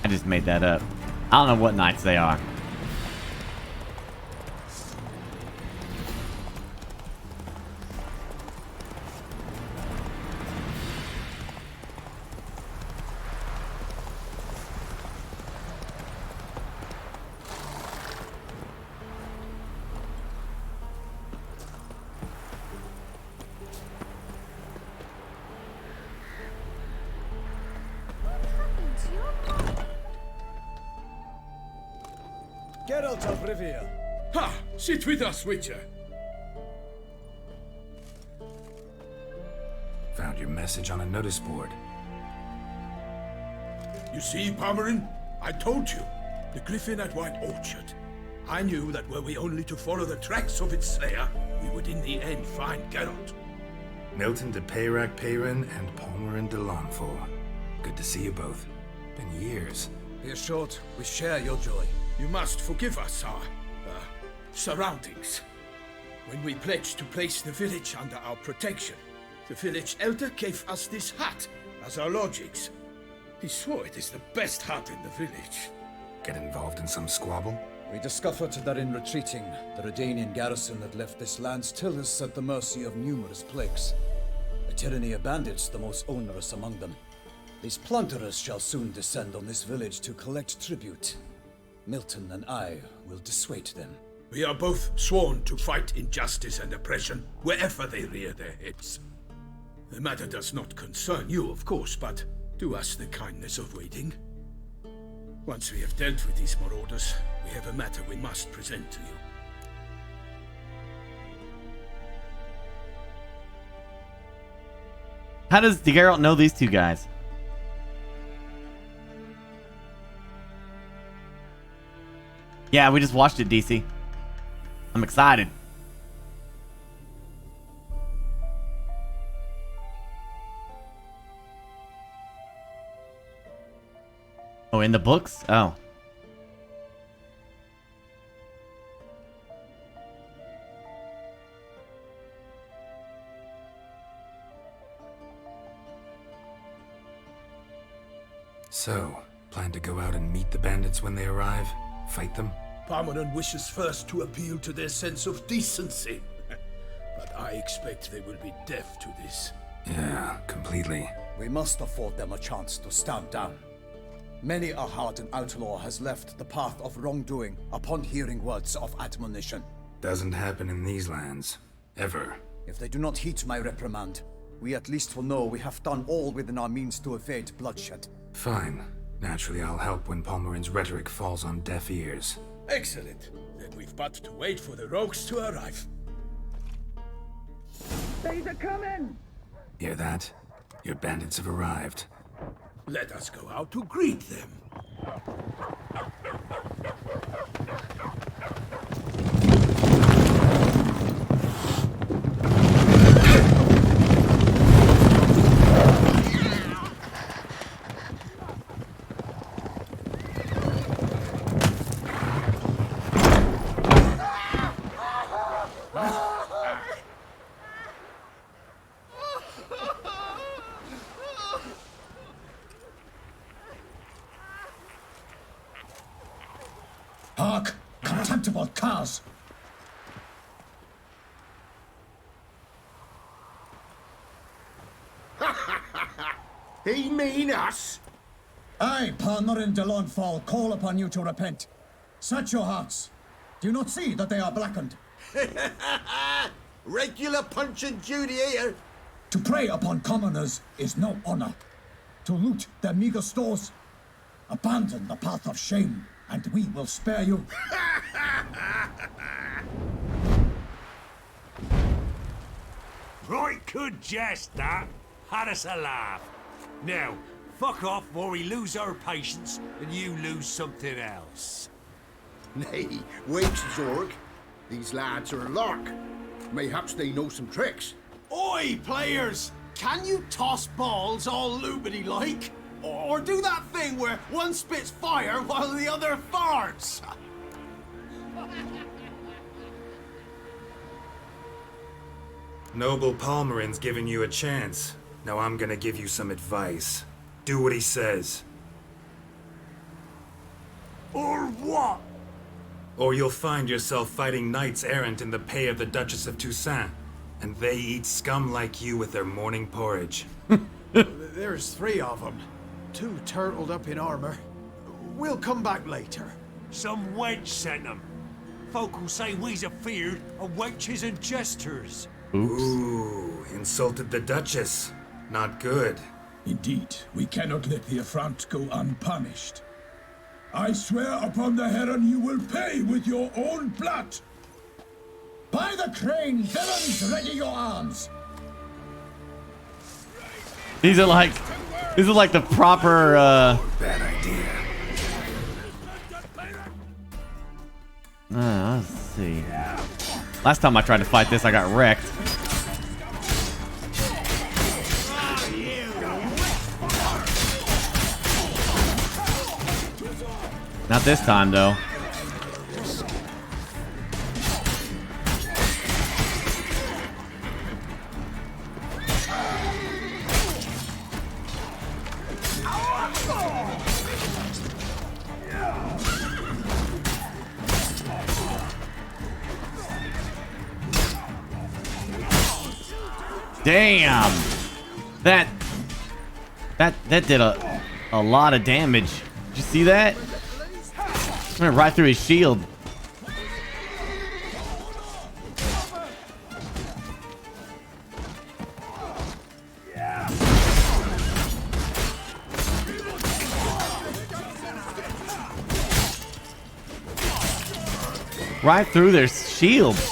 I just made that up. I don't know what knights they are. Geralt of Rivia. Ha! Sit with us, Witcher. Found your message on a notice board. You see, Palmerin? I told you. The griffin at White Orchard. I knew that were we only to follow the tracks of its slayer, we would in the end find Geralt. Milton de Peyrac Peyrin and Palmerin de Lawnfall. Good to see you both. Been years. Be assured, we share your joy. You must forgive us our surroundings. When we pledged to place the village under our protection, the village elder gave us this hut as our lodgings. He swore it is the best hut in the village. Get involved in some squabble? We discovered that in retreating, the Redanian garrison that left this land still is at the mercy of numerous plagues. A tyranny of bandits, the most onerous among them. These plunderers shall soon descend on this village to collect tribute. Milton and I will dissuade them. We are both sworn to fight injustice and oppression wherever they rear their heads. The matter does not concern you, of course, but do us the kindness of waiting. Once we have dealt with these marauders, we have a matter we must present to you. How does Geralt know these two guys? Yeah, we just watched it, DC. I'm excited. Oh, in the books? Oh. So, plan to go out and meet the bandits when they arrive? Fight them? Palmerin wishes first to appeal to their sense of decency. But I expect they will be deaf to this. Yeah, completely. We must afford them a chance to stand down. Many a hardened outlaw has left the path of wrongdoing upon hearing words of admonition. Doesn't happen in these lands. Ever. If they do not heed my reprimand, we at least will know we have done all within our means to evade bloodshed. Fine. Naturally, I'll help when Palmerin's rhetoric falls on deaf ears. Excellent. Then we've but to wait for the rogues to arrive. They're coming! Hear that? Your bandits have arrived. Let us go out to greet them. Hark! Contemptible curs! He mean us? I, Palmerin de Lawnfall, call upon you to repent. Search your hearts. Do you not see that they are blackened? Regular Punch and Judy here. To prey upon commoners is no honor. To loot their meager stores, abandon the path of shame, and we will spare you. Right good jest, that. Had us a laugh. Now, fuck off or we lose our patience and you lose something else. Nay, wait, Zorg. These lads are a lark. Mayhaps they know some tricks. Oi, players! Can you toss balls all loopity-like? Or do that thing where one spits fire while the other farts? Noble Palmerin's giving you a chance. Now I'm gonna give you some advice. Do what he says. Or what? Or you'll find yourself fighting knights errant in the pay of the Duchess of Toussaint, and they eat scum like you with their morning porridge. There's 3 of them. 2 turtled up in armor. We'll come back later. Some wench sent them. Folk will say we's afeard of wenches and jesters. Ooh, insulted the Duchess. Not good. Indeed, we cannot let the affront go unpunished. I swear upon the Heron you will pay with your own blood. By the crane, villains, ready your arms. These are like the proper. Bad idea. Let's see. Last time I tried to fight this, I got wrecked. Not this time, though. Damn! That did a lot of damage. Did you see that? Went right through his shield. Right through their shields.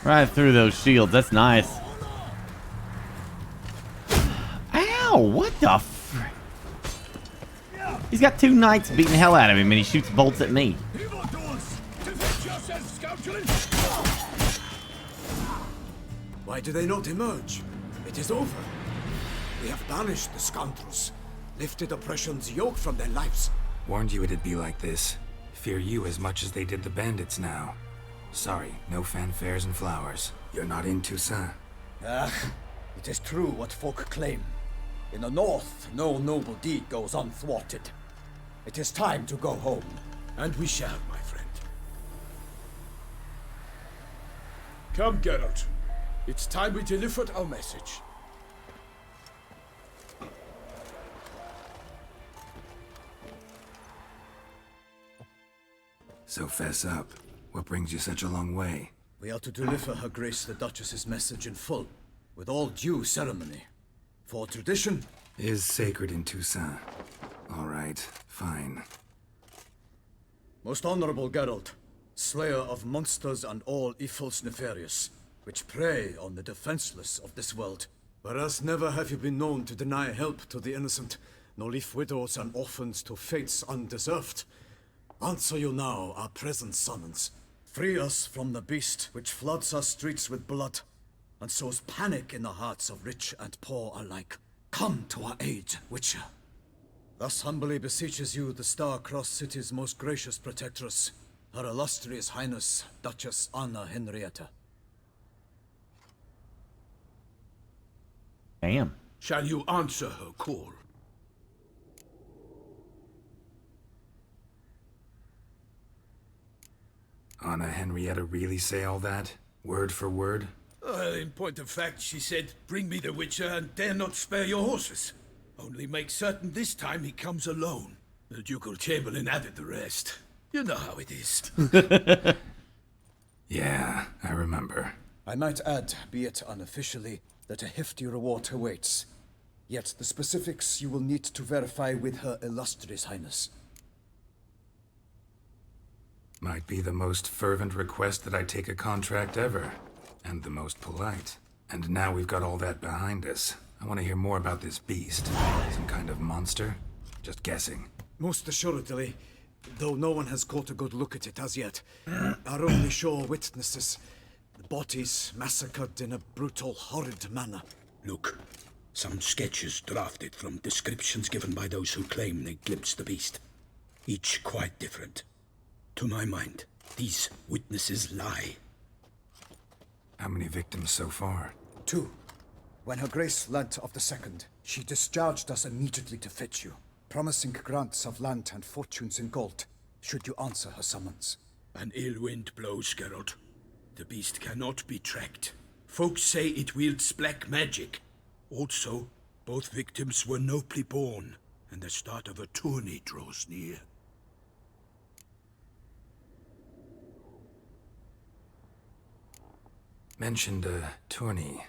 Right through those shields. That's nice. Ow! What the frick? He's got 2 knights beating the hell out of him, and he shoots bolts at me. Why do they not emerge? It is over. We have banished the scoundrels, lifted oppression's yoke from their lives. Warned you it'd be like this. Fear you as much as they did the bandits now. Sorry, no fanfares and flowers. You're not in Toussaint. It is true what folk claim. In the north, no noble deed goes unthwarted. It is time to go home. And we shall, my friend. Come, Geralt. It's time we delivered our message. So fess up. What brings you such a long way? We are to deliver Her Grace the Duchess's message in full, with all due ceremony. For tradition is sacred in Toussaint. All right, fine. Most honorable Geralt, slayer of monsters and all evils nefarious, which prey on the defenseless of this world. Whereas never have you been known to deny help to the innocent, nor leave widows and orphans to fates undeserved. Answer you now our present summons. Free us from the beast which floods our streets with blood, and sows panic in the hearts of rich and poor alike. Come to our aid, Witcher. Thus humbly beseeches you the star-crossed city's most gracious protectress, Her illustrious Highness, Duchess Anna Henrietta. Damn. Shall you answer her call? Anna Henrietta really say all that? Word for word? Well, in point of fact, she said, bring me the Witcher and dare not spare your horses. Only make certain this time he comes alone. The Ducal Chamberlain added the rest. You know how it is. Yeah, I remember. I might add, be it unofficially, that a hefty reward awaits. Yet the specifics you will need to verify with Her illustrious Highness. Might be the most fervent request that I take a contract ever. And the most polite. And now we've got all that behind us. I want to hear more about this beast. Some kind of monster? Just guessing. Most assuredly, though no one has caught a good look at it as yet. Our only sure witnesses. The bodies massacred in a brutal, horrid manner. Look, Some sketches drafted from descriptions given by those who claim they glimpsed the beast. Each quite different. To my mind, these witnesses lie. How many victims so far? 2. When Her Grace learnt of the second, she discharged us immediately to fetch you, promising grants of land and fortunes in gold, should you answer her summons. An ill wind blows, Geralt. The beast cannot be tracked. Folks say it wields black magic. Also, both victims were nobly born, and the start of a tourney draws near. Mentioned a tourney.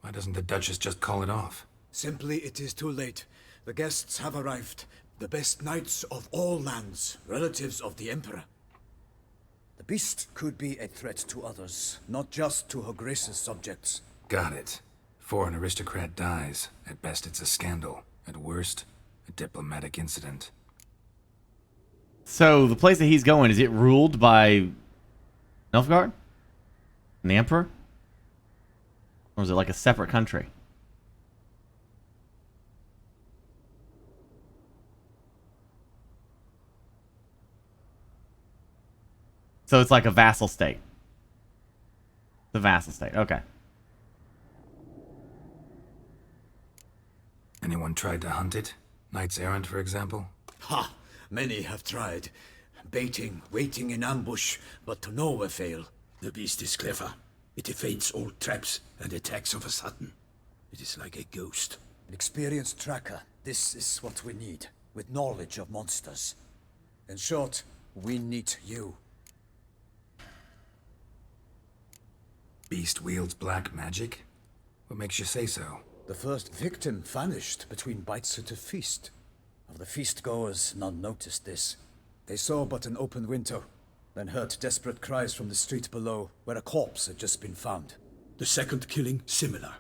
Why doesn't the Duchess just call it off? Simply, it is too late. The guests have arrived. The best knights of all lands, relatives of the Emperor. The beast could be a threat to others, not just to Her Grace's subjects. Got it. Before an aristocrat dies, at best it's a scandal. At worst, a diplomatic incident. So the place that he's going, is it ruled by Nilfgaard? And the Emperor? Or is it like a separate country? So it's like a vassal state. The vassal state, okay. Anyone tried to hunt it? Knights errant, for example? Ha! Many have tried. Baiting, waiting in ambush, but to no avail. The beast is clever. It evades all traps and attacks of a sudden. It is like a ghost. An experienced tracker. This is what we need, with knowledge of monsters. In short, we need you. Beast wields black magic? What makes you say so? The first victim vanished between bites at a feast. Of the feast-goers, none noticed this. They saw but an open window, then heard desperate cries from the street below, where a corpse had just been found. The second killing, similar.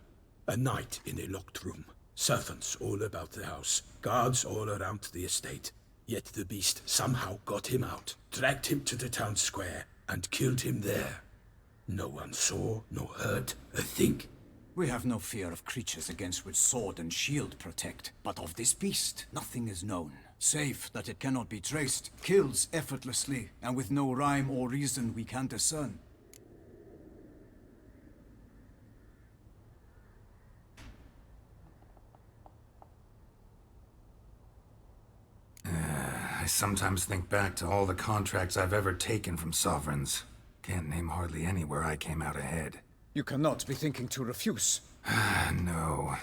A night in a locked room. Servants all about the house. Guards all around the estate. Yet the beast somehow got him out, dragged him to the town square, and killed him there. No one saw, nor heard a thing. We have no fear of creatures against which sword and shield protect, but of this beast, nothing is known. Save that it cannot be traced, kills effortlessly, and with no rhyme or reason we can discern. I sometimes think back to all the contracts I've ever taken from sovereigns. Can't name hardly any where I came out ahead. You cannot be thinking to refuse. No.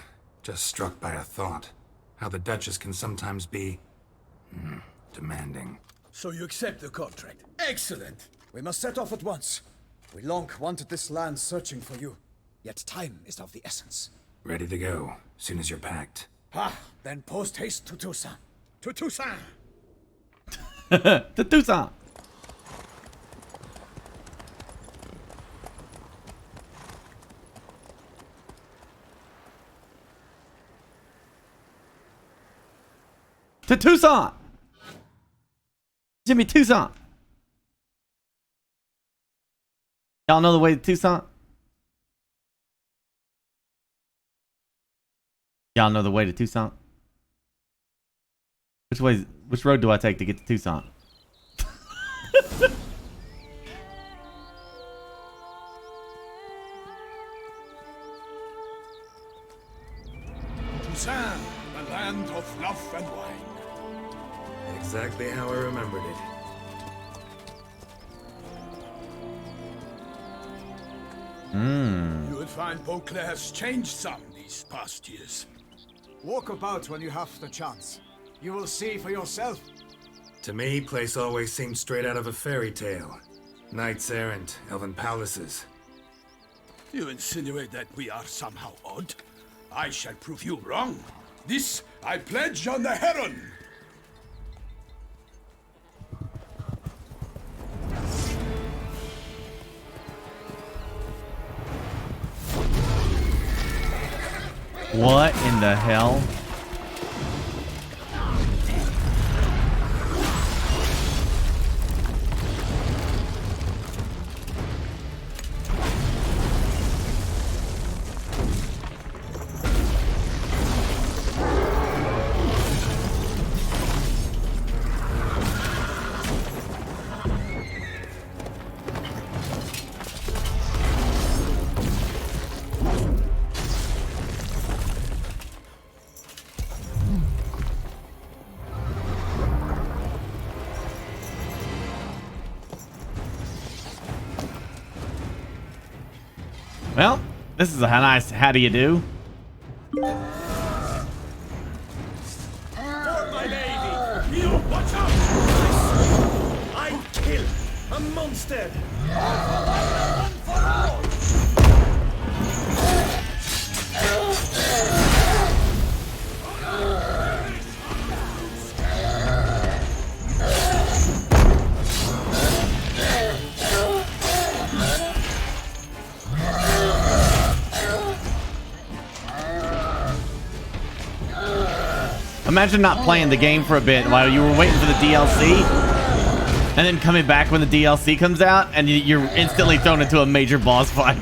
Just struck by a thought. How the Duchess can sometimes be... demanding. So you accept the contract. Excellent! We must set off at once. We long wanted this land searching for you. Yet time is of the essence. Ready to go, soon as you're packed. Then post haste to Toussaint. To Toussaint! To Toussaint! To Toussaint! Jimmy Toussaint! Y'all know the way to Toussaint? Y'all know the way to Toussaint? Which road do I take to get to Toussaint? Toussaint, the land of fluff and wine. Exactly how I remembered it. You will find Beauclair has changed some these past years. Walk about when you have the chance. You will see for yourself. To me, place always seemed straight out of a fairy tale. Knights errant, elven palaces. You insinuate that we are somehow odd? I shall prove you wrong. This I pledge on the Heron. What in the hell? Well, this is a nice how do you do. My lady! You watch out! I kill a monster! Imagine not playing the game for a bit while you were waiting for the DLC, and then coming back when the DLC comes out, and you're instantly thrown into a major boss fight.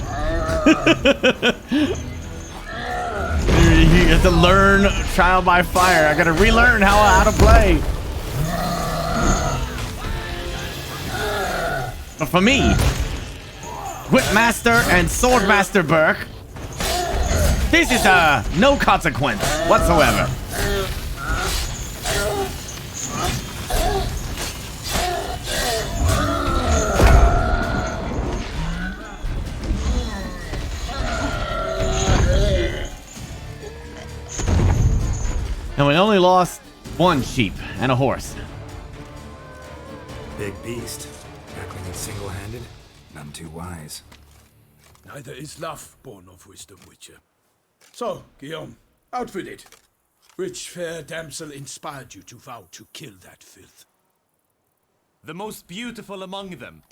You have to learn trial by fire. I gotta relearn how to play. But for me, Whipmaster and Swordmaster Burke, this is no consequence whatsoever. And we only lost one sheep and a horse. Big beast. Tackling it single-handed? None too wise. Neither is love born of wisdom, Witcher. So, Guillaume, out with it. Which fair damsel inspired you to vow to kill that filth? The most beautiful among them.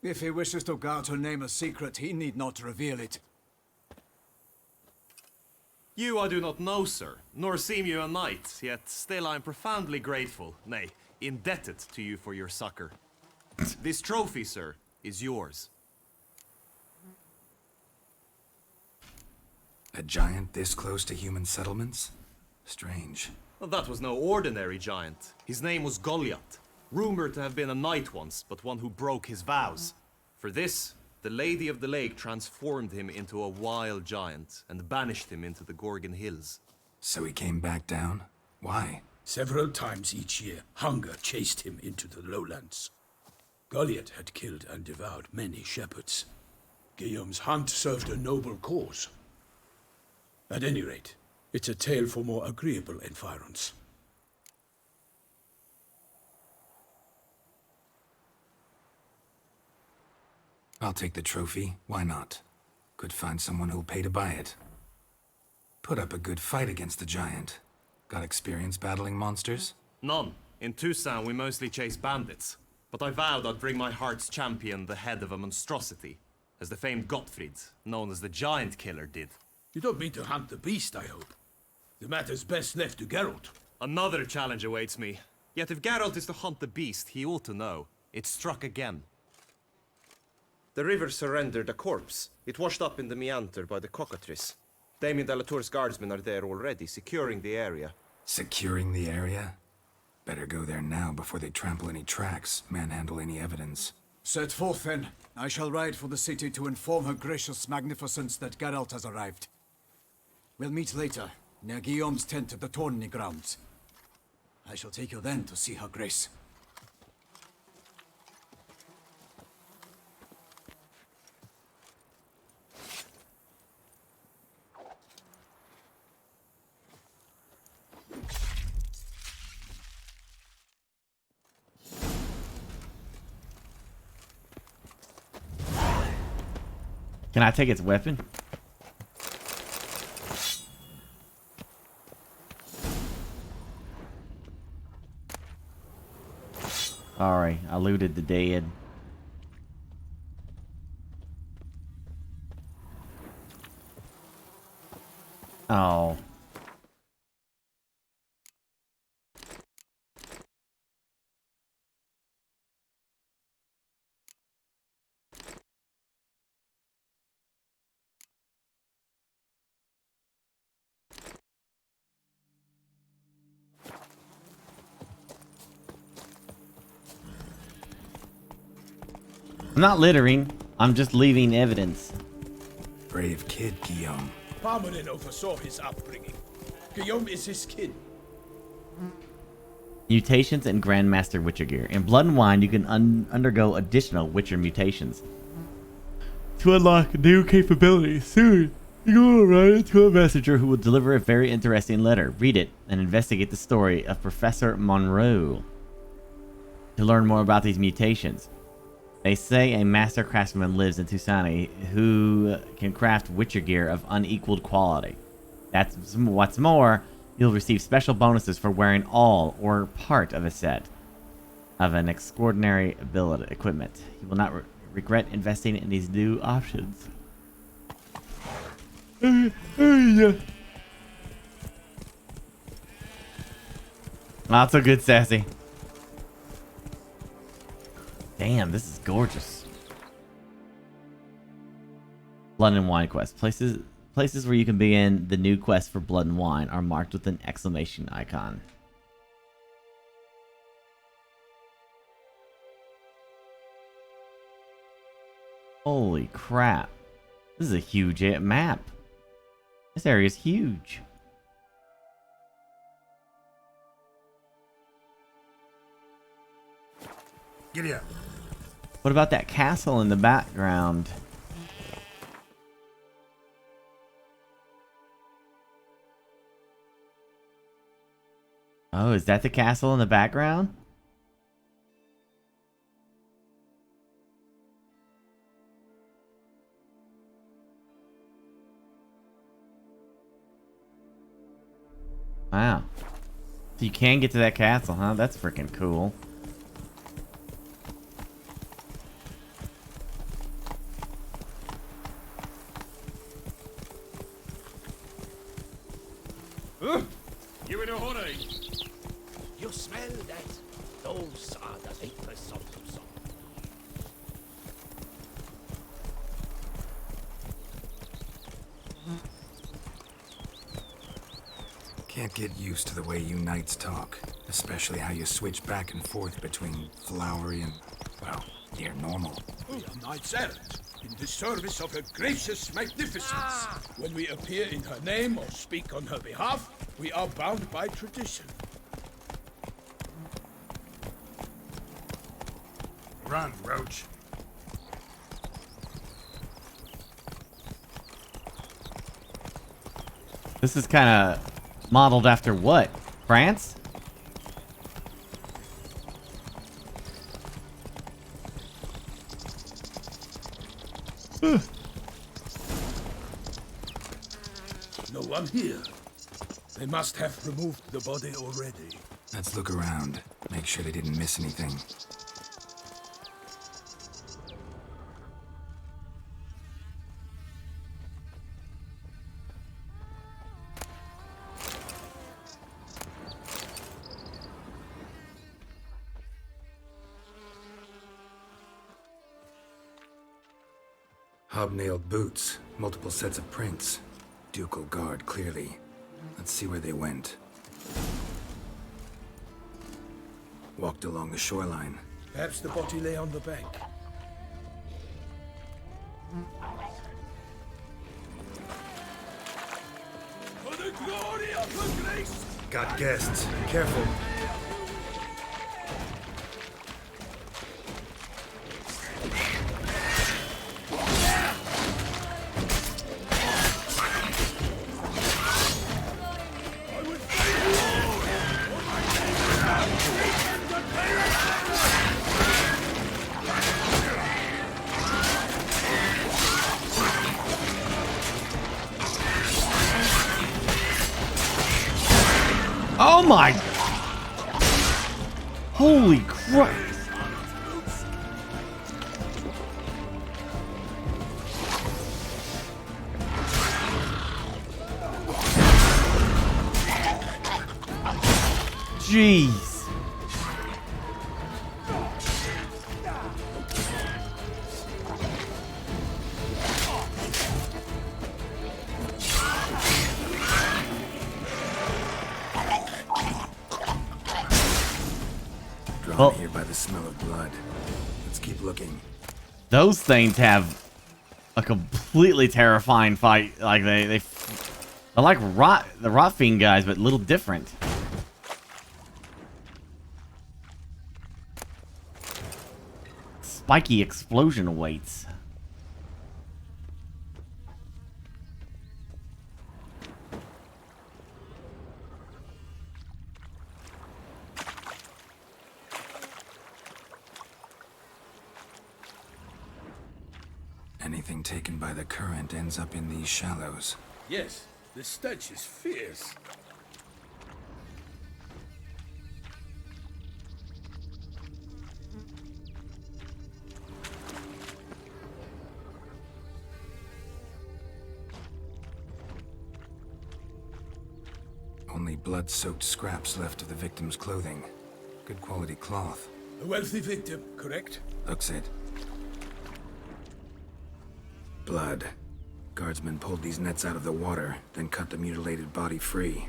If he wishes to guard her name a secret, he need not reveal it. You I do not know, sir, nor seem you a knight, yet still I am profoundly grateful, nay, indebted to you for your succor. This trophy, sir, is yours. A giant this close to human settlements? Strange. Well, that was no ordinary giant. His name was Goliath, rumored to have been a knight once, but one who broke his vows. For this, the Lady of the Lake transformed him into a wild giant and banished him into the Gorgon Hills. So he came back down? Why? Several times each year, hunger chased him into the lowlands. Goliath had killed and devoured many shepherds. Guillaume's hunt served a noble cause. At any rate, it's a tale for more agreeable environs. I'll take the trophy. Why not? Could find someone who'll pay to buy it. Put up a good fight against the giant. Got experience battling monsters? None. In Toussaint we mostly chase bandits. But I vowed I'd bring my heart's champion the head of a monstrosity, as the famed Gottfried, known as the Giant Killer, did. You don't mean to hunt the beast, I hope. The matter's best left to Geralt. Another challenge awaits me. Yet if Geralt is to hunt the beast, he ought to know. It struck again. The river surrendered a corpse. It washed up in the meander by the cockatrice. Damien de la Tour's guardsmen are there already, securing the area. Securing the area? Better go there now before they trample any tracks, manhandle any evidence. Set forth then. I shall ride for the city to inform her gracious magnificence that Geralt has arrived. We'll meet later, near Guillaume's tent at the tourney grounds. I shall take you then to see her grace. Can I take its weapon? Alright, I looted the dead. Oh. I'm not littering. I'm just leaving evidence. Brave kid, Guillaume. Parmelin oversaw his upbringing. Guillaume is his kin. Mutations and Grandmaster Witcher gear. In Blood and Wine, you can undergo additional Witcher mutations. to unlock new capabilities. Soon, you will run into a messenger who will deliver a very interesting letter. Read it and investigate the story of Professor Monroe to learn more about these mutations. They say a master craftsman lives in TOUSSAINT who can craft witcher gear of unequaled quality. That's what's more, you'll receive special bonuses for wearing all or part of a set of an extraordinary ability equipment. You will not regret investing in these new options. Not so good, Sassy. Damn, this is gorgeous. Blood and Wine quest. Places where you can begin the new quest for Blood and Wine are marked with an exclamation icon. Holy crap. This is a huge map. This area is huge. Giddy up. What about that castle in the background? Oh, is that the castle in the background? Wow. So you can get to that castle, huh? That's freaking cool. You in a hurry? You smell that? Those are the secrets of TOUSSAINT. Can't get used to the way you knights talk, especially how you switch back and forth between flowery and, well, near normal. We are knights errant, in the service of her gracious magnificence. When we appear in her name or speak on her behalf, we are bound by tradition. Run, Roach. This is kind of modeled after what? France? No one here. They must have removed the body already. Let's look around. Make sure they didn't miss anything. Hobnailed boots, multiple sets of prints. Ducal guard, clearly. Let's see where they went. Walked along the shoreline. Perhaps the body lay on the bank. For the glory of her grace! Got guests. Careful. Oh my! Holy Christ! Jeez! Drawn here by the smell of blood. Let's keep looking. Those things have a completely terrifying fight. Like they're like the rot fiend guys, but a little different. Spiky explosion awaits. Anything taken by the current ends up in these shallows. Yes, the stench is fierce. Only blood-soaked scraps left of the victim's clothing. Good quality cloth. A wealthy victim, correct? Looks it. Blood. Guardsmen pulled these nets out of the water, then cut the mutilated body free.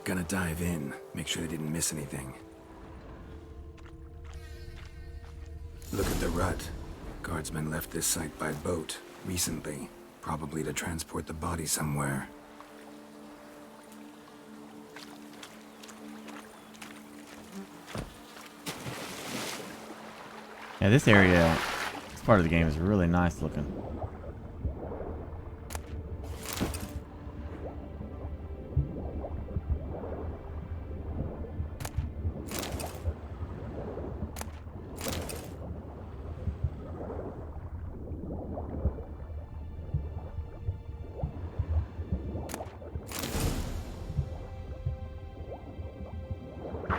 Gonna dive in, make sure they didn't miss anything. Look at the rut. Guardsmen left this site by boat, recently. Probably to transport the body somewhere. Yeah, this area, this part of the game is really nice looking.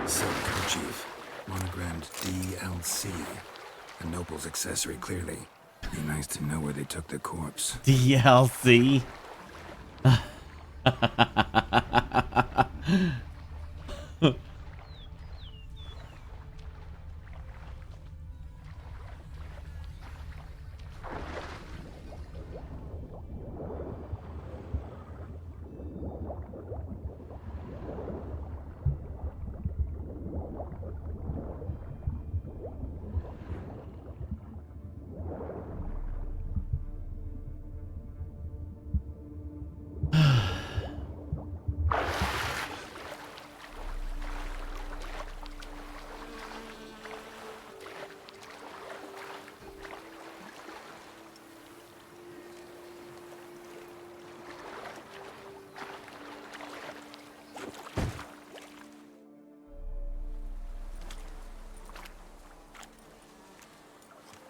Silk kerchief, monogrammed DLC. A noble's accessory, clearly. Be nice to know where they took the corpse. DLC.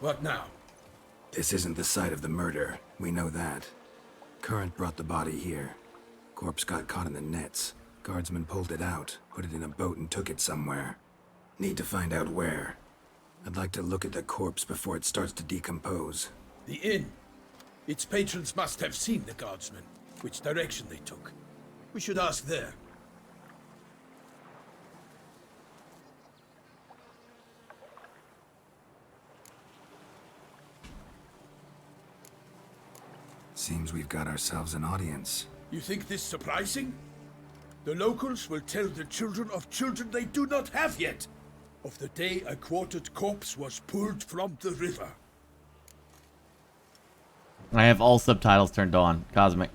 What now? This isn't the site of the murder. We know that. Current brought the body here. Corpse got caught in the nets. Guardsmen pulled it out, put it in a boat and took it somewhere. Need to find out where. I'd like to look at the corpse before it starts to decompose. The inn. Its patrons must have seen the guardsmen, which direction they took. We should ask there. Seems we've got ourselves an audience. You think this surprising? The locals will tell the children of children they do not have yet, of the day a quartered corpse was pulled from the river. I have all subtitles turned on. Cosmic.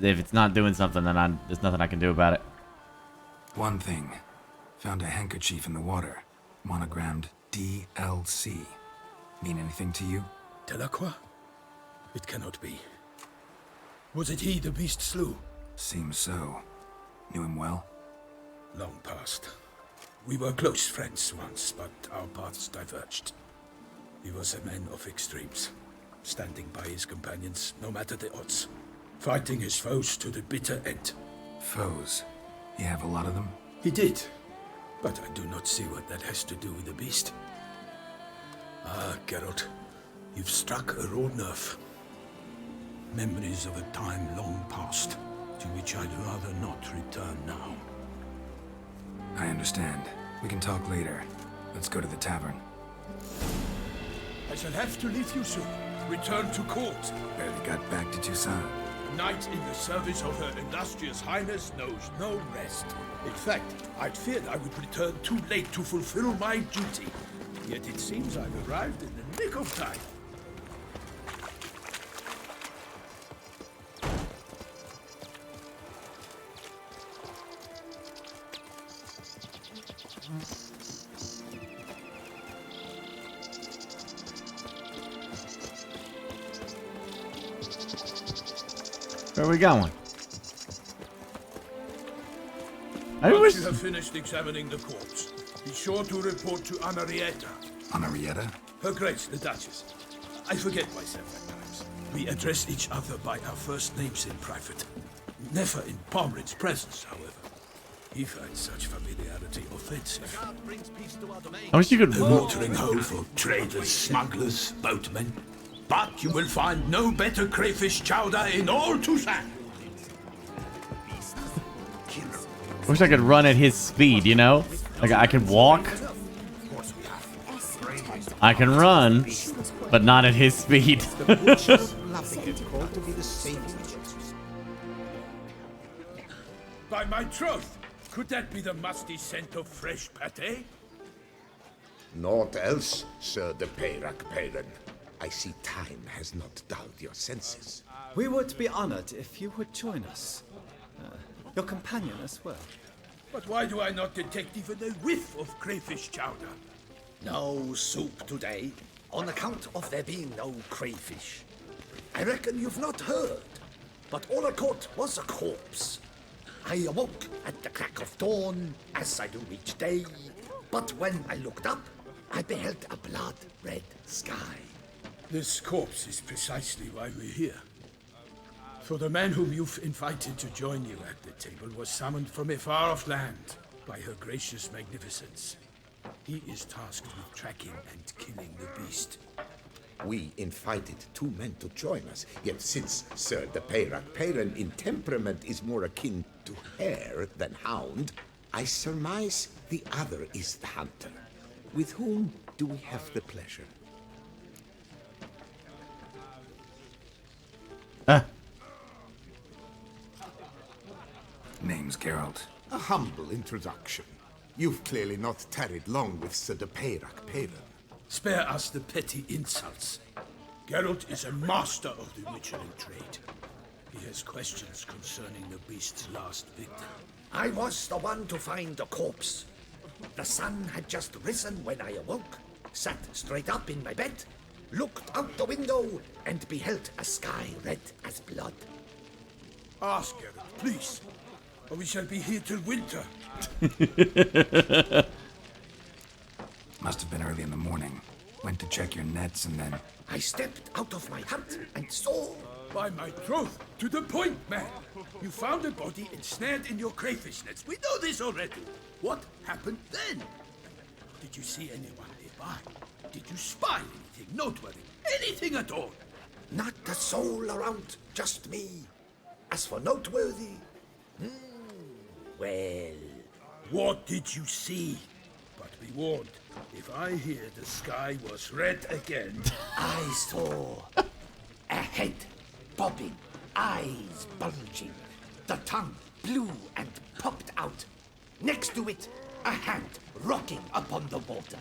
If it's not doing something, then there's nothing I can do about it. One thing. Found a handkerchief in the water. Monogrammed DLC. Mean anything to you? Delacroix? It cannot be. Was it he the beast slew? Seems so. Knew him well? Long past. We were close friends once, but our paths diverged. He was a man of extremes, standing by his companions no matter the odds, fighting his foes to the bitter end. Foes? You have a lot of them? He did, but I do not see what that has to do with the beast. Ah, Geralt, you've struck a raw nerve. Memories of a time long past, to which I'd rather not return now. I understand. We can talk later. Let's go to the tavern. I shall have to leave you soon. Return to court. Barely got back to Toussaint. A knight in the service of Her Illustrious Highness knows no rest. In fact, I'd feared I would return too late to fulfill my duty. Yet it seems I've arrived in the nick of time. Where are we going? Once you have finished examining the corpse, Be sure to report to HENRIETTA. HENRIETTA? Her Grace, the Duchess. I forget myself at times. We address each other by our first names in private. Never in Pomerin's presence, however. He finds such familiarity offensive. I wish you could. A watering hole for traders, smugglers, boatmen. But you will find no better crayfish chowder in all TOUSSAINT. I wish I could run at his speed, you know? Like, I could walk. I can run, but not at his speed. By my troth, could that be the musty scent of fresh pate? Naught else, Sir de Peyrac. I see time has not dulled your senses. We would be honored if you would join us. Your companion as well. But why do I not detect even a whiff of crayfish chowder? No soup today, on account of there being no crayfish. I reckon you've not heard, but all I caught was a corpse. I awoke at the crack of dawn, as I do each day, but when I looked up, I beheld a blood-red sky. This corpse is precisely why we're here. For the man whom you've invited to join you at the table was summoned from a far-off land by her gracious magnificence. He is tasked with tracking and killing the beast. We invited 2 men to join us, yet since Sir de Peyrac in temperament is more akin to hare than hound, I surmise the other is the hunter. With whom do we have the pleasure? Name's Geralt. A humble introduction. You've clearly not tarried long with Sir de Peyrac. Spare us the petty insults. Geralt is a master of the witchering trade. He has questions concerning the beast's last victim. I was the one to find the corpse. The sun had just risen when I awoke, sat straight up in my bed, looked out the window, and beheld a sky red as blood. Ask Geralt, please, or we shall be here till winter. Must have been early in the morning. Went to check your nets and then... I stepped out of my hut and saw... By my troth, to the point, man. You found a body ensnared in your crayfish nets. We know this already. What happened then? Did you see anyone nearby? Did you spy anything noteworthy? Anything at all? Not a soul around, just me. As for noteworthy... well... What did you see? But be warned, if I hear the sky was red again... I saw a head bobbing, eyes bulging, the tongue blue and popped out. Next to it, a hand rocking upon the water.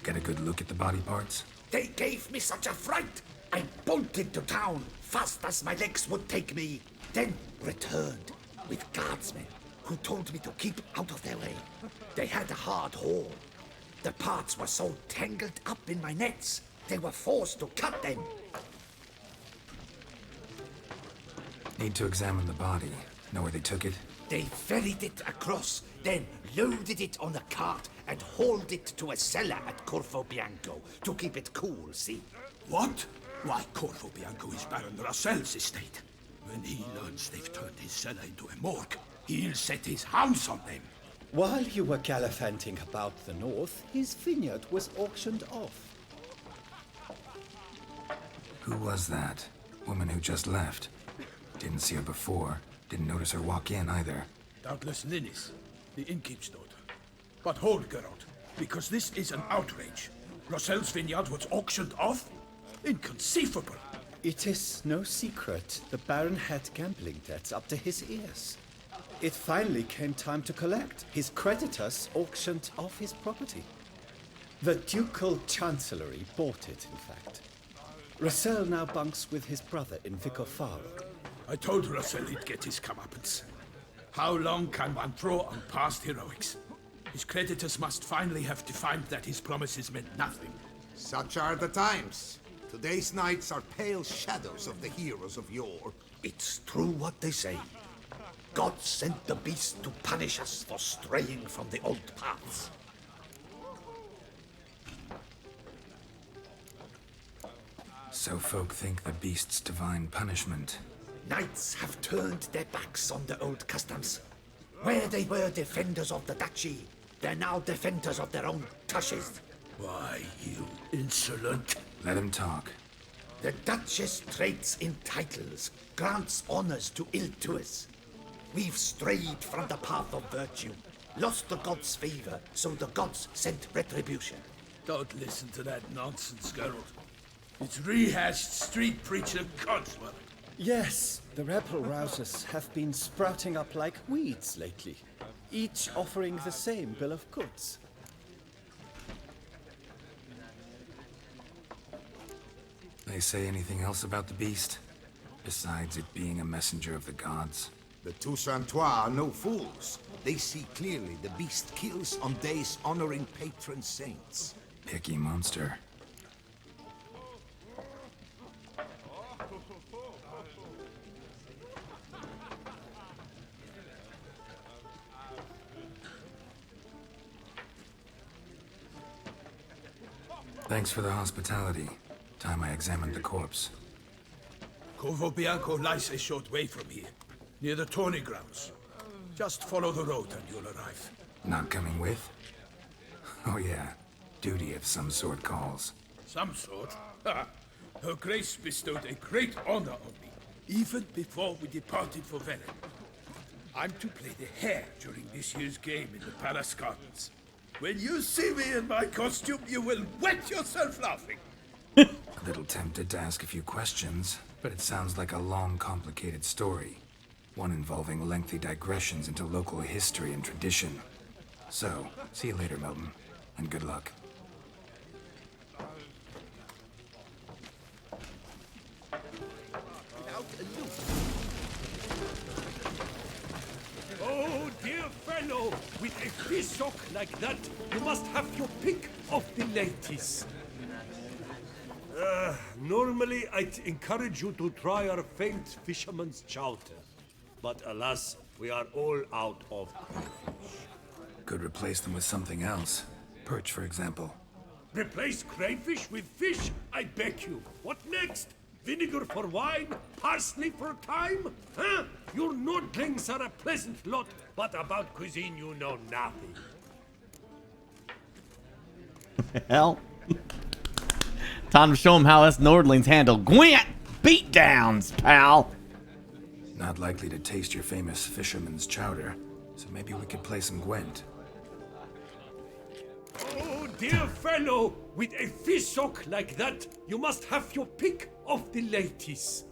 Get a good look at the body parts? They gave me such a fright. I bolted to town fast as my legs would take me, then returned with guardsmen who told me to keep out of their way. They had a hard haul. The parts were so tangled up in my nets, they were forced to cut them. Need to examine the body. Know where they took it? They ferried it across, then loaded it on a cart and hauled it to a cellar at CORVO BIANCO to keep it cool, see? What? Why, CORVO BIANCO is Baron Russell's estate. When he learns they've turned his cellar into a morgue, he'll set his hounds on them. While you were gallivanting about the north, his vineyard was auctioned off. Who was that? Woman who just left. Didn't see her before. Didn't notice her walk in either. Doubtless Linnis, the innkeep's daughter. But hold, Geralt, because this is an outrage. Russell's vineyard was auctioned off? Inconceivable. It is no secret the Baron had gambling debts up to his ears. It finally came time to collect. His creditors auctioned off his property. The Ducal Chancellery bought it, in fact. Russell now bunks with his brother in Vico Faro. I told Russell he'd get his comeuppance. How long can one throw on past heroics? His creditors must finally have defined that his promises meant nothing. Such are the times. Today's knights are pale shadows of the heroes of yore. It's true what they say. God sent the beast to punish us for straying from the old paths. So folk think the beast's divine punishment. Knights have turned their backs on the old customs. Where they were defenders of the duchy, they're now defenders of their own tushes. Why, you insolent... Let him talk. The Duchess trades in titles, grants honors to ill-doers. We've strayed from the path of virtue, lost the gods' favor, so the gods sent retribution. Don't listen to that nonsense, Geralt. It's rehashed street preacher codswell. Yes, the rebel rousers have been sprouting up like weeds lately, each offering the same bill of goods. They say anything else about the beast? Besides it being a messenger of the gods? The TOUSSAINT are no fools. They see clearly the beast kills on days honoring patron saints. Picky monster. Thanks for the hospitality. Time I examined the corpse. CORVO BIANCO lies a short way from here, near the tourney grounds. Just follow the road and you'll arrive. Not coming with? Oh yeah, duty of some sort calls. Some sort? Ha! Her Grace bestowed a great honor on me, even before we departed for Velen. I'm to play the hare during this year's game in the Palace Gardens. When you see me in my costume, you will wet yourself laughing. A little tempted to ask a few questions, but it sounds like a long, complicated story. One involving lengthy digressions into local history and tradition. So, see you later, Milton, and good luck. Oh, dear fellow, with a fishhook like that, you must have your pick of the ladies. Normally, I'd encourage you to try our famed fisherman's chowder. But alas, we are all out of crayfish. Could replace them with something else. Perch, for example. Replace crayfish with fish? I beg you. What next? Vinegar for wine? Parsley for thyme? Huh? Your nordlings are a pleasant lot, but about cuisine you know nothing. Hell. Time to show them how us Nordlings handle Gwent beatdowns, pal. Not likely to taste your famous fisherman's chowder, so maybe we could play some Gwent. Oh, dear fellow, with a fishhook like that, you must have your pick of the ladies.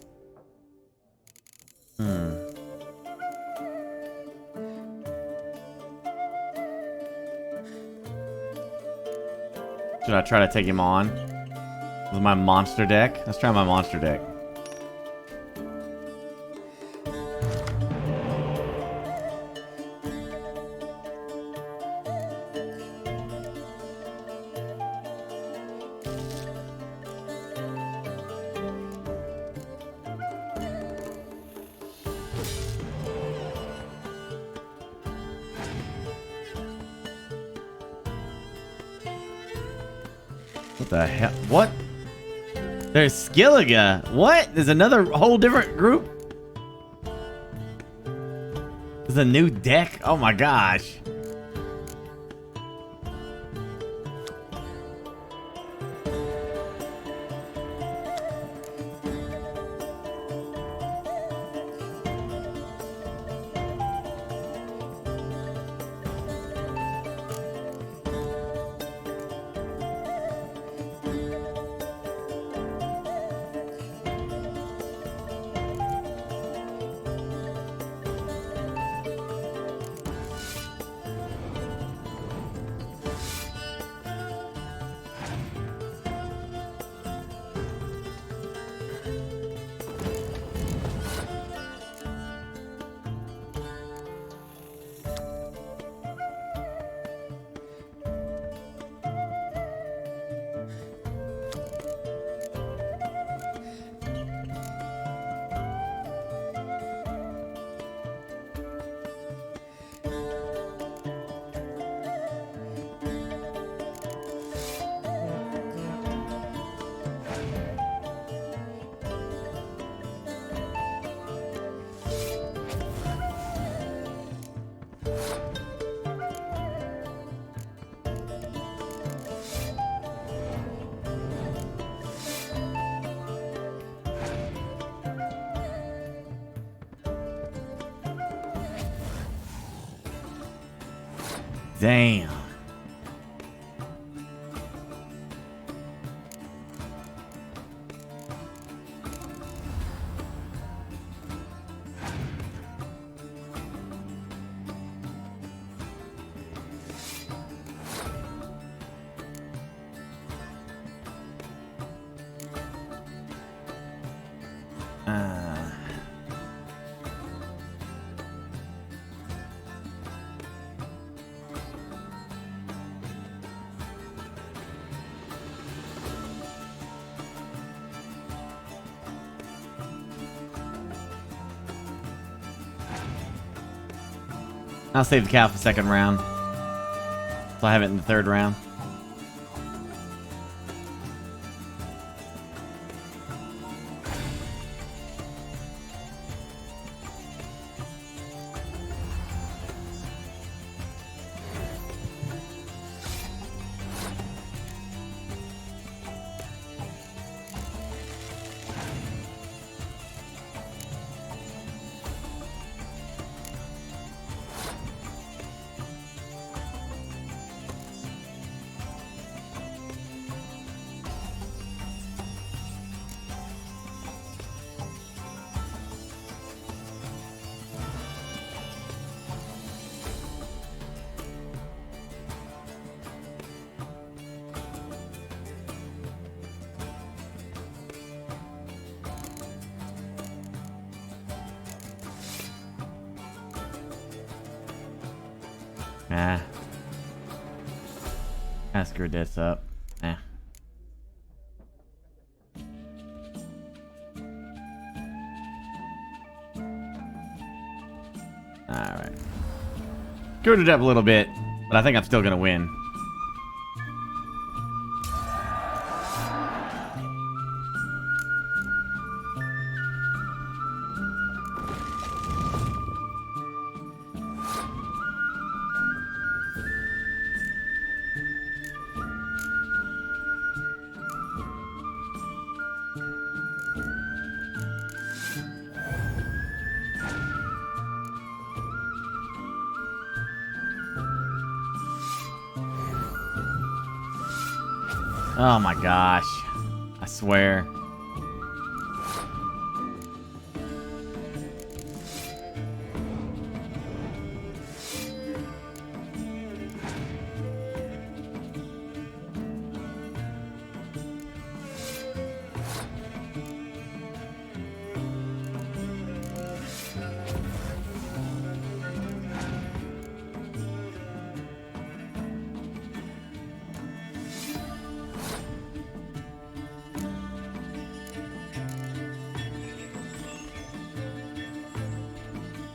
Should I try to take him on with my monster deck? Let's try my monster deck. What the hell? What? There's Skilliga. What? There's another whole different group? There's a new deck? Oh my gosh. Damn. I'll save the cow for the second round. So I have it in the third round. Nah. I screwed this up. Nah. Alright. Screwed it up a little bit, but I think I'm still gonna win. Oh my gosh. I swear.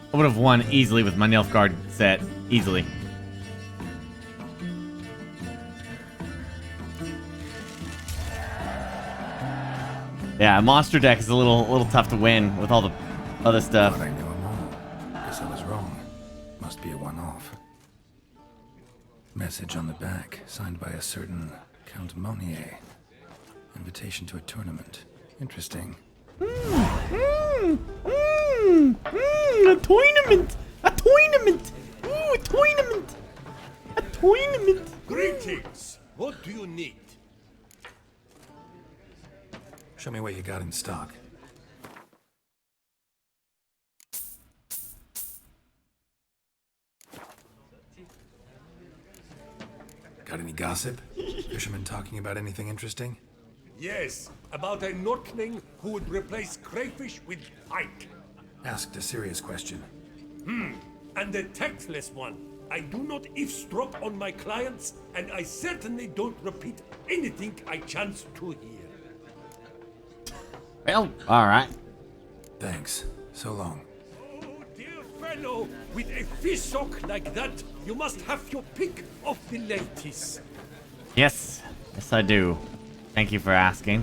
I would have won easily with my Nilfgaard set. Easily. Yeah, monster deck is a little tough to win with all the other stuff. Thought I knew them all. Guess I was wrong. Must be a one-off. Message on the back, signed by a certain Count Monnier. Invitation to a tournament. Interesting. A tournament! A tournament! Ooh, a tournament! A tournament! Greetings. What do you need? Show me what you got in stock. Got any gossip? Fishermen talking about anything interesting? Yes, about a Nordling who would replace crayfish with pike. Asked a serious question. And a tactless one. I do not eavesdrop on my clients, and I certainly don't repeat anything I chance to hear. Well, alright. Thanks. So long. Oh, dear fellow, with a fish sock like that, you must have your pick of the ladies. Yes. Yes, I do. Thank you for asking.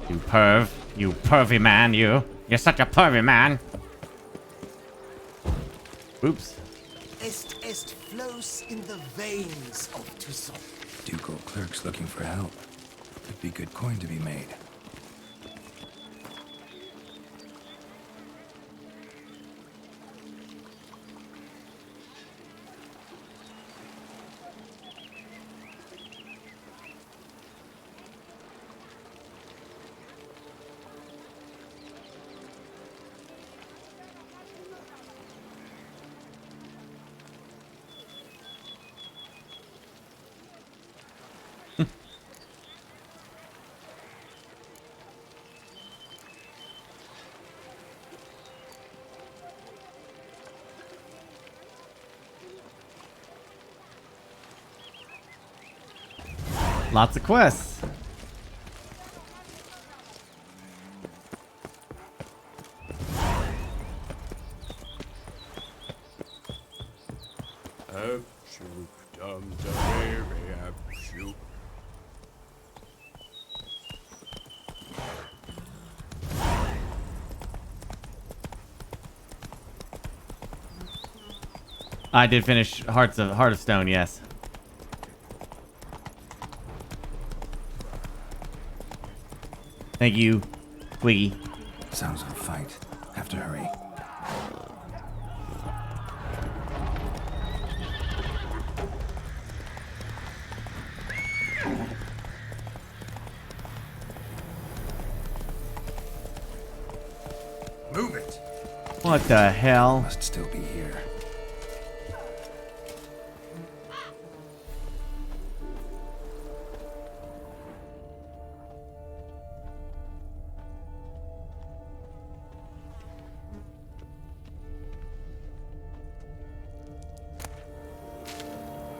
You perv. You pervy man, you. You're such a pervy man. Oops. Est flows in the veins of TOUSSAINT. Ducal clerks looking for help. Could be good coin to be made. Lots of quests. I did finish Heart of Stone, yes. Thank you, Twiggy. Sounds of a fight. Have to hurry. Move it. What the hell? Must still be here.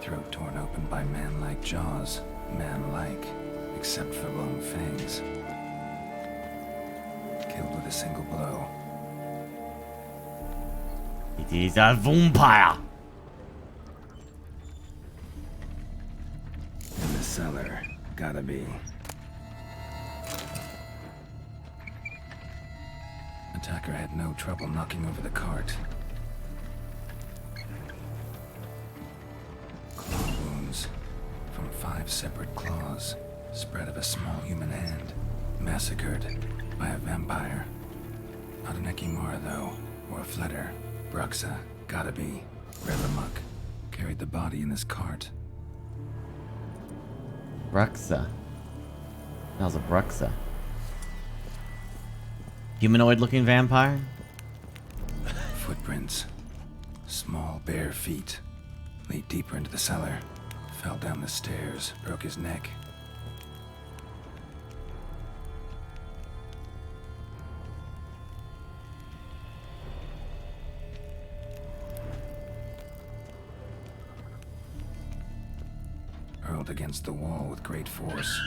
Throat torn open by man-like jaws. Man-like, except for long fangs. Killed with a single blow. It is a vampire. In the cellar. Gotta be. Attacker had no trouble knocking over the cart. Claw wounds from 5 separate claws, spread of a small human hand, massacred by a vampire. Not an Ekimara though, or a Fletter. BRUXA, gotta be. Revermuck carried the body in this cart. BRUXA. That was a BRUXA. Humanoid-looking vampire? Footprints. Small, bare feet. Lead deeper into the cellar. Fell down the stairs, broke his neck. Hurled against the wall with great force.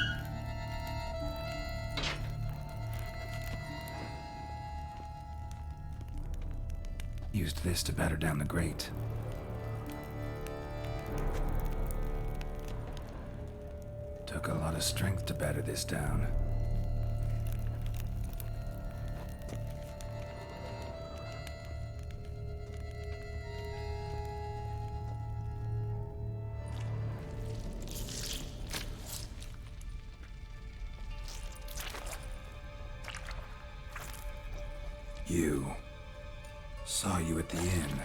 Used this to batter down the grate. Took a lot of strength to batter this down. You. Saw you at the inn.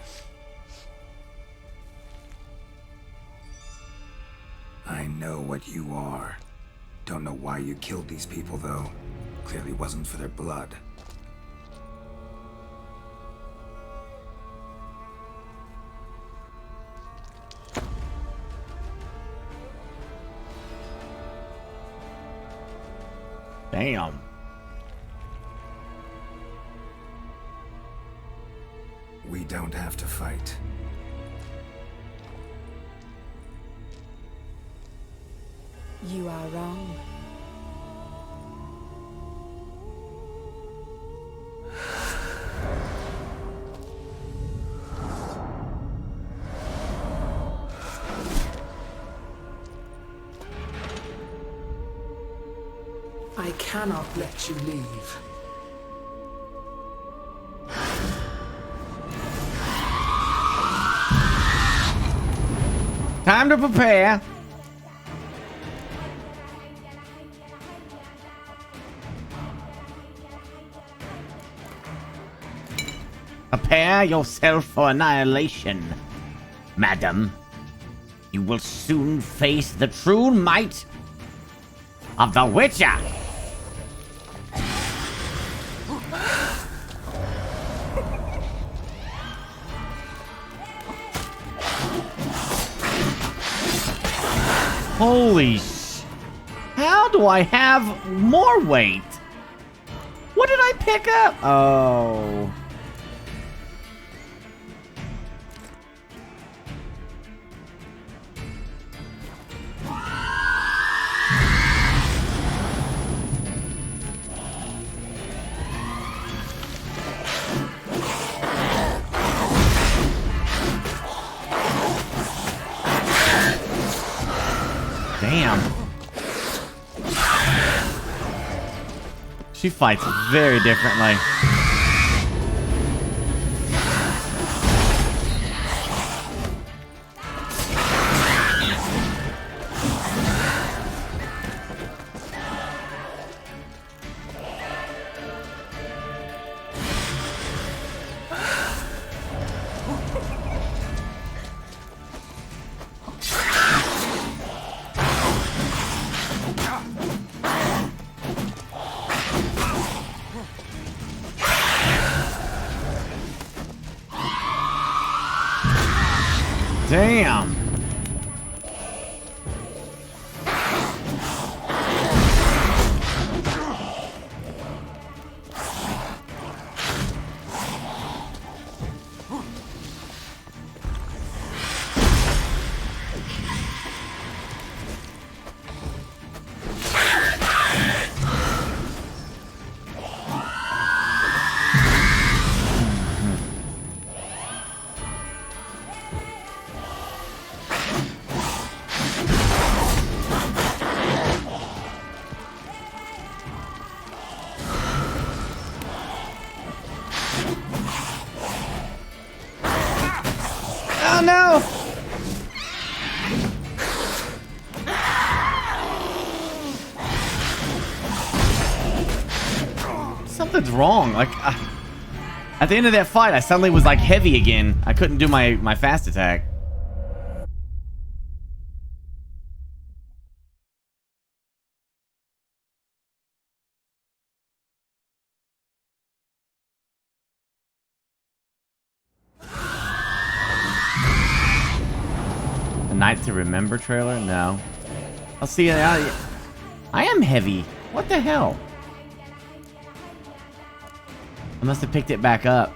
I know what you are. Don't know why you killed these people, though. Clearly wasn't for their blood. Damn. We don't have to fight. You are wrong. I cannot let you leave. Time to prepare. Prepare yourself for annihilation, madam. You will soon face the true might of the Witcher. Holy sh... How do I have more weight? What did I pick up? Oh... She fights very differently. Damn. No! Something's wrong. Like, at the end of that fight, I suddenly was like heavy again. I couldn't do my fast attack. Night to Remember trailer? No. I'll see you now. I am heavy. What the hell? I must have picked it back up.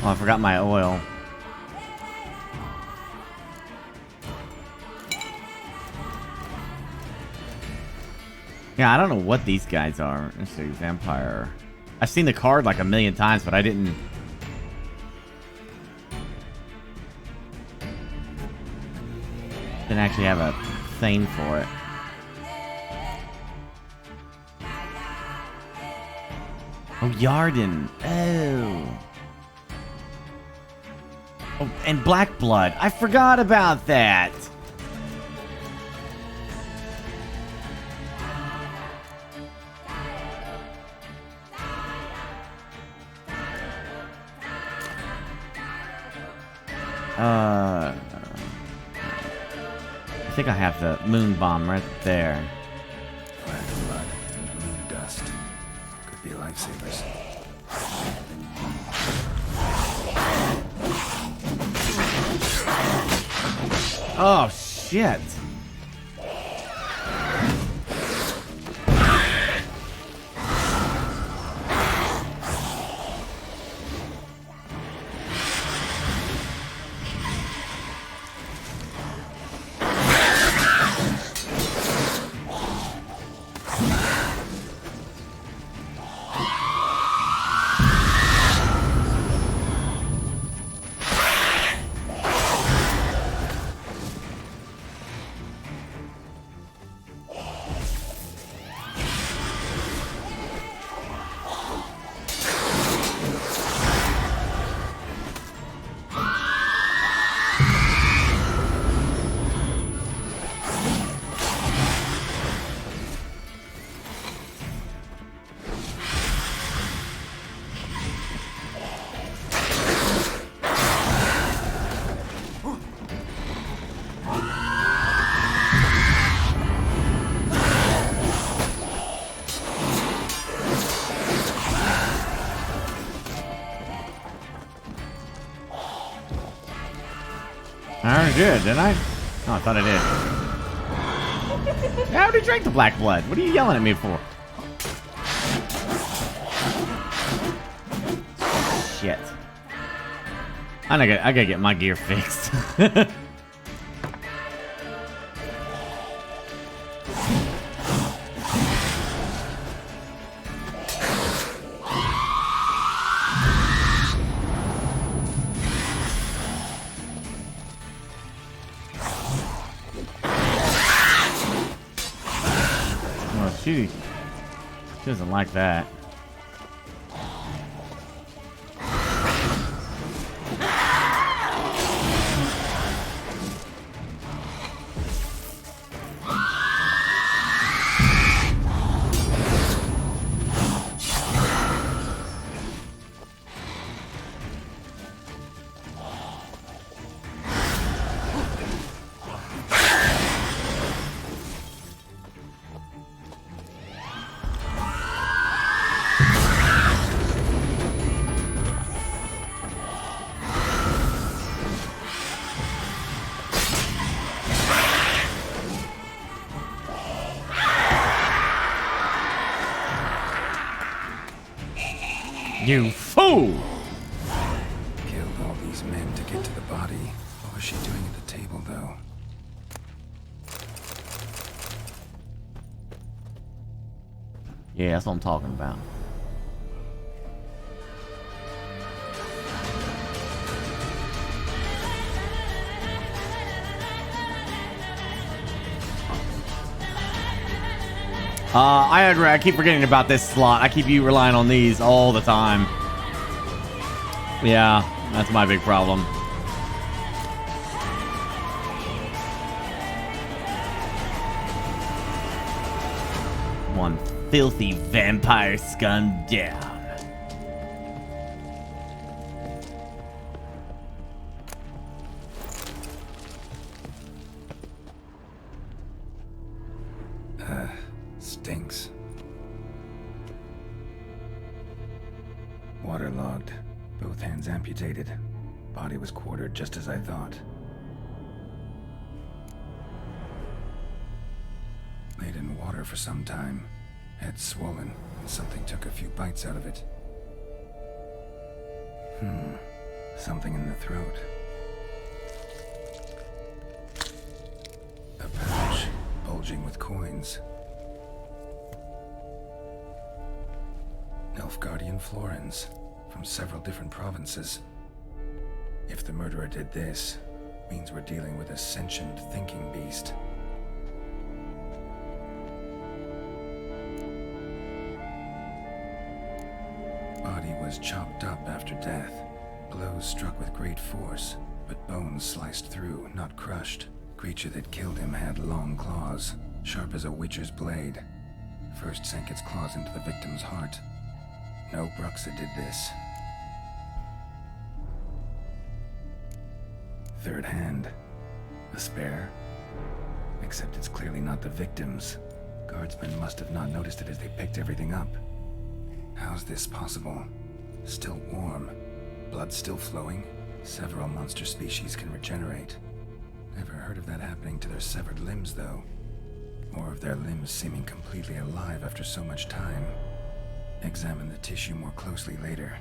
Oh, I forgot my oil. Yeah, I don't know what these guys are. Let's see, vampire. I've seen the card like a million times, but I didn't actually have a thing for it. Oh, Yarden. Oh. Oh, and Black Blood. I forgot about that. I think I have the moon bomb right there. Black blood and moon dust. Could be lifesavers. Oh, shit. I already did, didn't I? Oh, I thought I did. I already drank the Black Blood. What are you yelling at me for? Shit. I gotta get my gear fixed. Oh, she doesn't like that. You fool! Killed all these men to get to the body. What was she doing at the table, though? Yeah, that's what I'm talking about. I keep forgetting about this slot. I keep you relying on these all the time. Yeah, that's my big problem. One filthy vampire scum down. Stinks. Waterlogged. Both hands amputated. Body was quartered just as I thought. Laid in water for some time. Head swollen, and something took a few bites out of it. Something in the throat. A pouch, bulging with coins. Nilfgaardian florins, from several different provinces. If the murderer did this, means we're dealing with a sentient thinking beast. Body was chopped up after death. Blows struck with great force, but bones sliced through, not crushed. Creature that killed him had long claws, sharp as a witcher's blade. First sank its claws into the victim's heart. No BRUXA did this. Third hand. A spare? Except it's clearly not the victim's. Guardsmen must have not noticed it as they picked everything up. How's this possible? Still warm. Blood still flowing? Several monster species can regenerate. Never heard of that happening to their severed limbs, though. Or of their limbs seeming completely alive after so much time. Examine the tissue more closely later.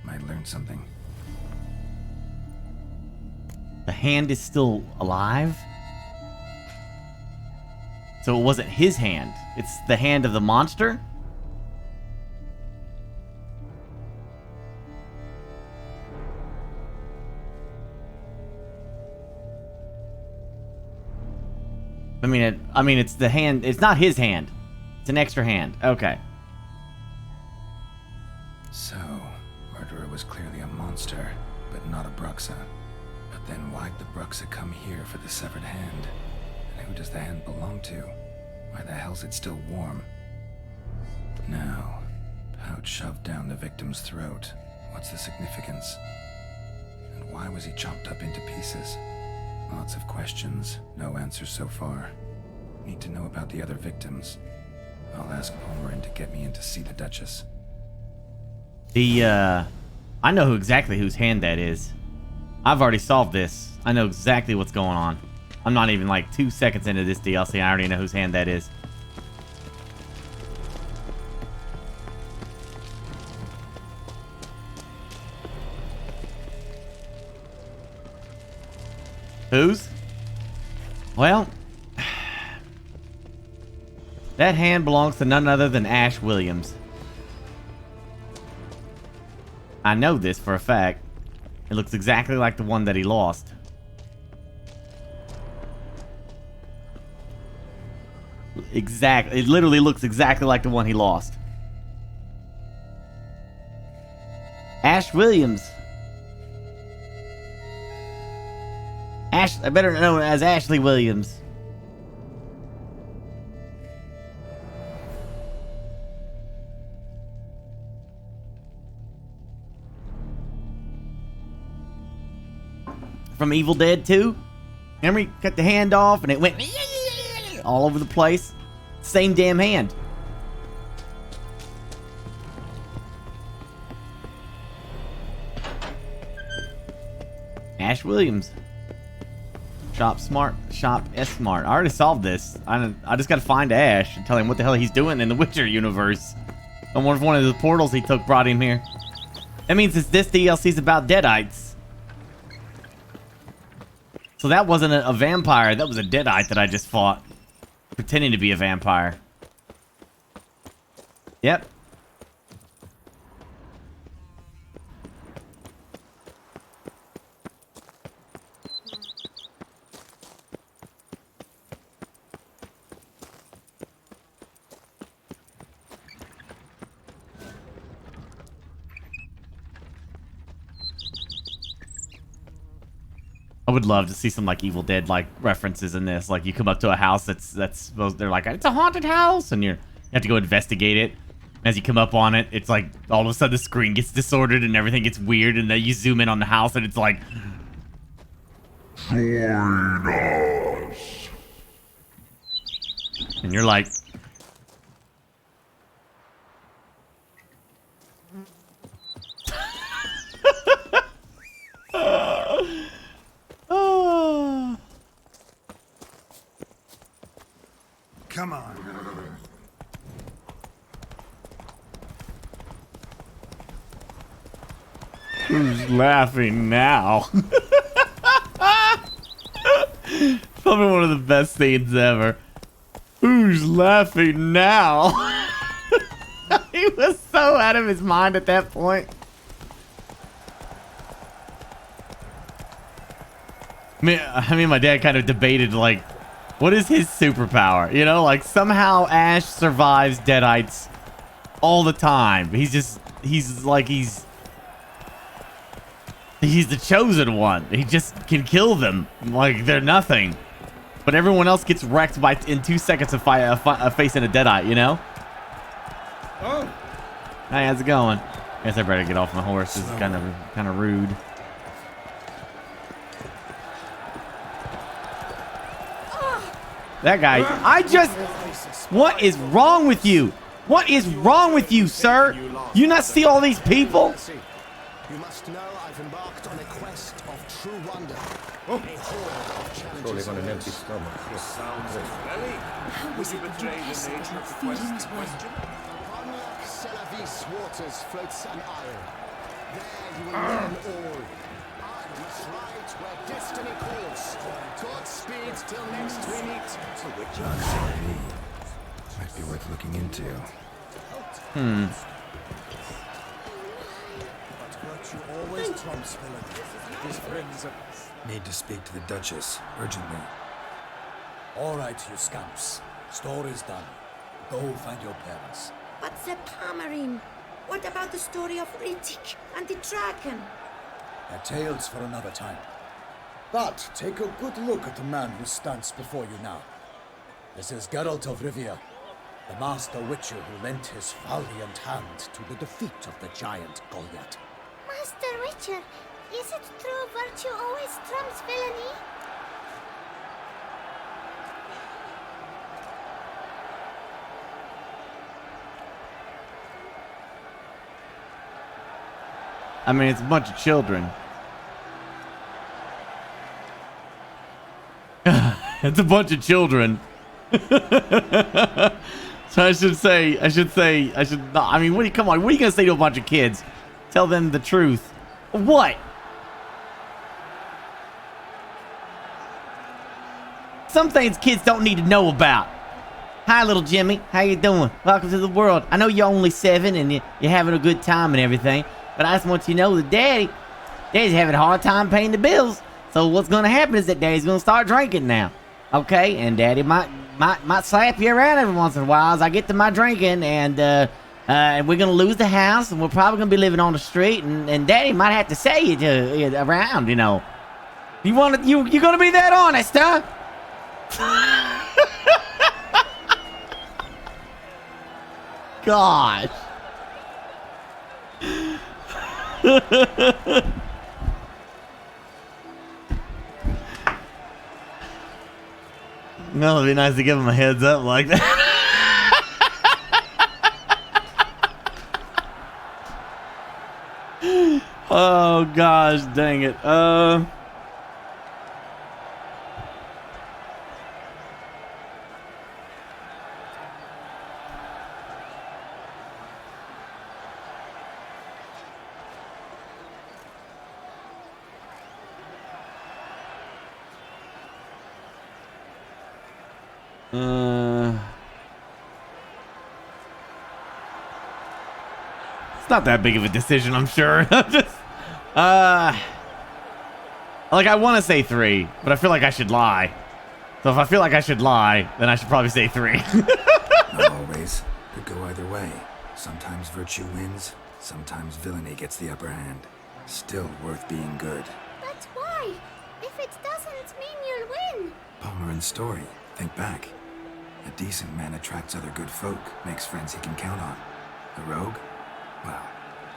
Might learn something. The hand is still alive? So it wasn't his hand. It's the hand of the monster? I mean, it's the hand. It's not his hand. It's an extra hand. Okay. So, murderer was clearly a monster, but not a BRUXA. But then why'd the BRUXA come here for the severed hand? And who does the hand belong to? Why the hell's it still warm? Now, pouch shoved down the victim's throat. What's the significance? And why was he chopped up into pieces? Lots of questions, no answers so far. Need to know about the other victims. I'll ask Palmerin to get me in to see the Duchess. I know exactly whose hand that is. I've already solved this. I know exactly what's going on. I'm not even like 2 seconds into this DLC. I already know whose hand that is. Whose? Well, that hand belongs to none other than Ash Williams. I know this for a fact. It looks exactly like the one that he lost. Exactly. It literally looks exactly like the one he lost. Ash Williams. Better known as Ashley Williams. From Evil Dead 2. Henry cut the hand off and it went all over the place. Same damn hand. Ash Williams. Shop S Smart. I already solved this. I just gotta find Ash and tell him what the hell he's doing in the Witcher universe. I wonder if one of the portals he took brought him here. That means this DLC's about Deadites. So that wasn't a vampire, that was a Deadite that I just fought. Pretending to be a vampire. Yep. I would love to see some like Evil Dead like references in this. Like you come up to a house that's supposed, they're like, it's a haunted house, and you have to go investigate it. As you come up on it, it's like all of a sudden the screen gets disordered and everything gets weird, and then you zoom in on the house and it's like, join us. And you're like, Come on. who's laughing now? Probably one of the best scenes ever. Who's laughing now? He was so out of his mind at that point. I mean, my dad kind of debated, like, what is his superpower? You know, like, somehow Ash survives Deadites all the time. He's the chosen one. He just can kill them like they're nothing. But everyone else gets wrecked in 2 seconds of facing a Deadite, you know? Oh. Hey, how's it going? Guess I better get off my horse. This is kind of rude. That guy, what is wrong with you? What is wrong with you, sir? You not see all these people? You must know I've embarked on a quest of true wonder. Oh. Surely on an empty stomach. Sounds very. How was it that you hesitated feeding his way? Unlike Celavis waters floats an isle. There you will learn all. I must ride where destiny calls. Godspeed till next we meet. Might be worth looking into. Always trumps villain. His friends are... Need to speak to the Duchess urgently. All right, you scamps. Story's done. Go find your parents. But the Palmerine, what about the story of Riddick and the dragon? They're tales for another time. But take a good look at the man who stands before you now. This is Geralt of Rivia, the master witcher who lent his valiant hand to the defeat of the giant Goliath. Master Witcher, is it true virtue always trumps villainy? I mean, it's a bunch of children. It's a bunch of children. So I should not. I mean, come on, what are you gonna say to a bunch of kids? Tell them the truth. What? Some things kids don't need to know about. Hi, little Jimmy. How you doing? Welcome to the world. I know you're only 7 and you're having a good time and everything, but I just want you to know that Daddy's having a hard time paying the bills. So what's going to happen is that Daddy's going to start drinking now. Okay? And Daddy might slap you around every once in a while as I get to my drinking, and we're going to lose the house, and we're probably going to be living on the street, and Daddy might have to say you to around, you know. You going to be that honest, huh? Gosh. No, it'd be nice to give him a heads up like that. Oh gosh, dang it. It's not that big of a decision, I'm sure. Just, like I want to say 3, but I feel like I should lie. So if I feel like I should lie, then I should probably say 3. Not always. Could go either way. Sometimes virtue wins, sometimes villainy gets the upper hand. Still worth being good. But why? If it doesn't mean you'll win. Palmer story. Think back. A decent man attracts other good folk, makes friends he can count on. A rogue? Well,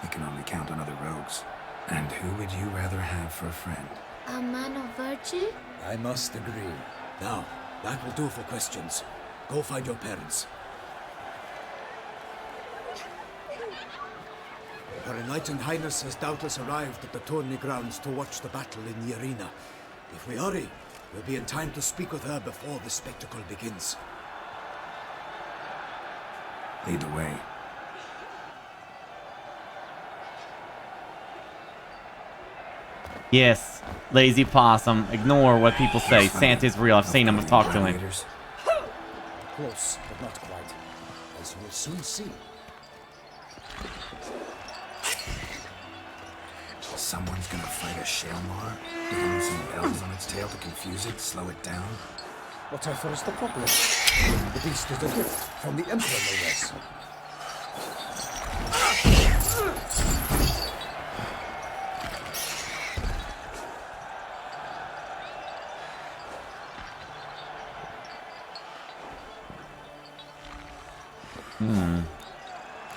he can only count on other rogues. And who would you rather have for a friend? A man of virtue? I must agree. Now, that will do for questions. Go find your parents. Her Enlightened Highness has doubtless arrived at the tourney grounds to watch the battle in the arena. If we hurry, we'll be in time to speak with her before the spectacle begins. Lead the way. Yes, lazy possum. Ignore what people say. Santa's real. I've seen him. I've talked to him. Close, but not quite. As we'll soon see. Someone's gonna fight a Shalmar? Hang some bells on its tail to confuse it, slow it down? Whatever is the problem? The beast is a gift from the Emperor, no less.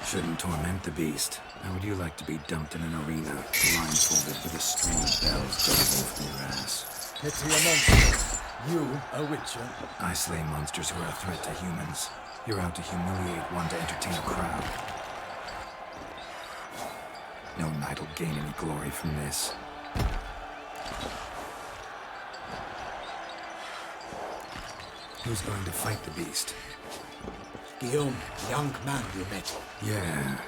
Shouldn't torment the beast. How would you like to be dumped in an arena, blindfolded with a string of bells going from your ass? Pity a monster. You, a witcher. I slay monsters who are a threat to humans. You're out to humiliate one to entertain a crowd. No knight will gain any glory from this. Who's going to fight the beast? Guillaume, the young man you met. Yeah.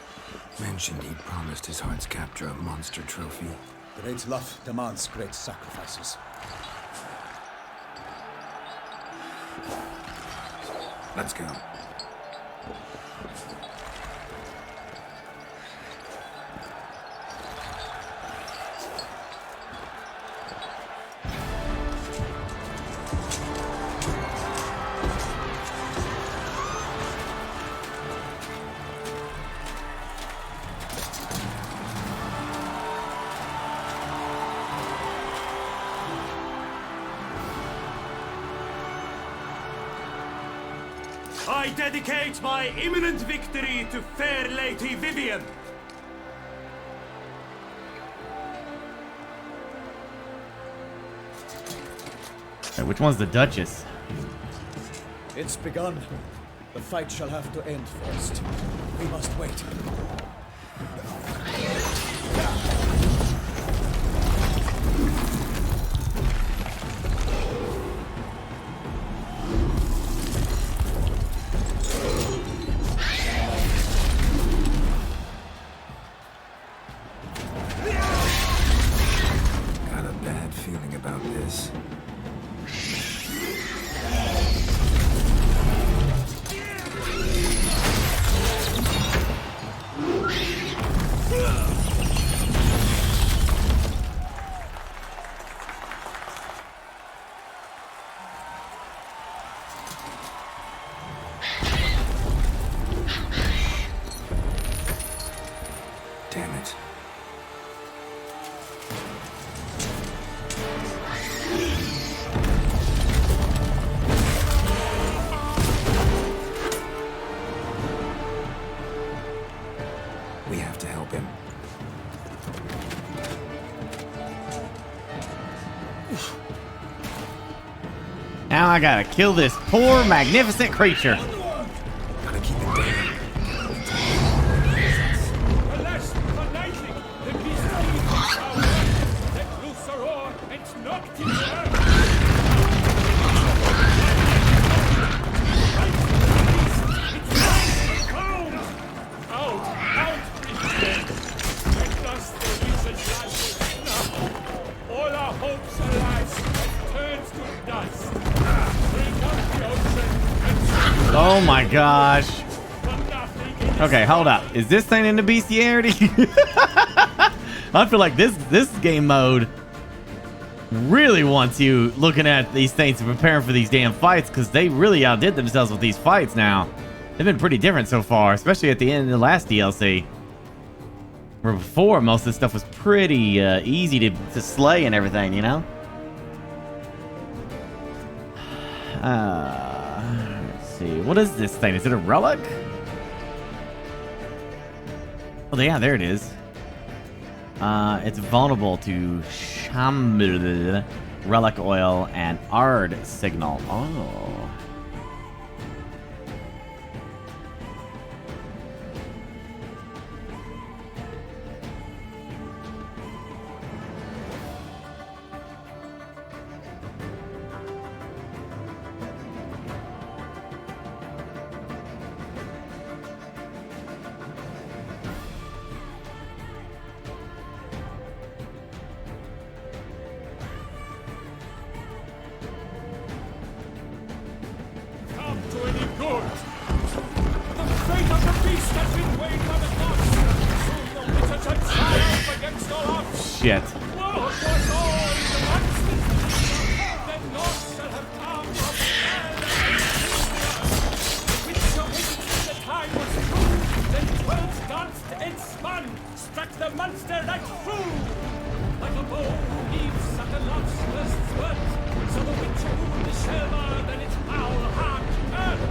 Mentioned he'd promised his heart's capture a monster trophy. Great love demands great sacrifices. Let's go. I dedicate my imminent victory to fair Lady Vivian. Hey, which one's the Duchess? It's begun. The fight shall have to end first. We must wait. now I gotta kill this poor, magnificent creature. Gotta keep it down. Alas, for lightning, the beast leaves power. Let loose a roar and knocked him down. All our hopes and lives have turned to dust. Bring up the ocean and Oh my gosh. for nothing. Okay, hold up. Is this thing into bestiality? I feel like this game mode really wants you looking at these things and preparing for these damn fights, because they really outdid themselves with these fights now. They've been pretty different so far, especially at the end of the last DLC. Where before, most of this stuff was pretty easy to slay and everything, you know? Let's see. What is this thing? Is it a relic? Oh, yeah, there it is. It's vulnerable to Shamble, Relic Oil, and Ard Signal. Oh. Come to any good. The fate of the beast has been weighed by the gods. Soon the wizards shall triumph against all odds. Shit. What was all the monsters? The North shall have come of hell and which awaited the time was through. Then 12 danced and spun, struck the monster like through. Like a bow who leaves at the love's first spurt, so the witcher wound the shelver, then its foul heart turned.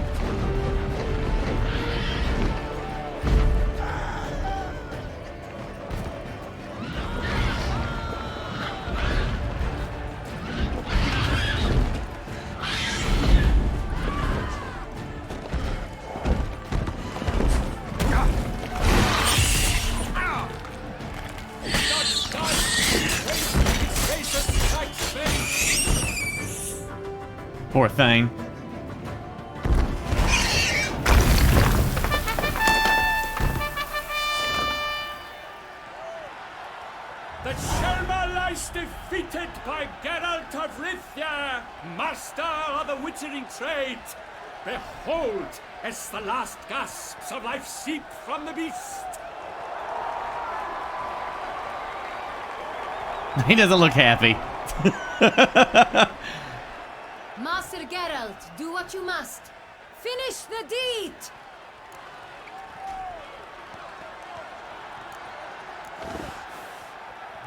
Poor thing. The Shelma lies defeated by Geralt of Rithia, master of the witchering trade. Behold, as the last gasps of life seep from the beast. He doesn't look happy. Master Geralt, do what you must. Finish the deed!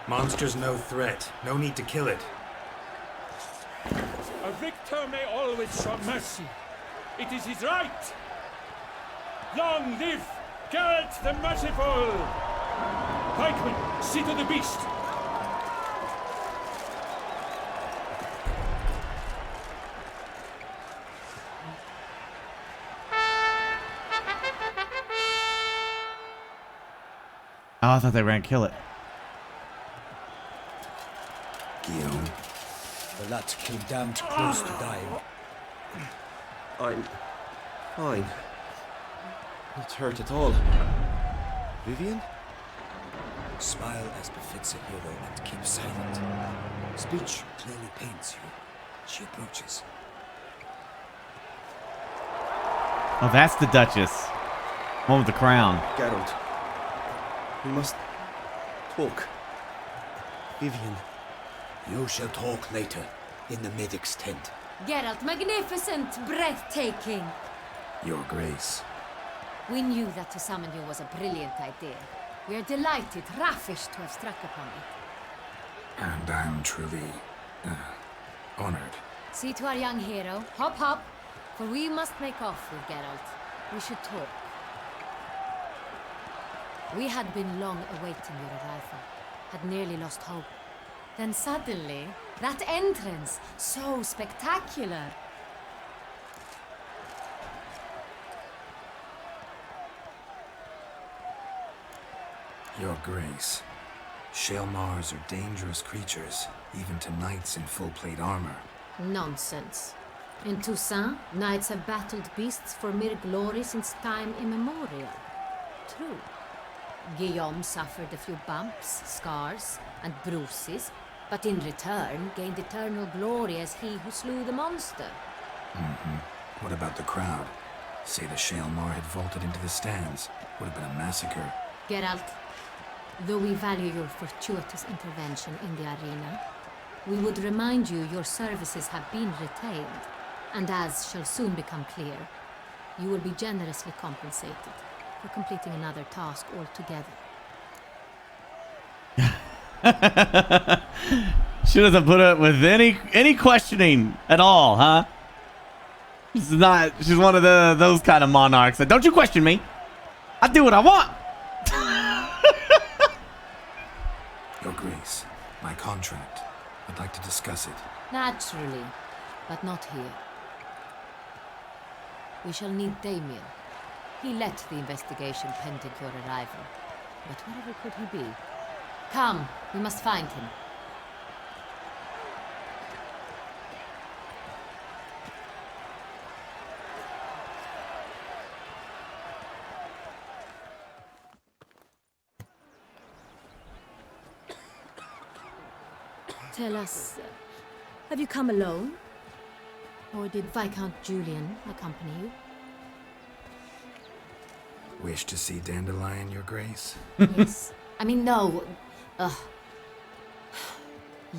Monster's no threat. No need to kill it. A victor may always show mercy. It is his right. Long live Geralt the Merciful! Pikeman, see to the beast. Oh, I thought they were gonna kill it. Guillaume. The lad came damned close to dying. I'm fine. Not hurt at all. Vivian? Smile as befits a hero and keep silent. Speech clearly pains you. She approaches. Oh, that's the Duchess. One with the crown. Geralt. We must talk. Vivian. You shall talk later, in the medic's tent. Geralt, magnificent, breathtaking. Your Grace. We knew that to summon you was a brilliant idea. We are delighted, ravished to have struck upon it. And I'm truly honored. See to our young hero. Hop, hop. For we must make off with Geralt. We should talk. We had been long awaiting your arrival. Had nearly lost hope. Then suddenly, that entrance, so spectacular. Your Grace, Shaelmars are dangerous creatures, even to knights in full plate armor. Nonsense. In Toussaint, knights have battled beasts for mere glory since time immemorial. True. Guillaume suffered a few bumps, scars, and bruises, but in return gained eternal glory as he who slew the monster. What about the crowd? Say the Shaelmar had vaulted into the stands. Would have been a massacre. Geralt, though we value your fortuitous intervention in the arena, we would remind you your services have been retained, and as shall soon become clear, you will be generously compensated for completing another task altogether. She doesn't put up with any questioning at all, huh? She's one of those kind of monarchs that don't you question me. I do what I want. Your Grace, my contract. I'd like to discuss it. Naturally, but not here. We shall need Damien. He led the investigation pending your arrival. But wherever could he be? Come, we must find him. Tell us, have you come alone? Or did Viscount Julian accompany you? Wish to see Dandelion, Your Grace? Yes. I mean, no.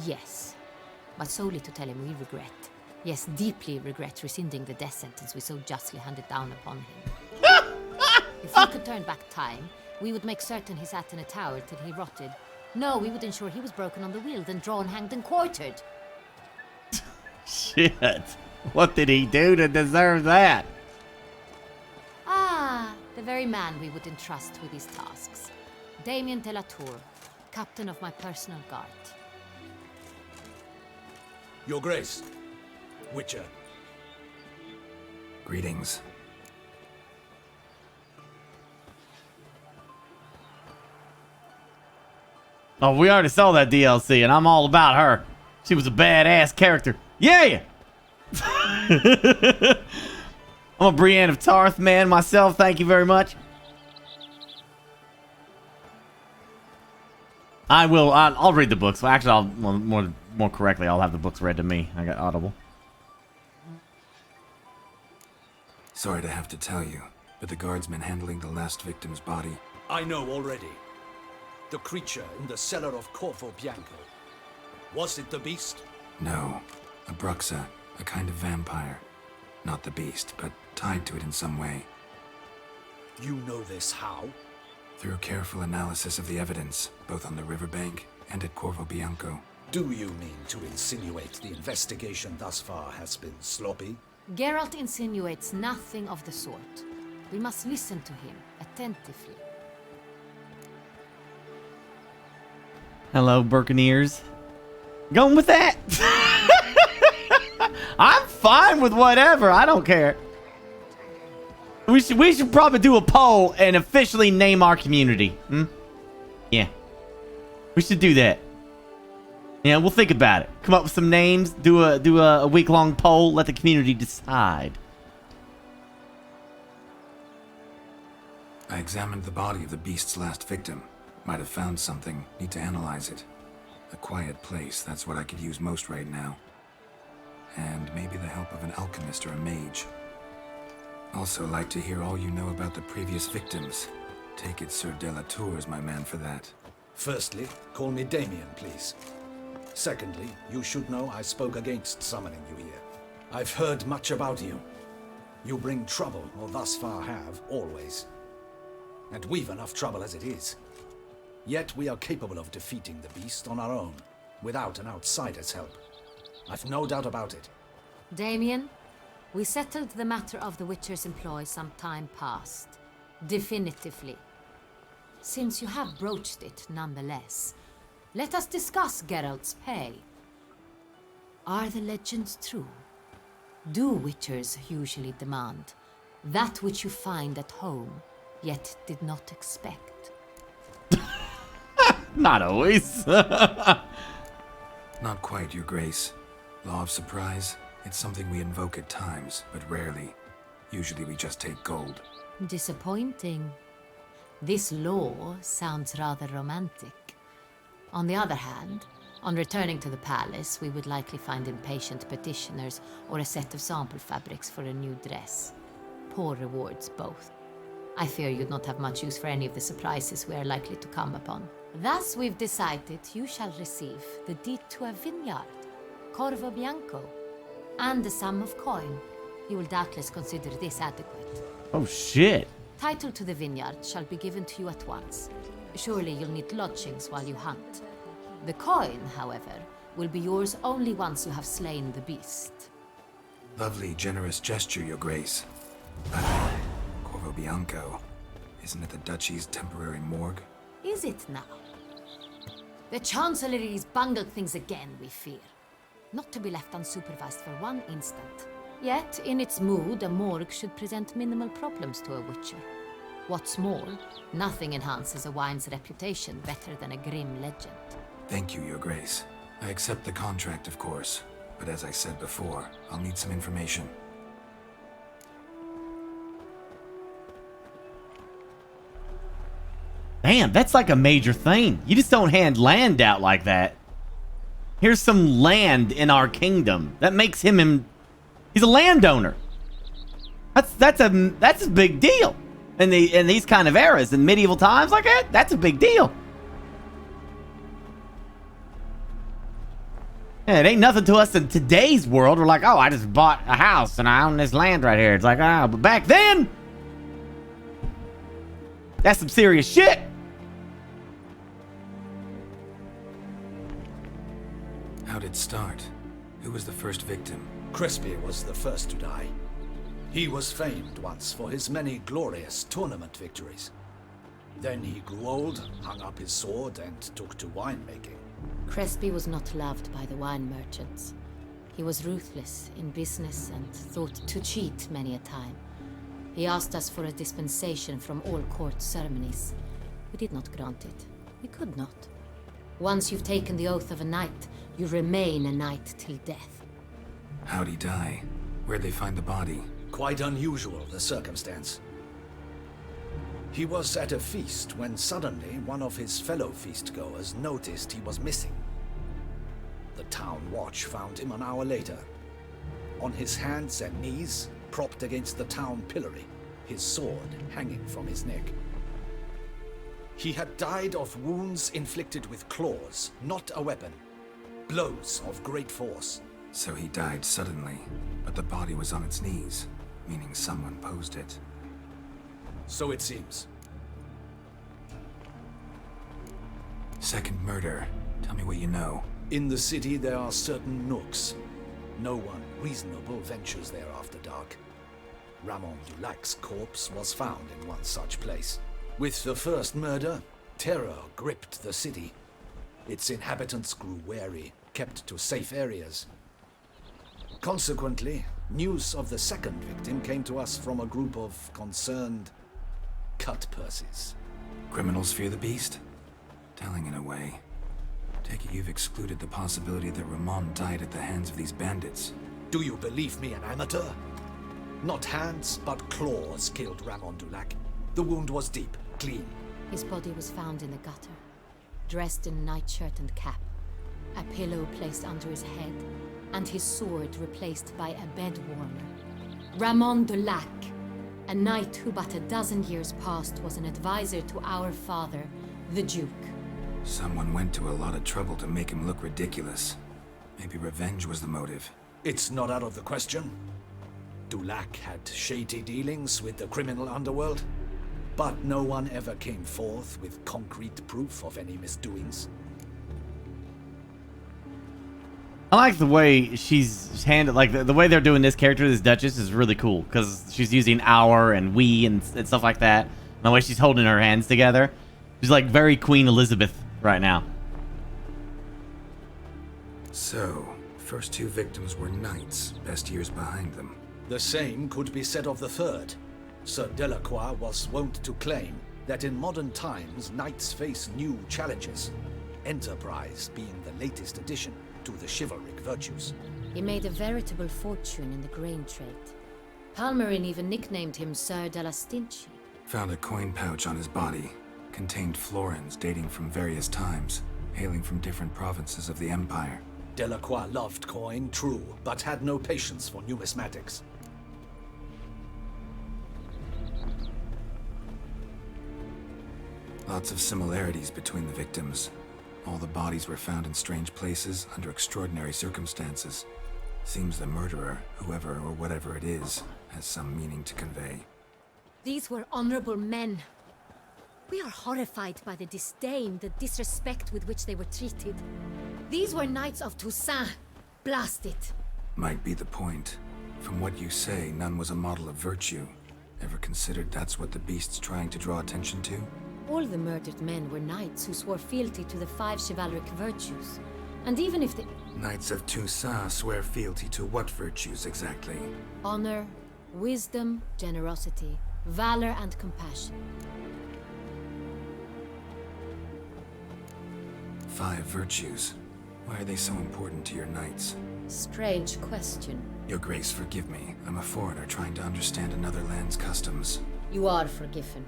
Yes. But solely to tell him we regret. Yes, deeply regret rescinding the death sentence we so justly handed down upon him. If we could turn back time, we would make certain he sat in a tower till he rotted. No, we would ensure he was broken on the wheel, then drawn, hanged, and quartered. Shit. What did he do to deserve that? Ah, the very man we would entrust with these tasks. Damien de la Tour, captain of my personal guard. Your Grace, Witcher. Greetings. Oh, we already saw that DLC, and I'm all about her. She was a badass character. Yeah! I'm a Brienne of Tarth man myself. Thank you very much. I'll read the books. Well, actually, more correctly, I'll have the books read to me. I got Audible. Sorry to have to tell you, but the guardsman handling the last victim's body... I know already. The creature in the cellar of Corvo Bianco. Was it the beast? No. A BRUXA, a kind of vampire. Not the beast, but tied to it in some way. You know this how? Through careful analysis of the evidence, both on the riverbank and at Corvo Bianco. Do you mean to insinuate the investigation thus far has been sloppy? Geralt insinuates nothing of the sort. We must listen to him attentively. Hello, Buccaneers. Going with that? I'm fine with whatever. I don't care. We should probably do a poll and officially name our community. Yeah. We should do that. Yeah, we'll think about it. Come up with some names. Do a week-long poll. Let the community decide. I examined the body of the beast's last victim. Might have found something. Need to analyze it. A quiet place, that's what I could use most right now. And maybe the help of an alchemist or a mage. Also like to hear all you know about the previous victims. Take it Sir de la Tour is my man for that. Firstly, call me Damien, please. Secondly, you should know I spoke against summoning you here. I've heard much about you. You bring trouble, or thus far have, always. And we've enough trouble as it is. Yet we are capable of defeating the beast on our own, without an outsider's help. I've no doubt about it. Damien, we settled the matter of the Witcher's employ some time past. Definitively. Since you have broached it nonetheless, let us discuss Geralt's pay. Are the legends true? Do Witchers usually demand that which you find at home, yet did not expect? Not always. Not quite, Your Grace. Law of surprise, it's something we invoke at times, but rarely. Usually we just take gold. Disappointing. This law sounds rather romantic. On the other hand, on returning to the palace, we would likely find impatient petitioners or a set of sample fabrics for a new dress. Poor rewards, both. I fear you'd not have much use for any of the surprises we are likely to come upon. Thus, we've decided you shall receive the deed to a vineyard, CORVO BIANCO, and a sum of coin. You will doubtless consider this adequate. Oh, shit. Title to the vineyard shall be given to you at once. Surely you'll need lodgings while you hunt. The coin, however, will be yours only once you have slain the beast. Lovely, generous gesture, Your Grace. But CORVO BIANCO, isn't it the Duchy's temporary morgue? Is it now? The Chancellery's bungled things again, we fear. Not to be left unsupervised for one instant. Yet, in its mood, a morgue should present minimal problems to a witcher. What's more, nothing enhances a wine's reputation better than a grim legend. Thank you, Your Grace. I accept the contract, of course. But as I said before, I'll need some information. Damn, that's like a major thing. You just don't hand land out like that. Here's some land in our kingdom. That makes him he's a landowner. That's a big deal. In these kind of eras, in medieval times like that, that's a big deal. Yeah, it ain't nothing to us in today's world. We're like, oh, I just bought a house and I own this land right here. It's like, but back then, that's some serious shit. How'd it start? Who was the first victim? Crespi was the first to die. He was famed once for his many glorious tournament victories. Then he grew old, hung up his sword, and took to winemaking. Crespi was not loved by the wine merchants. He was ruthless in business and thought to cheat many a time. He asked us for a dispensation from all court ceremonies. We did not grant it. We could not. Once you've taken the oath of a knight, you remain a knight till death. How'd he die? Where'd they find the body? Quite unusual, the circumstance. He was at a feast when suddenly one of his fellow feastgoers noticed he was missing. The town watch found him an hour later, on his hands and knees, propped against the town pillory, his sword hanging from his neck. He had died of wounds inflicted with claws, not a weapon. Blows of great force. So he died suddenly, but the body was on its knees, meaning someone posed it. So it seems. Second murder. Tell me what you know. In the city there are certain nooks. No one reasonable ventures there after dark. Ramon Dulac's corpse was found in one such place. With the first murder, terror gripped the city. Its inhabitants grew wary, kept to safe areas. Consequently, news of the second victim came to us from a group of concerned cut-purses. Criminals fear the beast? Telling in a way. Take it you've excluded the possibility that Ramon died at the hands of these bandits. Do you believe me an amateur? Not hands, but claws killed Ramon Dulac. The wound was deep, clean. His body was found in the gutter, dressed in nightshirt and cap, a pillow placed under his head, and his sword replaced by a bed warmer. Ramon Dulac, a knight who but a dozen years past was an advisor to our father, the Duke. Someone went to a lot of trouble to make him look ridiculous. Maybe revenge was the motive. It's not out of the question. Dulac had shady dealings with the criminal underworld, but no one ever came forth with concrete proof of any misdoings. I like the way she's handled, like the way they're doing this character, this Duchess, is really cool because she's using our and we and stuff like that. And the way she's holding her hands together, she's like very Queen Elizabeth right now. So, first two victims were knights, best years behind them. The same could be said of the third. Sir Delacroix was wont to claim that in modern times, knights face new challenges. Enterprise being the latest addition to the chivalric virtues. He made a veritable fortune in the grain trade. Palmerin even nicknamed him Sir de la Stinchi. Found a coin pouch on his body. Contained florins dating from various times, hailing from different provinces of the Empire. Delacroix loved coin, true, but had no patience for numismatics. Lots of similarities between the victims. All the bodies were found in strange places under extraordinary circumstances. Seems the murderer, whoever or whatever it is, has some meaning to convey. These were honorable men. We are horrified by the disdain, the disrespect with which they were treated. These were knights of Toussaint. Blast it. Might be the point. From what you say, none was a model of virtue. Ever considered that's what the beast's trying to draw attention to? All the murdered men were knights who swore fealty to the 5 chivalric virtues. And even if the... Knights of Toussaint swear fealty to what virtues exactly? Honor, wisdom, generosity, valor, and compassion. 5 virtues. Why are they so important to your knights? Strange question. Your Grace, forgive me. I'm a foreigner trying to understand another land's customs. You are forgiven.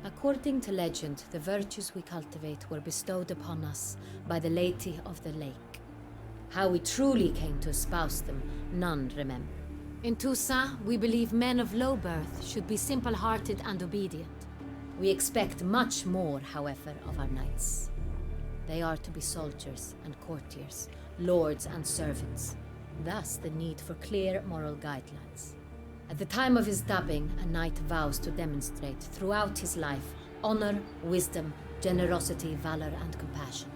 According to legend, the virtues we cultivate were bestowed upon us by the Lady of the Lake. How we truly came to espouse them, none remember. In Toussaint, we believe men of low birth should be simple-hearted and obedient. We expect much more, however, of our knights. They are to be soldiers and courtiers, lords and servants. Thus, the need for clear moral guidelines. At the time of his dubbing, a knight vows to demonstrate throughout his life honor, wisdom, generosity, valor, and compassion.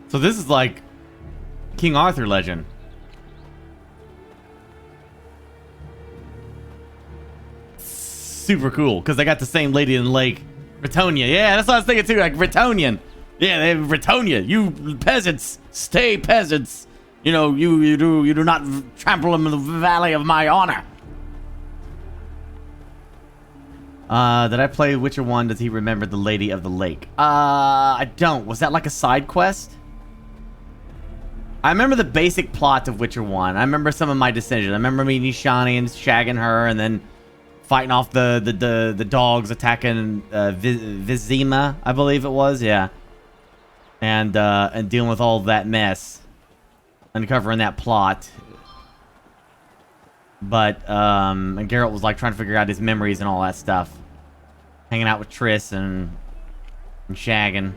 So this is like King Arthur legend. Super cool, because they got the same lady in the lake. Britonia. Yeah, that's what I was thinking too, like Britonian. Yeah, they Britonia. You peasants, stay peasants. You know, you do not trample in the valley of my honor. Did I play Witcher 1? Does he remember the Lady of the Lake? I don't. Was that like a side quest? I remember the basic plot of Witcher 1. I remember some of my decisions. I remember meeting Shani and shagging her and then fighting off the dogs attacking Vizima, I believe it was, yeah. And dealing with all that mess. Uncovering that plot. But and Geralt was like trying to figure out his memories and all that stuff. Hanging out with Triss and shagging.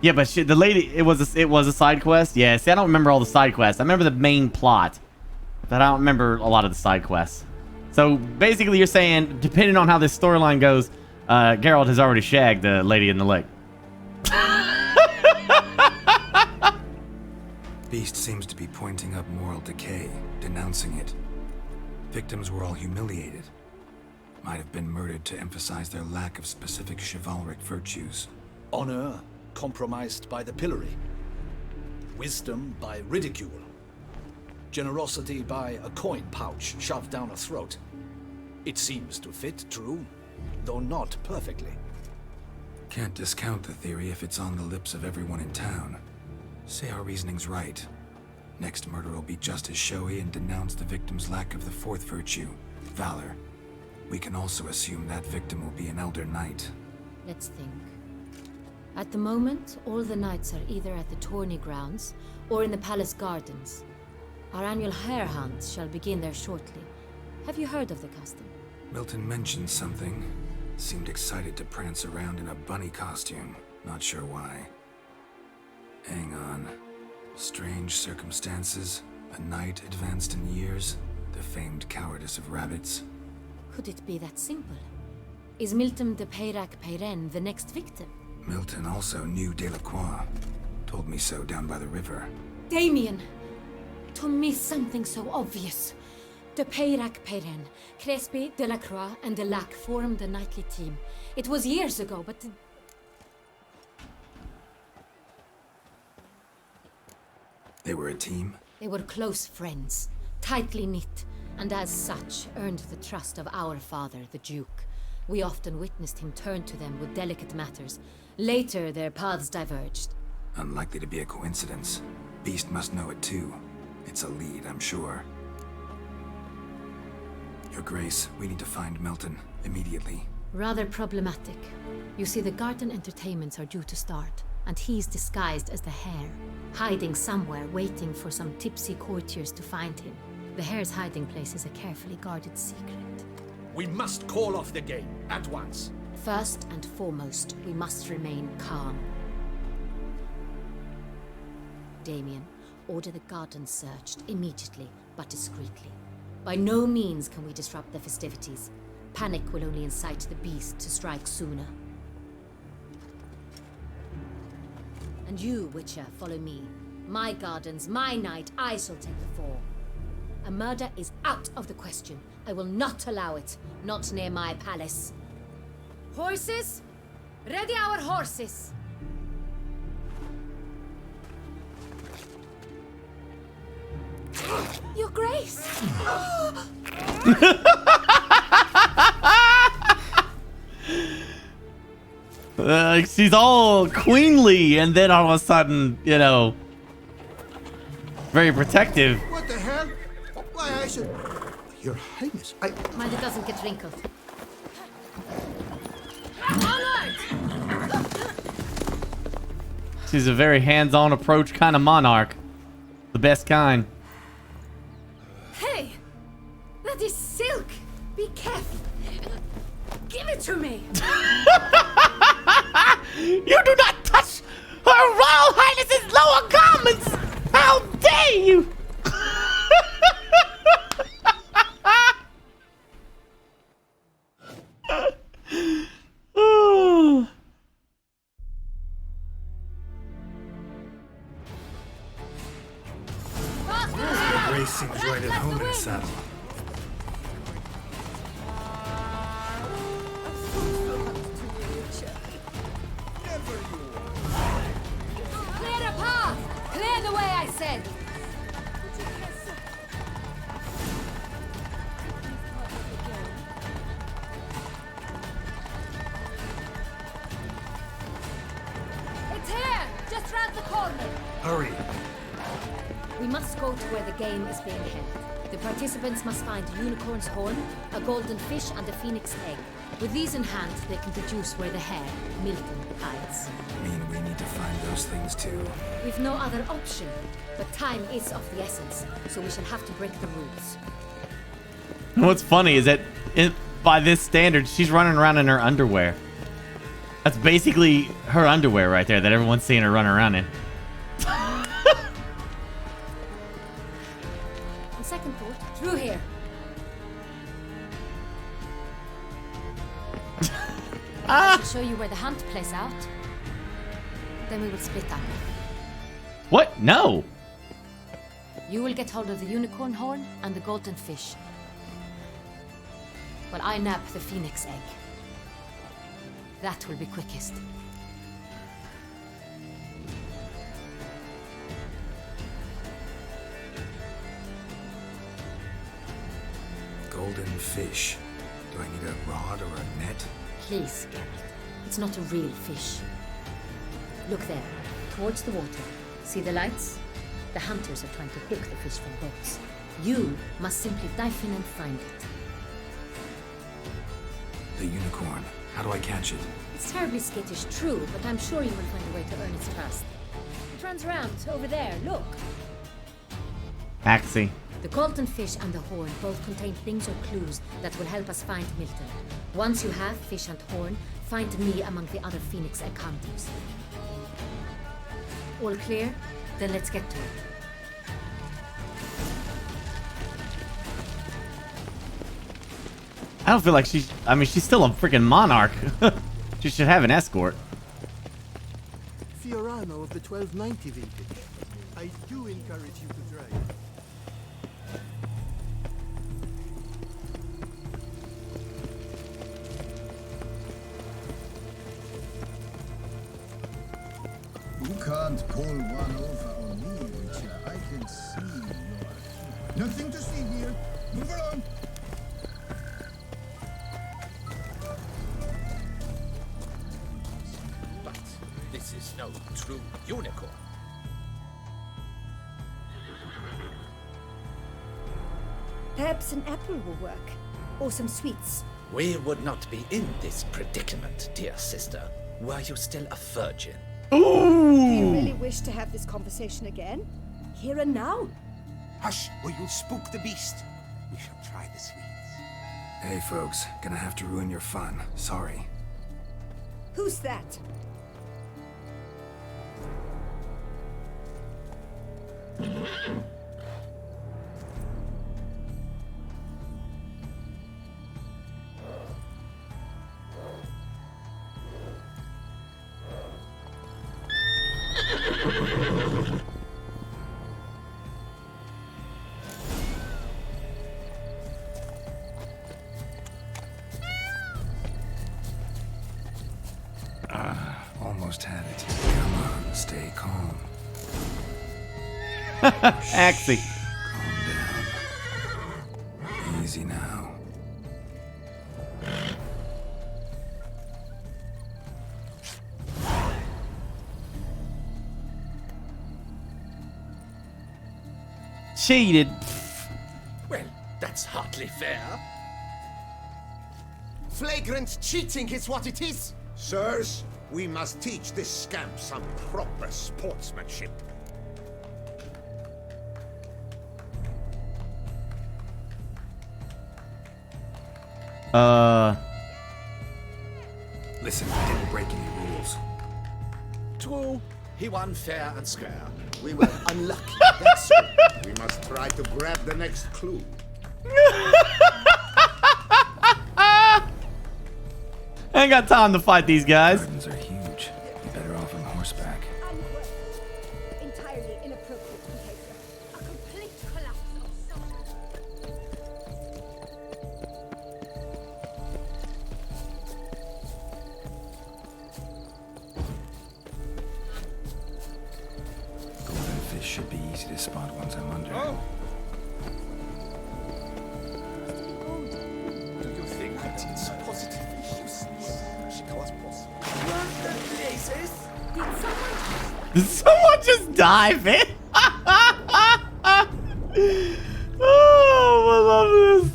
Yeah, but the lady, it was a side quest. Yeah, see, I don't remember all the side quests. I remember the main plot, but I don't remember a lot of the side quests. So basically, you're saying, depending on how this storyline goes, Geralt has already shagged the lady in the lake. Beast seems to be pointing up moral decay, denouncing it. Victims were all humiliated. Might have been murdered to emphasize their lack of specific chivalric virtues. Honor compromised by the pillory. Wisdom by ridicule. Generosity by a coin pouch shoved down a throat. It seems to fit, true, though not perfectly. Can't discount the theory if it's on the lips of everyone in town. Say our reasoning's right. Next murder will be just as showy and denounce the victim's lack of the 4th virtue, valor. We can also assume that victim will be an elder knight. Let's think. At the moment, all the knights are either at the tourney grounds or in the palace gardens. Our annual hare hunt shall begin there shortly. Have you heard of the custom? Milton mentioned something. Seemed excited to prance around in a bunny costume. Not sure why. Hang on. Strange circumstances. A knight advanced in years. The famed cowardice of rabbits. Could it be that simple? Is Milton de Peyrac-Peyren the next victim? Milton also knew Delacroix. Told me so down by the river. Damien! To miss something so obvious. De Peyrac-Peyren, Crespi, Delacroix, and Delac formed a knightly team. It was years ago, but... They were a team? They were close friends, tightly knit, and as such earned the trust of our father, the Duke. We often witnessed him turn to them with delicate matters. Later, their paths diverged. Unlikely to be a coincidence. Beast must know it too. It's a lead, I'm sure. Your Grace, we need to find Milton immediately. Rather problematic. You see, the garden entertainments are due to start, and he's disguised as the Hare, hiding somewhere, waiting for some tipsy courtiers to find him. The Hare's hiding place is a carefully guarded secret. We must call off the game, at once. First and foremost, we must remain calm. Damien, order the garden searched immediately, but discreetly. By no means can we disrupt the festivities. Panic will only incite the beast to strike sooner. And you, Witcher, follow me. My gardens, my night, I shall take the fall. A murder is out of the question. I will not allow it. Not near my palace. Horses? Ready our horses! Your Grace! She's all queenly, and then all of a sudden, you know, very protective. What the hell? Why, I should... Your Highness, Mind it doesn't get wrinkled. She's a very hands-on approach kind of monarch. The best kind. Hey! That is silk! Be careful! Give it to me! You do not touch Her Royal Highness's lower garments! How dare you! Your Grace seems right at home in a saddle. Clear the path! Clear the way, I said! It's here! Just round the corner! Hurry! We must go to where the game is being held. The participants must find a unicorn's horn, a golden fish, and a phoenix egg. With these in hand, they can deduce where the Hare, Milton, hides. Mean we need to find those things too? We've no other option, but time is of the essence, so we shall have to break the rules. What's funny is that by this standard, she's running around in her underwear. That's basically her underwear right there that everyone's seeing her run around in. On second thought, through here. I shall show you where the hunt plays out. Then we will split up. What? No. You will get hold of the unicorn horn and the golden fish, while I nab the phoenix egg. That will be quickest. Golden fish. Do I need a rod or a net? Please, Geralt. It's not a real fish. Look there, towards the water. See the lights? The hunters are trying to hook the fish from boats. You must simply dive in and find it. The unicorn. How do I catch it? It's terribly skittish, true, but I'm sure you will find a way to earn its trust. It runs around over there, look. Axie. The golden fish and the horn both contain things or clues that will help us find Milton. Once you have fish and horn, find me among the other phoenix egg hunters. All clear? Then let's get to it. I don't feel like she's... I mean, she's still a freaking monarch. She should have an escort. Fiorano of the 1290 vintage. I do encourage you to drive. You can't pull one over on me, Witcher. I Nothing to see here. Move along. But this is no true unicorn. Perhaps an apple will work. Or some sweets. We would not be in this predicament, dear sister, were you still a virgin. Do you really wish to have this conversation again? Here and now? Hush, or you'll spook the beast. We shall try the sweets. Hey, folks. Gonna have to ruin your fun. Sorry. Who's that? Almost had it. Come on, stay calm. Axie. Calm down. Easy now. Cheated. Well, that's hardly fair. Flagrant cheating is what it is. Sirs, we must teach this scamp some proper sportsmanship. Listen, we didn't break any rules. True, he won fair and square. We were unlucky, that's all. We must try to grab the next clue. I ain't got time to fight these guys. Gardens are huge. You're better off on horseback. Entirely inappropriate behavior. A complete collapse of Golden fish should be easy to spot once I'm under. Do you think that it's positively useless? She was possible. Did someone just dive in? Oh, I love this.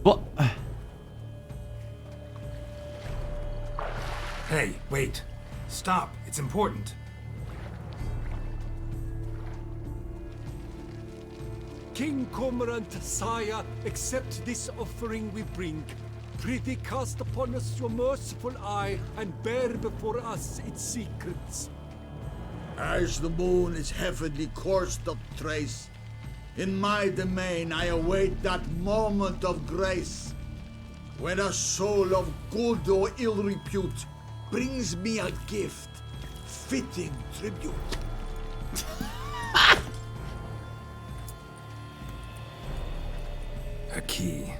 What? Hey, wait. Stop. It's important. King Cormorant, sire, accept this offering we bring. Prithee cast upon us your merciful eye and bear before us its secrets. As the moon is heavenly coursed of trace, in my domain I await that moment of grace, when a soul of good or ill repute brings me a gift, fitting tribute. A key.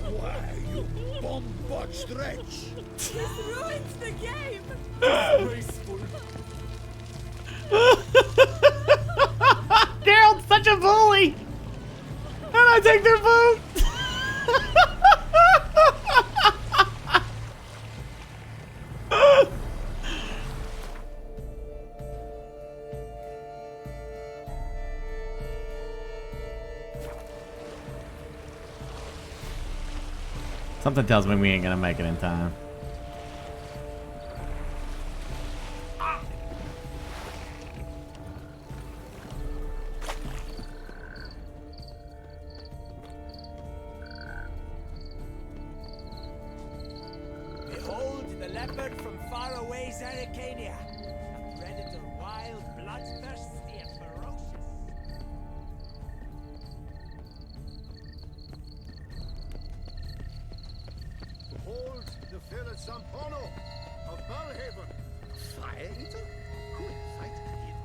Why, you bomb-botched wretch! This ruins the game! Disgraceful. Geralt's such a bully! And I take their vote! Something tells me we ain't gonna make it in time. Behold the leopard from faraway Zaricania, a predator wild, bloodthirsty, and ferocious. Sampono of Belhaven. Fire eater? Who invited him?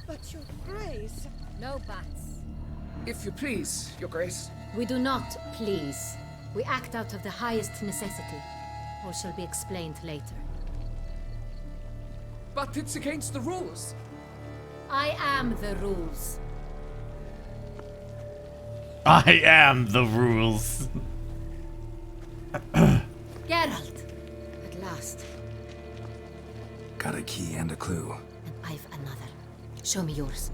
But your grace. No buts. If you please, Your Grace. We do not please. We act out of the highest necessity. All shall be explained later. But it's against the rules. I am the rules. I am the rules. Geralt! At last. Got a key and a clue. And I've another. Show me yours.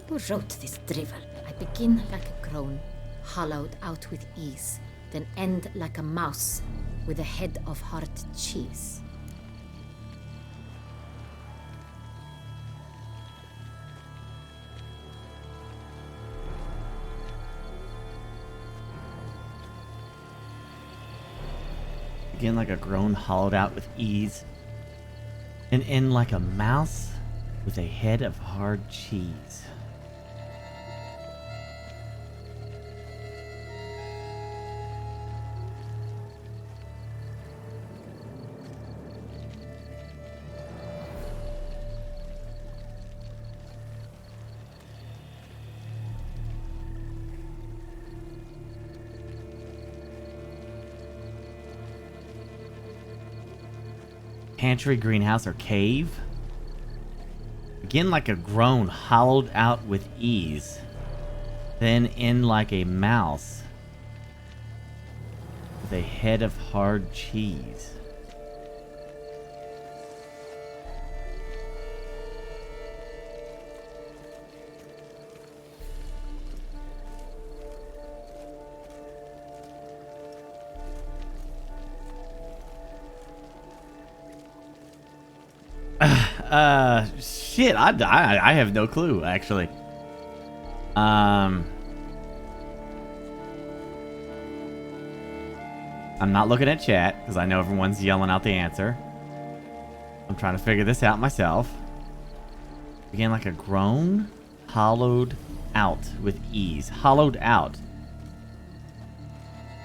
Who wrote this drivel? I begin like a groan, hollowed out with ease, then end like a mouse with a head of hard cheese. Begin like a groan hollowed out with ease, and end like a mouse with a head of hard cheese. Pantry, greenhouse, or cave? Begin like a groan hollowed out with ease, then end like a mouse with a head of hard cheese. Shit, I have no clue, actually. I'm not looking at chat, because I know everyone's yelling out the answer. I'm trying to figure this out myself. Begin like a groan, hollowed out with ease. Hollowed out.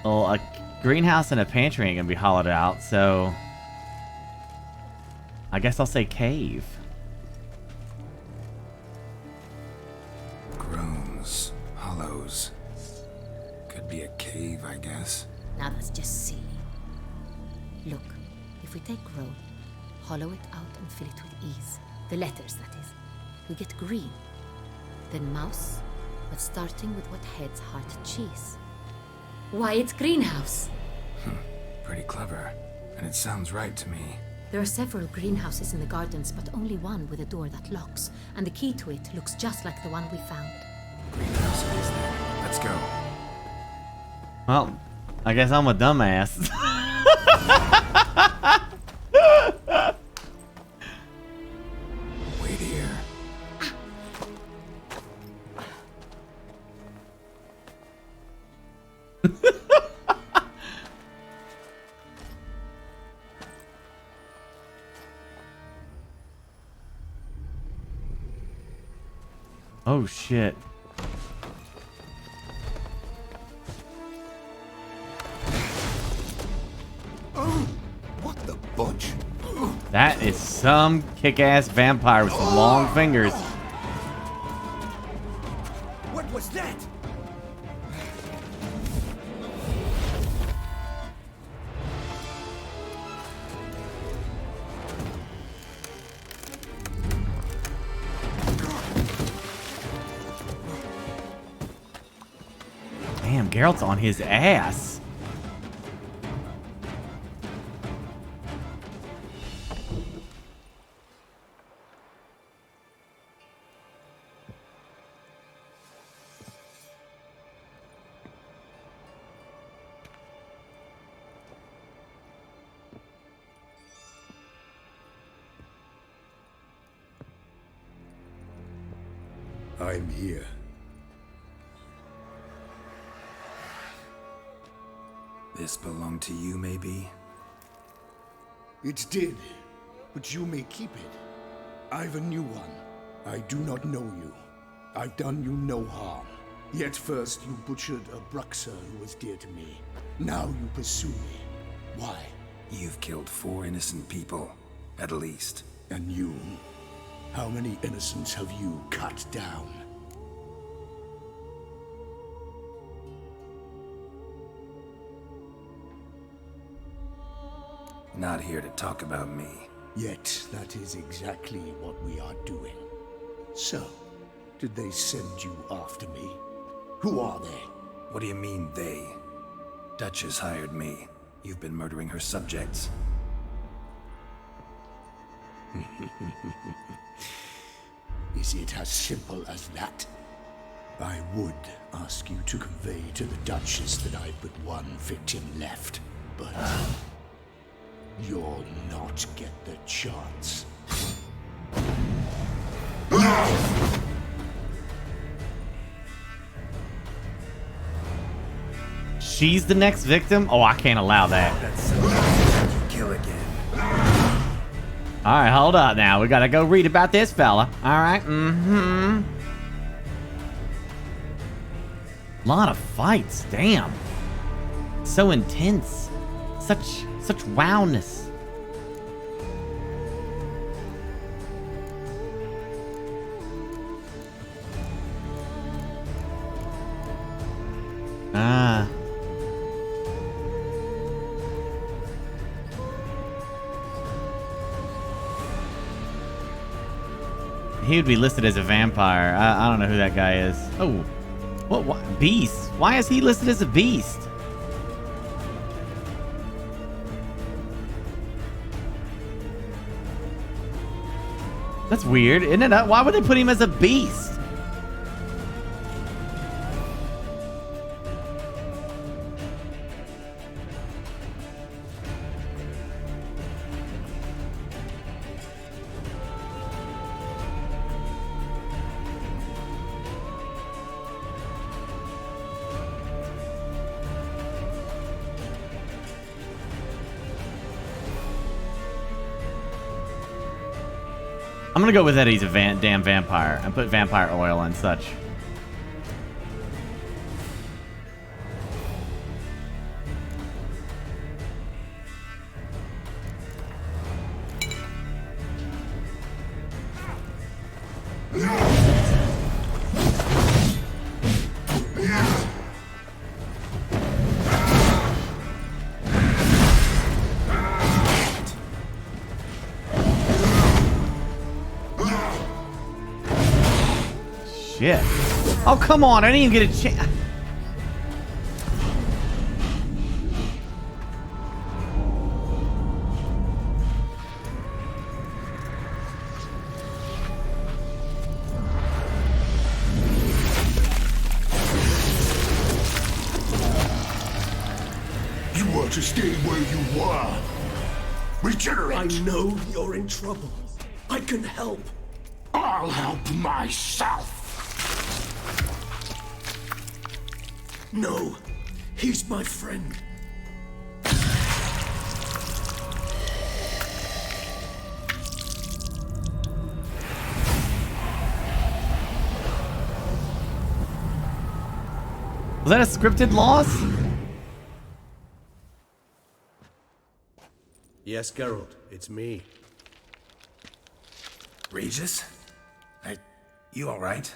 Well, a greenhouse and a pantry ain't gonna be hollowed out, so I guess I'll say cave. Groans, hollows. Could be a cave, I guess. Now that's just silly. Look, if we take groan, hollow it out and fill it with ease, the letters that is, we get green. Then mouse, but starting with what heads hard cheese. Why, it's greenhouse. Pretty clever. And it sounds right to me. There are several greenhouses in the gardens, but only one with a door that locks, and the key to it looks just like the one we found. Greenhouse it is then. Let's go. Well, I guess I'm a dumbass. Wait here. Oh shit. Oh, what the butch? That is some kick-ass vampire with some long fingers. What was that? Damn, Geralt's on his ass. I'm here. This belonged to you, maybe? It did. but you may keep it. I've a new one. I do not know you. I've done you no harm. Yet first you butchered a BRUXA who was dear to me. Now you pursue me. Why? You've killed 4 innocent people, at least. And you? How many innocents have you cut down? Not here to talk about me. Yet that is exactly what we are doing. So, did they send you after me? Who are they? What do you mean, they? Duchess hired me. You've been murdering her subjects. Is it as simple as that? I would ask you to convey to the Duchess that I've but one victim left, but you'll not get the chance. She's the next victim? Oh, I can't allow that. That's so nice. You kill again. Alright, hold up now. We gotta go read about this fella. Alright, Lot of fights, damn. So intense. Such wowness. Ah. He would be listed as a vampire. I don't know who that guy is. Oh. What? Beast? Why is he listed as a beast? That's weird, isn't it? Why would they put him as a beast? I'm gonna go with that he's a damn vampire and put vampire oil and such. Shit. Oh, come on. I didn't even get a chance. You want to stay where you are. Regenerate. I know you're in trouble. I can help. I'll help myself. No, he's my friend. Was that a scripted loss? Yes, Geralt, it's me. Regis? You alright?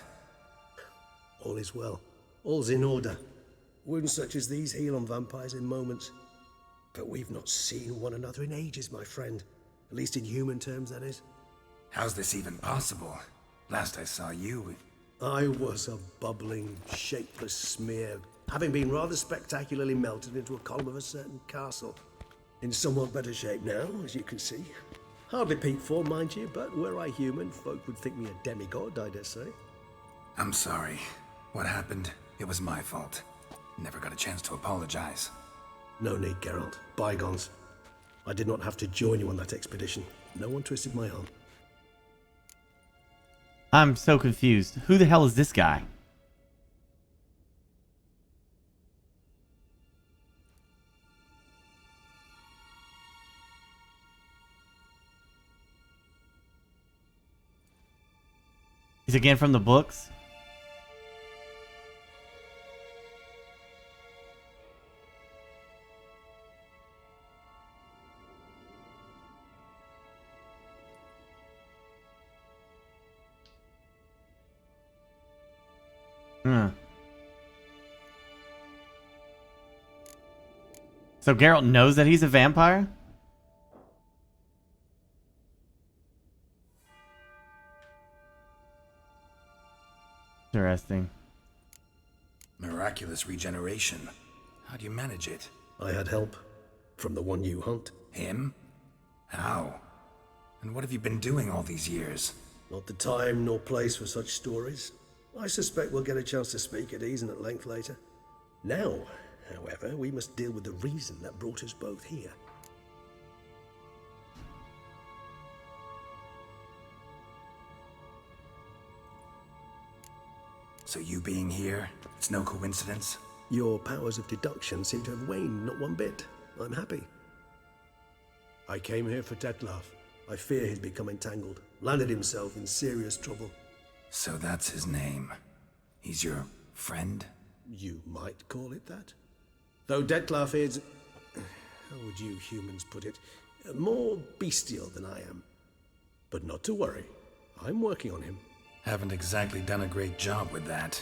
All is well. All's in order. Wounds such as these heal on vampires in moments. But we've not seen one another in ages, my friend. At least in human terms, that is. How's this even possible? Last I saw you... I was a bubbling, shapeless smear, having been rather spectacularly melted into a column of a certain castle. In somewhat better shape now, as you can see. Hardly peak form, mind you, but were I human, folk would think me a demigod, I dare say. I'm sorry. What happened? It was my fault. Never got a chance to apologize. No need, Geralt. Bygones. I did not have to join you on that expedition. No one twisted my arm. I'm so confused. Who the hell is this guy? again from the books? Huh. So Geralt knows that he's a vampire? Interesting. Miraculous regeneration. How do you manage it? I had help. From the one you hunt. Him? How? And what have you been doing all these years? Not the time nor place for such stories. I suspect we'll get a chance to speak at ease and at length later. Now, however, we must deal with the reason that brought us both here. So you being here, it's no coincidence? Your powers of deduction seem to have waned not one bit. I'm happy. I came here for Dettlaff. I fear he's become entangled, landed himself in serious trouble. So that's his name. He's your friend? You might call it that. Though Dettlaff is, how would you humans put it, more bestial than I am. But not to worry, I'm working on him. Haven't exactly done a great job with that.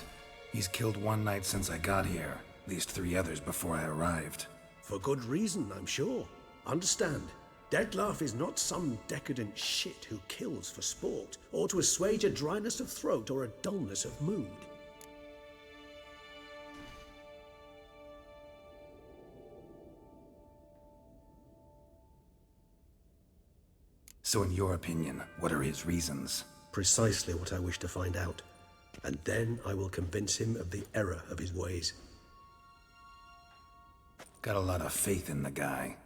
He's killed one knight since I got here, at least 3 others before I arrived. For good reason, I'm sure. Understand, Dettlaff is not some decadent shit who kills for sport, or to assuage a dryness of throat or a dullness of mood. So in your opinion, what are his reasons? Precisely what I wish to find out. And then I will convince him of the error of his ways. Got a lot of faith in the guy.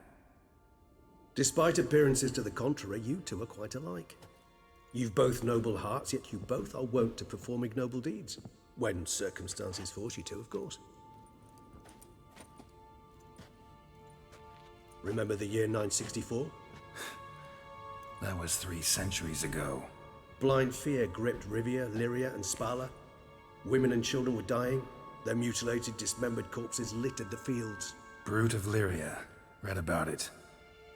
Despite appearances to the contrary, you two are quite alike. You've both noble hearts, yet you both are wont to perform ignoble deeds. When circumstances force you to, of course. Remember the year 964? That was 3 centuries ago. Blind fear gripped Rivia, Lyria, and Spala. Women and children were dying. Their mutilated, dismembered corpses littered the fields. Brute of Lyria. Read about it.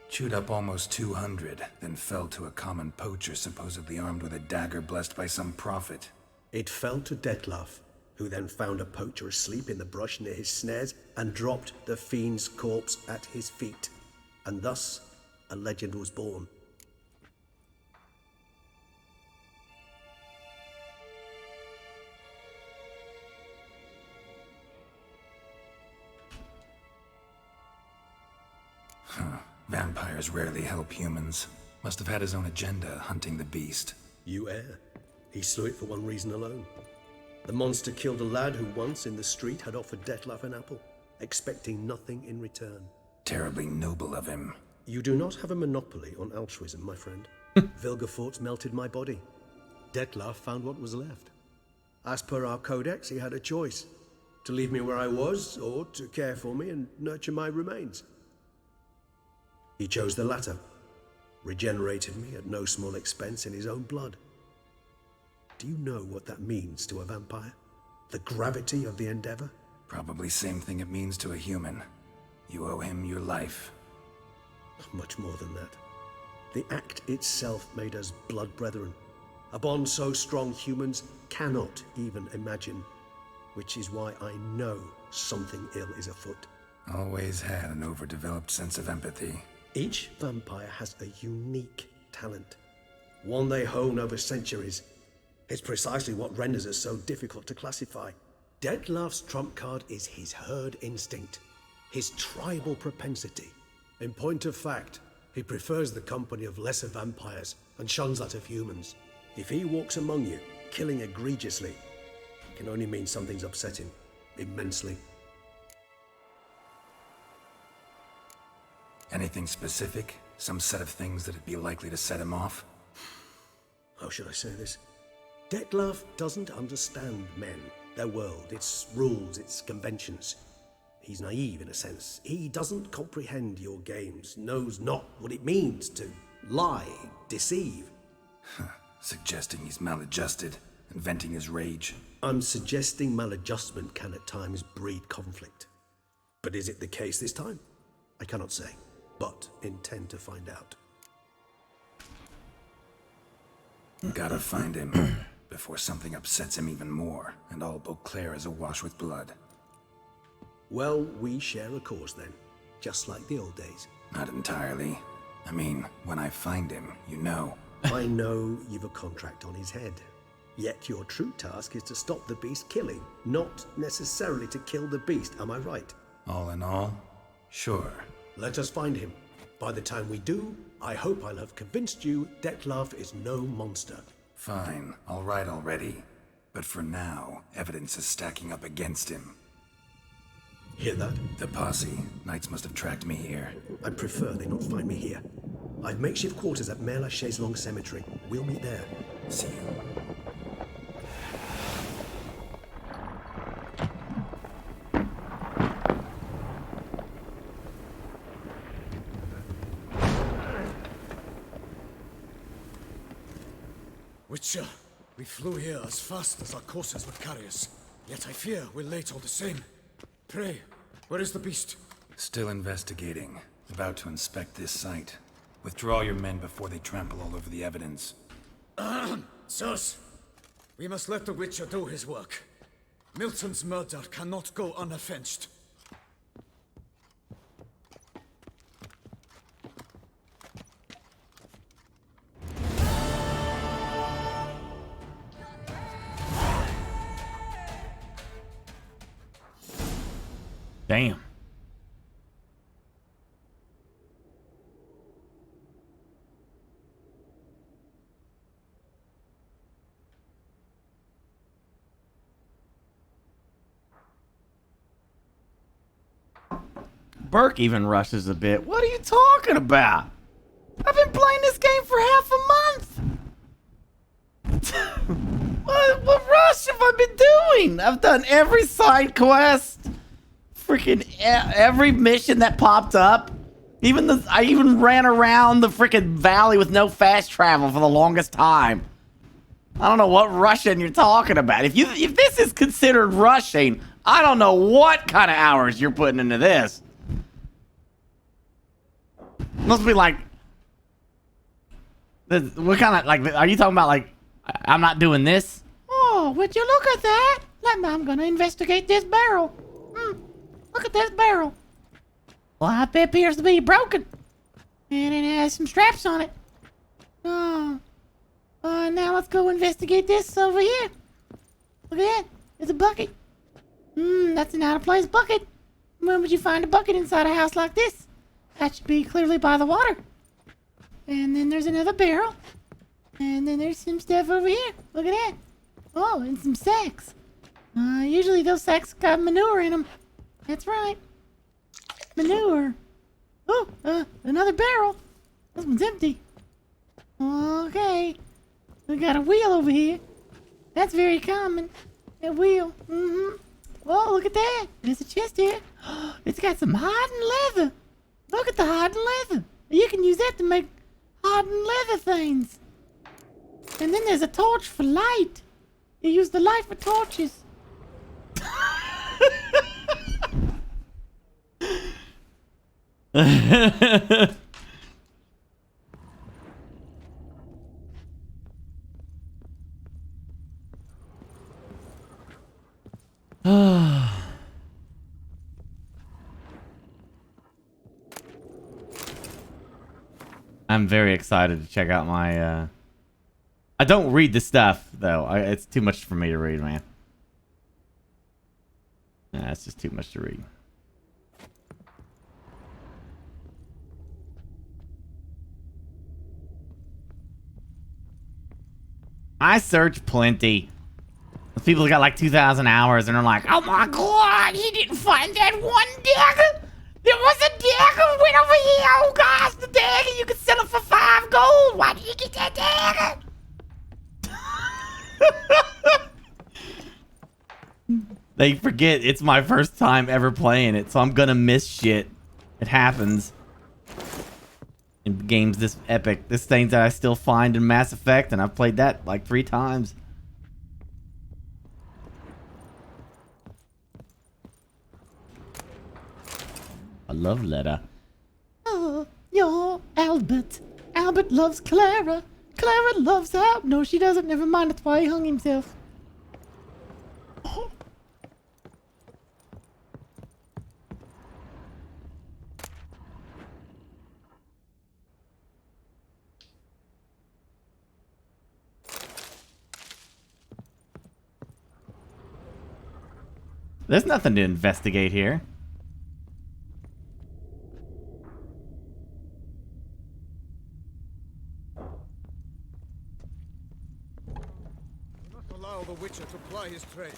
Chewed up almost 200, then fell to a common poacher supposedly armed with a dagger blessed by some prophet. It fell to Dettlaff, who then found a poacher asleep in the brush near his snares and dropped the fiend's corpse at his feet. And thus, a legend was born. Vampires rarely help humans. Must have had his own agenda, hunting the beast. You err. He slew it for one reason alone. The monster killed a lad who once in the street had offered Dettlaff an apple, expecting nothing in return. Terribly noble of him. You do not have a monopoly on altruism, my friend. Vilgefortz melted my body. Dettlaff found what was left. As per our codex, he had a choice. To leave me where I was, or to care for me and nurture my remains. He chose the latter, regenerated me at no small expense in his own blood. Do you know what that means to a vampire? The gravity of the endeavor? Probably same thing it means to a human. You owe him your life. Much more than that. The act itself made us blood brethren. A bond so strong humans cannot even imagine. Which is why I know something ill is afoot. Always had an overdeveloped sense of empathy. Each vampire has a unique talent, one they hone over centuries. It's precisely what renders us so difficult to classify. Dettlaff's trump card is his herd instinct, his tribal propensity. In point of fact, he prefers the company of lesser vampires and shuns that of humans. If he walks among you, killing egregiously, it can only mean something's upsetting, immensely. Anything specific? Some set of things that'd be likely to set him off? How should I say this? Dettlaff doesn't understand men, their world, its rules, its conventions. He's naive in a sense. He doesn't comprehend your games, knows not what it means to lie, deceive. Suggesting he's maladjusted. and venting his rage. I'm suggesting maladjustment can at times breed conflict. But is it the case this time? I cannot say, but intend to find out. Gotta find him before something upsets him even more, and all Beauclair is awash with blood. Well, we share a cause then, just like the old days. Not entirely. I mean, when I find him, you know. I know you've a contract on his head. Yet your true task is to stop the beast killing, not necessarily to kill the beast, am I right? All in all, sure. Let us find him. By the time we do, I hope I'll have convinced you Dettlaff is no monster. Fine, all right already. But for now, evidence is stacking up against him. Hear that? The posse. Knights must have tracked me here. I prefer they not find me here. I've makeshift quarters at Mère Lachaise Long Cemetery. We'll meet there. See you. Witcher, we flew here as fast as our courses would carry us. Yet I fear we're late all the same. Pray, where is the beast? Still investigating. About to inspect this site. Withdraw your men before they trample all over the evidence. Sirs, we must let the Witcher do his work. Milton's murder cannot go unavenged. Damn. Burke even rushes a bit. What are you talking about? I've been playing this game for half a month. What rush have I been doing? I've done every side quest. Freaking every mission that popped up. I even ran around the freaking valley with no fast travel for the longest time. I don't know what rushing you're talking about. If this is considered rushing, I don't know what kind of hours you're putting into this. Must be like, what kind of, like, are you talking about like, I'm not doing this? Oh, would you look at that? I'm gonna investigate this barrel. Look at this barrel. Well, it appears to be broken. And it has some straps on it. Oh. Now let's go investigate this over here. Look at that. It's a bucket. That's an out-of-place bucket. When would you find a bucket inside a house like this? That should be clearly by the water. And then there's another barrel. And then there's some stuff over here. Look at that. Oh, and some sacks. Usually those sacks got manure in them. That's right. Manure. Oh, another barrel. This one's empty. Okay. We got a wheel over here. That's very common. A wheel. Oh, look at that. There's a chest here. It's got some hardened leather. Look at the hardened leather. You can use that to make hardened leather things. And then there's a torch for light. You use the light for torches. I'm very excited to check out my I don't read the stuff though. It's too much for me to read, man. Nah, it's just too much to read. I search plenty. Those people got like 2,000 hours and are like, oh my god, he didn't find that one dagger. There was a dagger went over here. Oh gosh, the dagger, you could sell it for 5 gold. Why did you get that dagger? They forget it's my first time ever playing it, so I'm gonna miss shit. It happens. In games this epic. There's things that I still find in Mass Effect, and I've played that like 3 times. A love letter. Oh, you're Albert. Albert loves Clara. Clara loves Albert. No, she doesn't. Never mind. That's why he hung himself. Oh. There's nothing to investigate here. Do not allow the Witcher to ply his trade.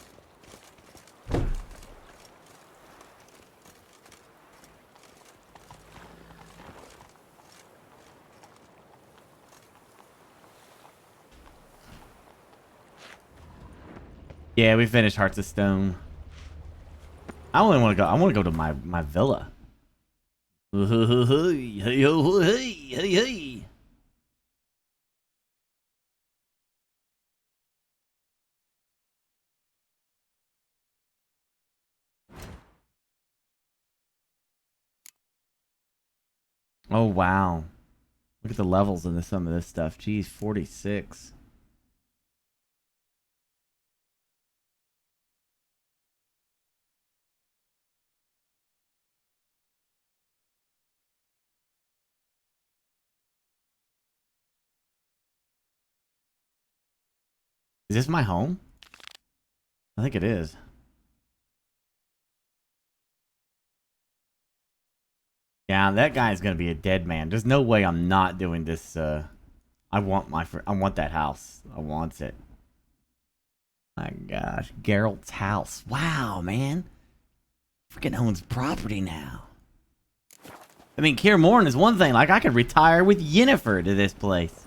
Yeah, we finished Hearts of Stone. I only want to go. I want to go to my villa. Hey. Oh wow! Look at the levels in some of this stuff. Geez, 46. Is this my home? I think it is. Yeah, that guy's gonna be a dead man. There's no way I'm not doing this. I want that house. I want it. My gosh, Geralt's house. Wow, man. Freaking owns property now. I mean, Kaer Morhen is one thing. Like, I could retire with Yennefer to this place.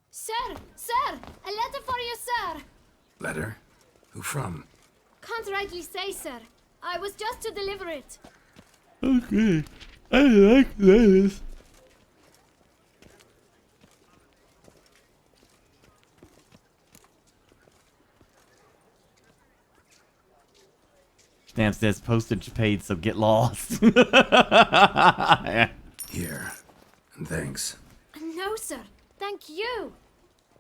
Sir! A letter for you, sir! Letter? Who from? Can't rightly say, sir. I was just to deliver it. Okay. I like letters. Stamp says postage paid, so get lost. Here. And thanks. No, sir. Thank you.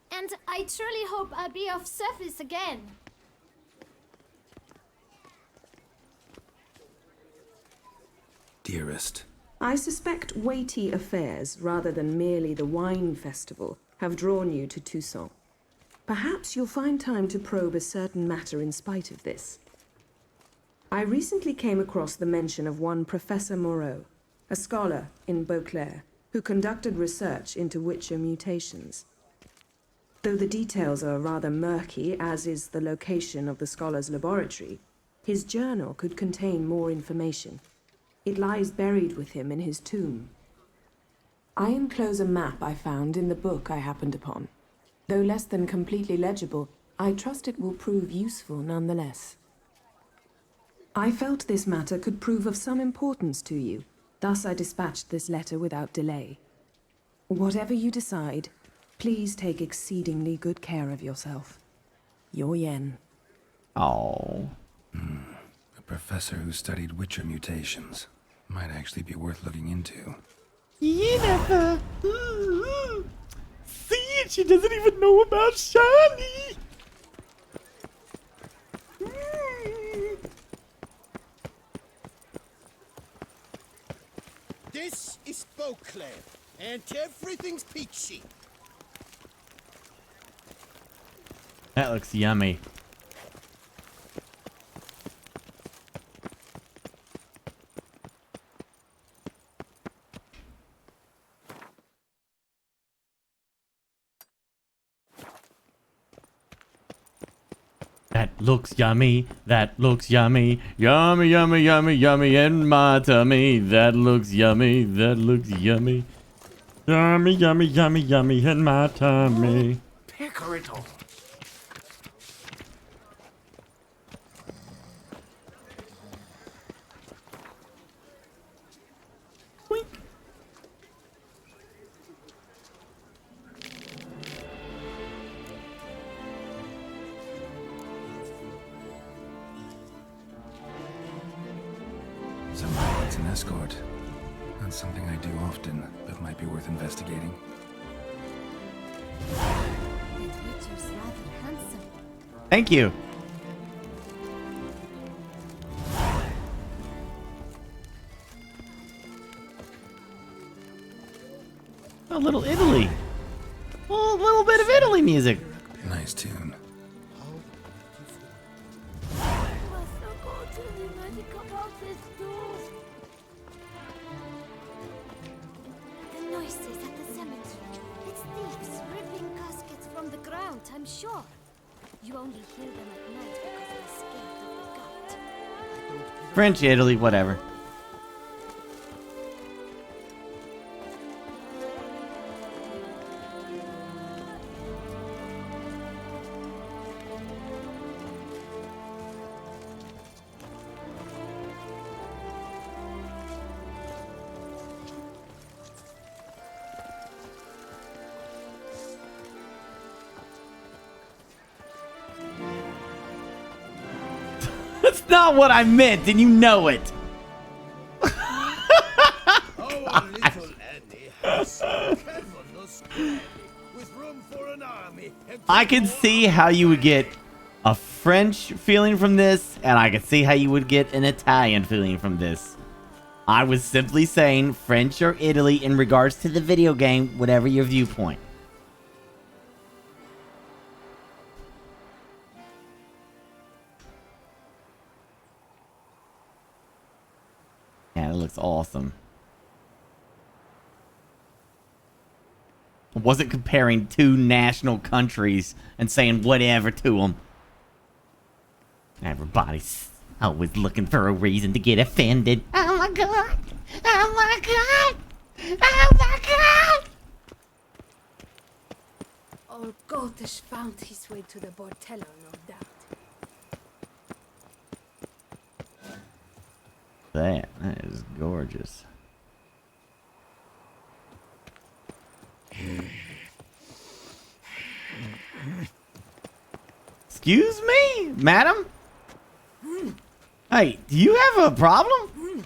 And I truly hope I'll be of service again. Dearest. I suspect weighty affairs, rather than merely the wine festival, have drawn you to Toussaint. Perhaps you'll find time to probe a certain matter in spite of this. I recently came across the mention of one Professor Moreau, a scholar in Beauclair, who conducted research into Witcher mutations. Though the details are rather murky, as is the location of the scholar's laboratory, his journal could contain more information. It lies buried with him in his tomb. I enclose a map I found in the book I happened upon. Though less than completely legible, I trust it will prove useful nonetheless. I felt this matter could prove of some importance to you, thus I dispatched this letter without delay. Whatever you decide, please take exceedingly good care of yourself. Your Yen. Oh. A professor who studied Witcher mutations. Might actually be worth looking into. Yennefer! See it? She doesn't even know about Shani! This is Beauclair, and everything's peachy. That looks yummy. That looks yummy. That looks yummy. Yummy, yummy, yummy, yummy in my tummy. That looks yummy. That looks yummy. Yummy, yummy, yummy, yummy in my tummy. Pecorito. Somebody needs an escort. Not something I do often, but might be worth investigating. That Witcher's rather handsome. Thank you. A little Italy. A little bit of Italy music. Nice tune. The noises at the cemetery. It's thieves ripping caskets from the ground, I'm sure. You only hear them at night because they're scared of the gut. French, Italy, whatever. That's not what I meant, and you know it. Our little Annie has cavernous clay with room for an army. I can see how you would get a French feeling from this, and I can see how you would get an Italian feeling from this. I was simply saying French or Italy in regards to the video game, whatever your viewpoint. Yeah, it looks awesome. I wasn't comparing two national countries and saying whatever to them. Everybody's always looking for a reason to get offended. Oh my god! Oh my god! Oh my god! Old Gotish found his way to the Bordello, no doubt. That is gorgeous. Excuse me, madam? Hey, do you have a problem?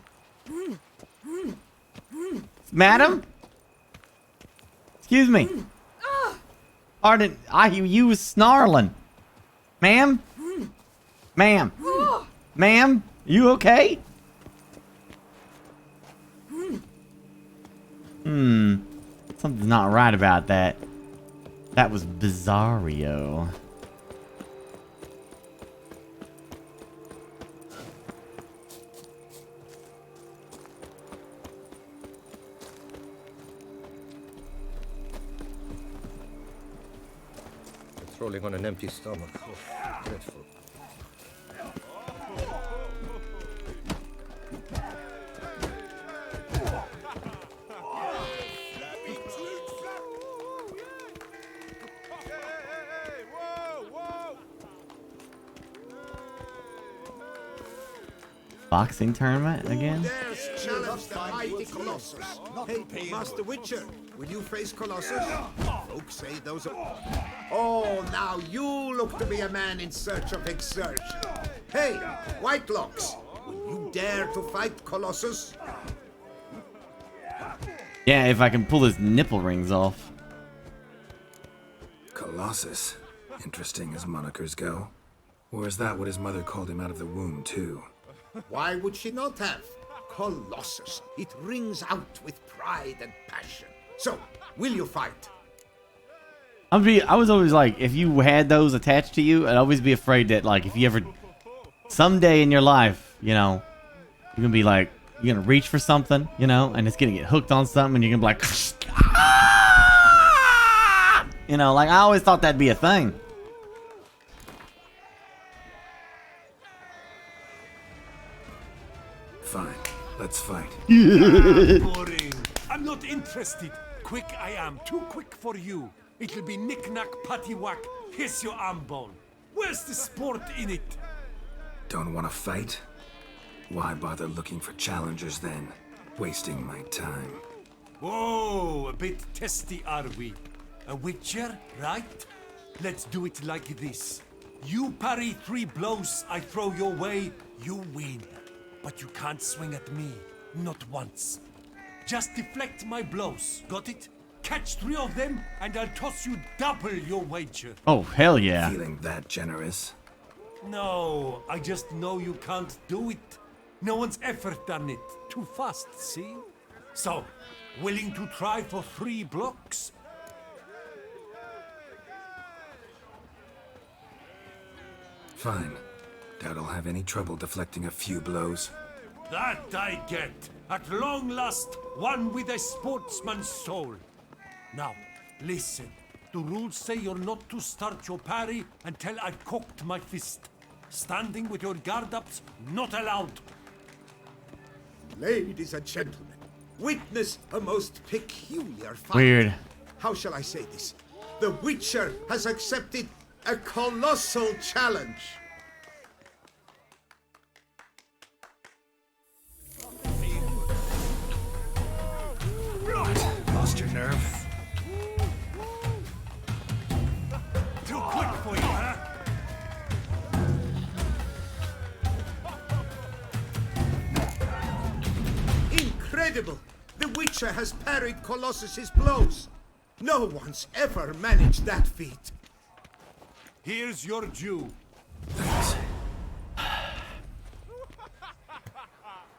Madam? Excuse me. Pardon, you was snarling. Ma'am? Ma'am? Ma'am? You okay? Something's not right about that. That was bizarrio. Rolling on an empty stomach. Oh, dreadful. Boxing tournament again? Dares challenge the mighty Colossus. Hey, Master Witcher, will you face Colossus? Folks say those are... Oh, now you look to be a man in search of exertion. Hey, Whitelocks, will you dare to fight Colossus? Yeah, if I can pull his nipple rings off. Colossus. Interesting as monikers go. Or is that what his mother called him out of the womb, too? Why would she not have? Colossus. It rings out with pride and passion. So, will you fight? I was always like, if you had those attached to you, I'd always be afraid that, like, if you ever, someday in your life, you know, you're gonna be like, you're gonna reach for something, you know, and it's gonna get hooked on something, and you're gonna be like, you know, like, I always thought that'd be a thing. Fine, let's fight. Boring. I'm not interested. Quick I am, too quick for you. It'll be knick-knack, paddywhack, hiss your arm bone. Where's the sport in it? Don't want to fight? Why bother looking for challengers then? Wasting my time. Whoa, a bit testy are we? A witcher, right? Let's do it like this. You parry 3 blows I throw your way, you win. but you can't swing at me. Not once. Just deflect my blows. Got it? Catch 3 of them, and I'll toss you double your wager. Oh, hell yeah. Feeling that generous? No, I just know you can't do it. No one's ever done it. Too fast, see? So, willing to try for 3 blocks? Fine. Doubt I'll have any trouble deflecting a few blows. That I get. At long last, one with a sportsman's soul. Now, listen. The rules say you're not to start your parry until I've cocked my fist. Standing with your guard ups, not allowed. Ladies and gentlemen, witness a most peculiar fight. Weird. How shall I say this? The Witcher has accepted a colossal challenge. Lost your nerve? Too quick for you, huh? Incredible! The Witcher has parried Colossus's blows. No one's ever managed that feat. Here's your due.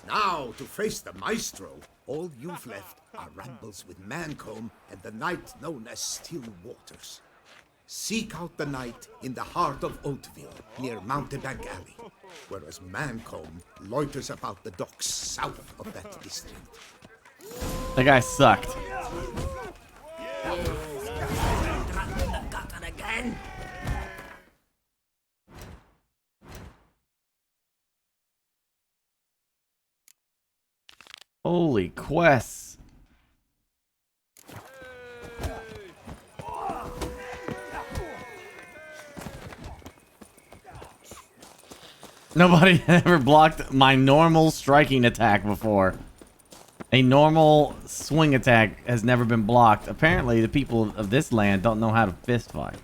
Now, to face the Maestro, all you've left are rambles with Mancomb and the knight known as Still Waters. Seek out the knight in the heart of Oatville, near Mountebank Alley, whereas Mancomb loiters about the docks south of that district. That guy sucked. Got it again. Holy quests. Nobody ever blocked my normal striking attack before. A normal swing attack has never been blocked. Apparently, the people of this land don't know how to fist fight.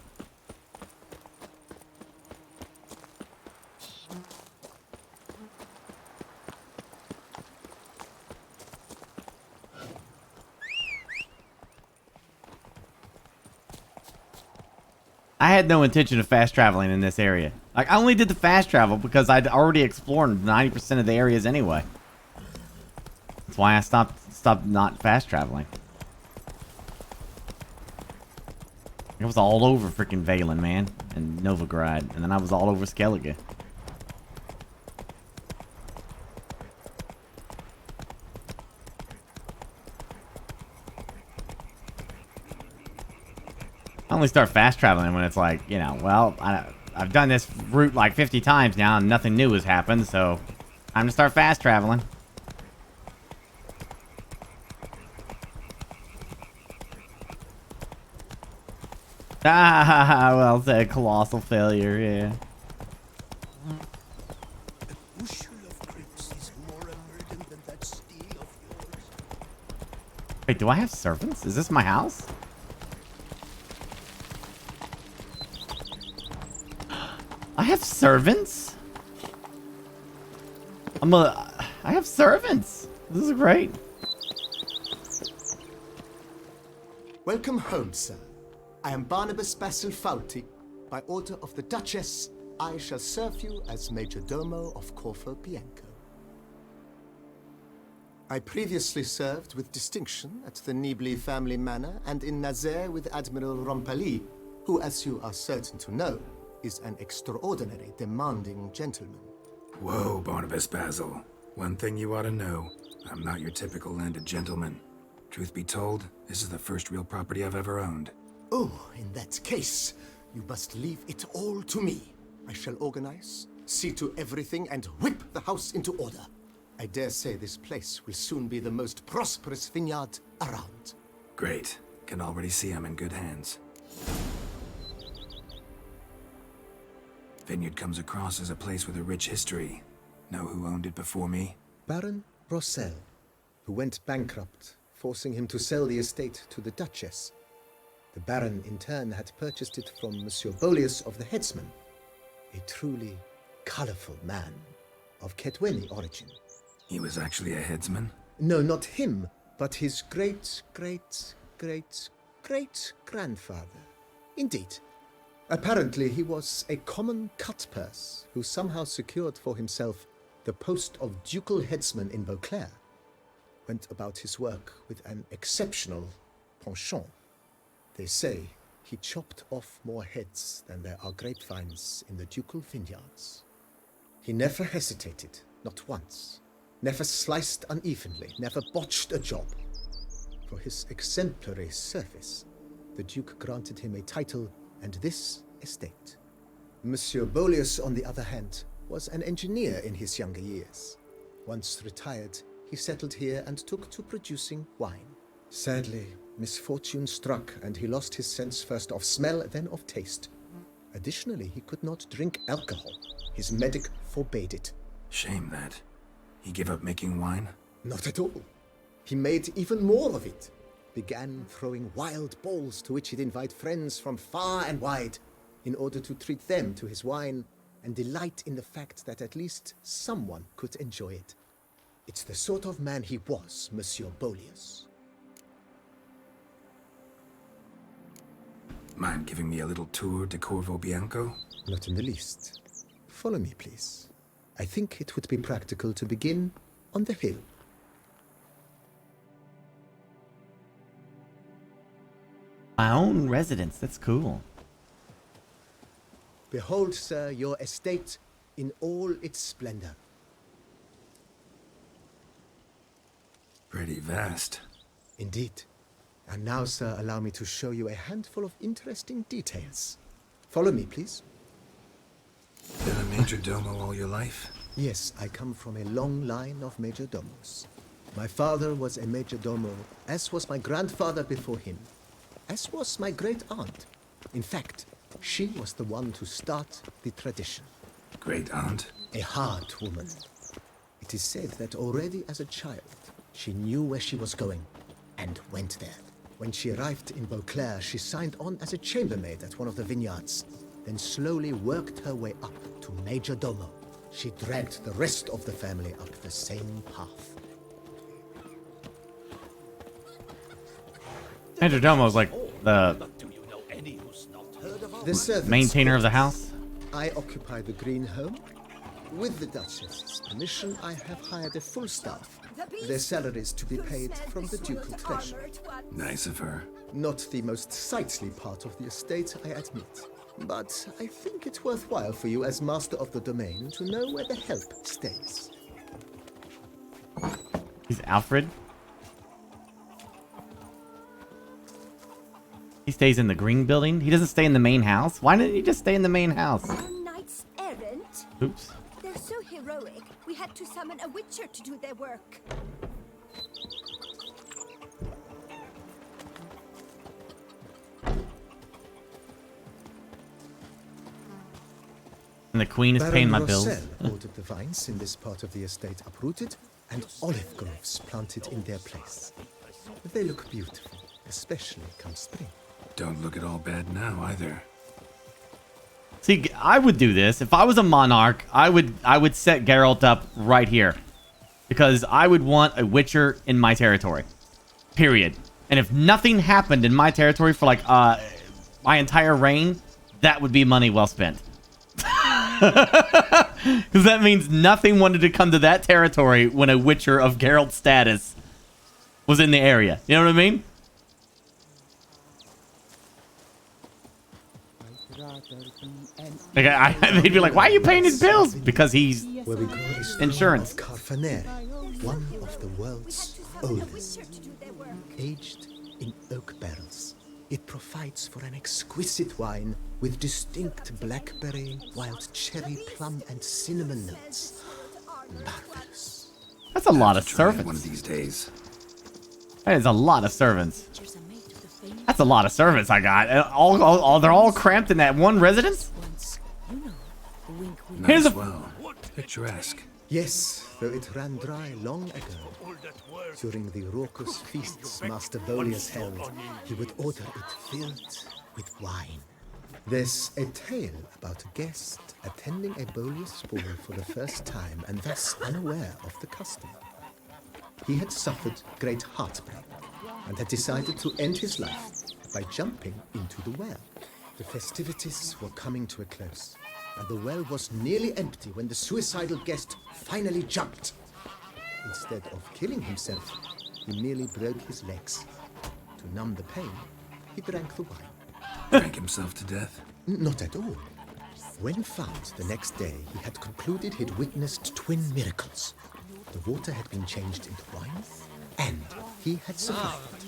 I had no intention of fast traveling in this area. Like, I only did the fast travel because I'd already explored 90% of the areas anyway. That's why I stopped not fast traveling. I was all over freaking Valen, man, and Novigrad, and then I was all over Skellige. I only start fast traveling when it's like, you know, well, I've done this route like 50 times now and nothing new has happened, so time to start fast traveling. Ah, well said, colossal failure, yeah. A bushel of grapes is more a burden than that steel of yours. Wait, do I have servants? Is this my house? I have servants? I have servants. This is great. Welcome home, sir. I am Barnabas Basil Fauti. By order of the Duchess, I shall serve you as Major Domo of Corvo BIANCO. I previously served with distinction at the Nibley family manor and in Nazaire with Admiral Rompali, who, as you are certain to know, is an extraordinary demanding gentleman. Whoa, Barnabas Basil. One thing you ought to know. I'm not your typical landed gentleman. Truth be told, this is the first real property I've ever owned. Oh, in that case, you must leave it all to me. I shall organize, see to everything, and whip the house into order. I dare say this place will soon be the most prosperous vineyard around. Great. Can already see I'm in good hands. Vineyard comes across as a place with a rich history. Know who owned it before me? Baron Rossel, who went bankrupt, forcing him to sell the estate to the Duchess. The Baron, in turn, had purchased it from Monsieur Bolius of the Headsman, a truly colorful man of Ketweni origin. He was actually a headsman? No, not him, but his great-great-great-great-grandfather. Indeed. Apparently, he was a common cutpurse who somehow secured for himself the post of ducal headsman in Beauclair. Went about his work with an exceptional penchant. They say he chopped off more heads than there are grapevines in the ducal vineyards. He never hesitated, not once. Never sliced unevenly, never botched a job. For his exemplary service, the Duke granted him a title and this estate. Monsieur Beaulius, on the other hand, was an engineer in his younger years. Once retired, he settled here and took to producing wine. Sadly, misfortune struck and he lost his sense first of smell, then of taste. Additionally, he could not drink alcohol. His medic forbade it. Shame that. He gave up making wine? Not at all. He made even more of it. Began throwing wild balls to which he'd invite friends from far and wide in order to treat them to his wine and delight in the fact that at least someone could enjoy it. It's the sort of man he was, Monsieur Beaulius. Mind giving me a little tour de Corvo Bianco? Not in the least. Follow me, please. I think it would be practical to begin on the hill. My own residence, that's cool. Behold, sir, your estate in all its splendor. Pretty vast. Indeed. And now, sir, allow me to show you a handful of interesting details. Follow me, please. Been a major domo all your life? Yes, I come from a long line of major domos. My father was a major domo, as was my grandfather before him, as was my great-aunt. In fact, she was the one to start the tradition. Great-aunt? A hard woman. It is said that already as a child, she knew where she was going, and went there. When she arrived in Beauclair, she signed on as a chambermaid at one of the vineyards, then slowly worked her way up to major domo. She dragged the rest of the family up the same path. Major Domo is like the servants, maintainer of the house. I occupy the green home. With the Duchess's permission, I have hired a full staff. Their salaries to be paid from the ducal treasury. Nice of her. Not the most sightly part of the estate, I admit. But I think it's worthwhile for you as master of the domain to know where the help stays. He's Alfred. He stays in the green building. He doesn't stay in the main house. Why didn't he just stay in the main house? Knights errant. Oops. They're so heroic. We had to summon a witcher to do their work. And the queen is paying my bills. Baron Rossel ordered the vines in this part of the estate uprooted and olive groves planted in their place. They look beautiful, especially come spring. Don't look at all bad now either. See, I would do this if I was a monarch. I would set Geralt up right here, because I would want a witcher in my territory. Period. And if nothing happened in my territory for like my entire reign, that would be money well spent. Because that means nothing wanted to come to that territory when a witcher of Geralt status was in the area. You know what I mean? Like they'd be like, why are you paying his bills? Because he's insurance. Carfaner, one of the world's oldest, aged in oak barrels. It provides for an exquisite wine with distinct blackberry, wild cherry, plum, and cinnamon notes. Marvelous. That's a lot of servants. One of these days. That is a lot of servants. That's a lot of servants I got. They're all cramped in that one residence? Nice, well, picturesque. Yes, though it ran dry long ago. During the raucous feasts Master Beaulius held, he would order it filled with wine. There's a tale about a guest attending a Boleus ball for the first time and thus unaware of the custom. He had suffered great heartbreak and had decided to end his life by jumping into the well. The festivities were coming to a close, and the well was nearly empty when the suicidal guest finally jumped. Instead of killing himself, he merely broke his legs. To numb the pain, he drank the wine. Drank himself to death? Not at all. When found the next day, he had concluded he'd witnessed twin miracles. The water had been changed into wine, and he had survived.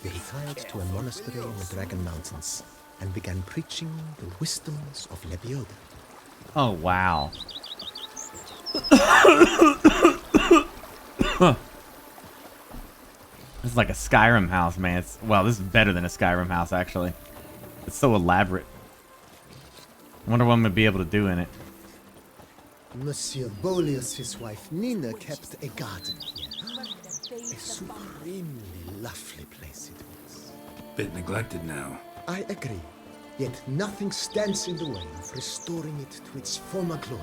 He retired to a monastery in the Dragon Mountains and began preaching the wisdoms of Lebioda. Oh, wow. This is like a Skyrim house, man. It's, well, this is better than a Skyrim house, actually. It's so elaborate. I wonder what I'm going to be able to do in it. Monsieur Boleus, his wife Nina, kept a garden here. A supremely lovely place it was. Bit neglected now. I agree. Yet nothing stands in the way of restoring it to its former glory,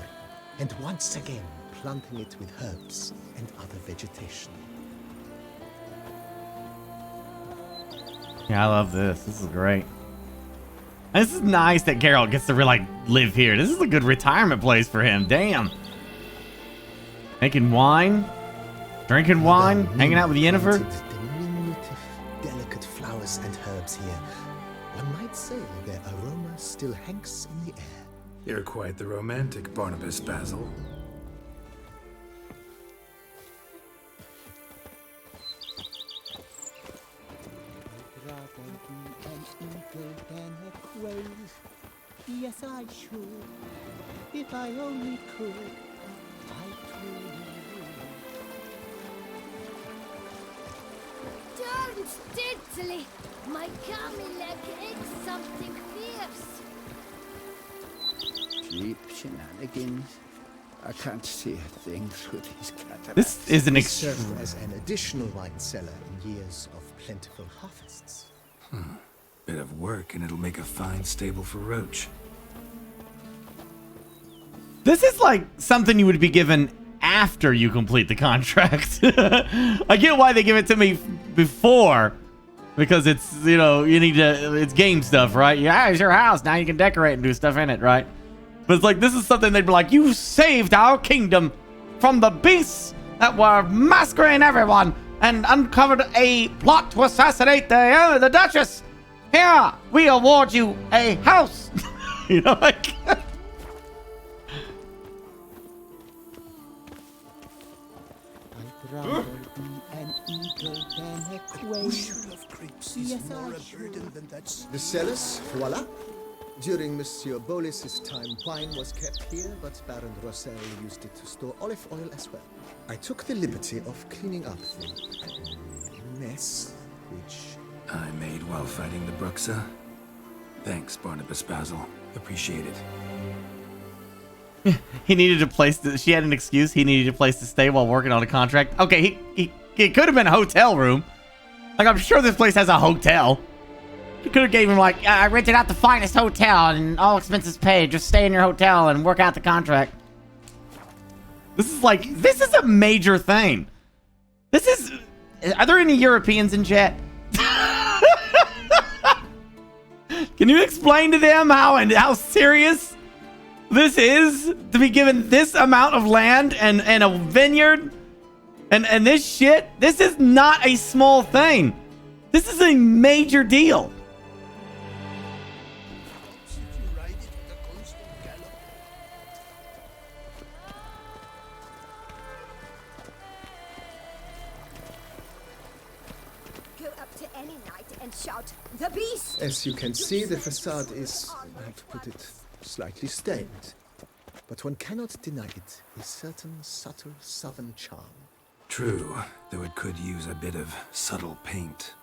and once again planting it with herbs and other vegetation. Yeah, I love this. This is great. And this is nice that Geralt gets to really live here. This is a good retirement place for him. Damn. Making wine, drinking wine, hanging out with Yennefer. Diminutive, delicate flowers and herbs here. One might say their aroma still hangs in the air. You're quite the romantic, Barnabas Basil. Yes, I should. If I only could, I could. Don't diddly! My gummy leg aches something fierce. Cheap shenanigans. I can't see a thing through these cataracts. This is an It served as an additional wine cellar in years of plentiful harvests. Bit of work and it'll make a fine stable for Roach. This is like something you would be given after you complete the contract. I get why they give it to me before, because it's, you know, you need to, it's game stuff, right? Yeah, it's your house. Now you can decorate and do stuff in it, right? But it's like, this is something they'd be like, you saved our kingdom from the beasts that were massacring everyone and uncovered a plot to assassinate the Duchess. Here, we award you a house. You know, like... Rather be an eagle than a quail. Bushel of grapes is Yes, more I a burden than that's... The cellars, voila. During Monsieur Boleus's time, wine was kept here, but Baron Rossel used it to store olive oil as well. I took the liberty of cleaning up the mess, which I made while fighting the BRUXA. Thanks, Barnabas Basil. Appreciate it. He needed a place to, she had an excuse. He needed a place to stay while working on a contract. Okay, it could have been a hotel room. Like, I'm sure this place has a hotel. He could have gave him, like, I rented out the finest hotel and all expenses paid. Just stay in your hotel and work out the contract. This is like, this is a major thing. This is, are there any Europeans in chat? Can you explain to them how serious this is to be given this amount of land and a vineyard and this shit? This is not a small thing. This is a major deal. Go up to any knight and shout, "The beast!" as you can see, the facade is, to put it, slightly stained. But one cannot deny it a certain subtle southern charm. True, though it could use a bit of subtle paint.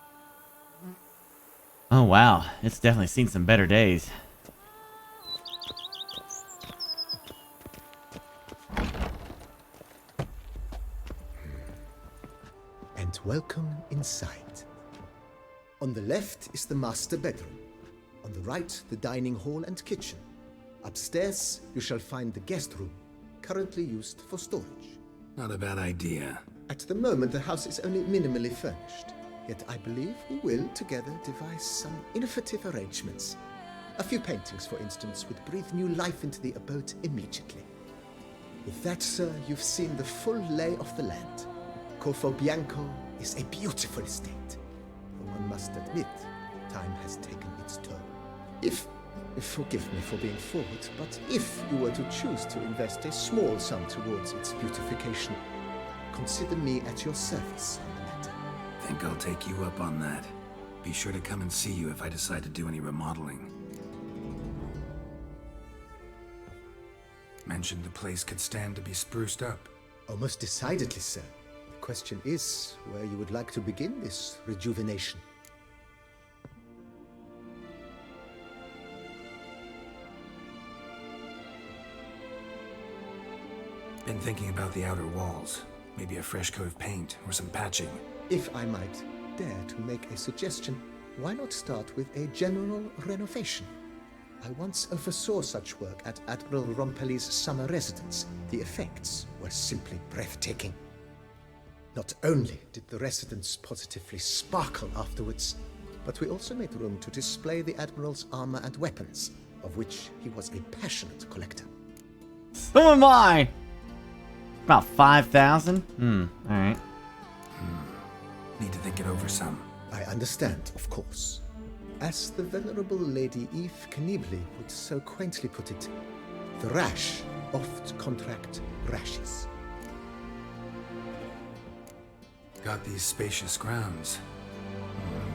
Oh, wow. It's definitely seen some better days. And welcome inside. On the left is the master bedroom. On the right, the dining hall and kitchen. Upstairs, you shall find the guest room, currently used for storage. Not a bad idea. At the moment, the house is only minimally furnished. Yet I believe we will, together, devise some innovative arrangements. A few paintings, for instance, would breathe new life into the abode immediately. With that, sir, you've seen the full lay of the land. CORVO BIANCO is a beautiful estate. But one must admit, time has taken its toll. Forgive me for being forward, but if you were to choose to invest a small sum towards its beautification, consider me at your service on the matter. Think I'll take you up on that. Be sure to come and see you if I decide to do any remodeling. Mentioned the place could stand to be spruced up. Oh, most decidedly, sir. The question is where you would like to begin this rejuvenation. Been thinking about the outer walls. Maybe a fresh coat of paint or some patching. If I might dare to make a suggestion, why not start with a general renovation? I once oversaw such work at Admiral Rompelli's summer residence. The effects were simply breathtaking. Not only did the residence positively sparkle afterwards, but we also made room to display the Admiral's armor and weapons, of which he was a passionate collector. So am I! About 5,000? Alright. Need to think it over some. I understand, of course. As the venerable Lady Eve Knibley would so quaintly put it, the rash oft contract rashes. Got these spacious grounds.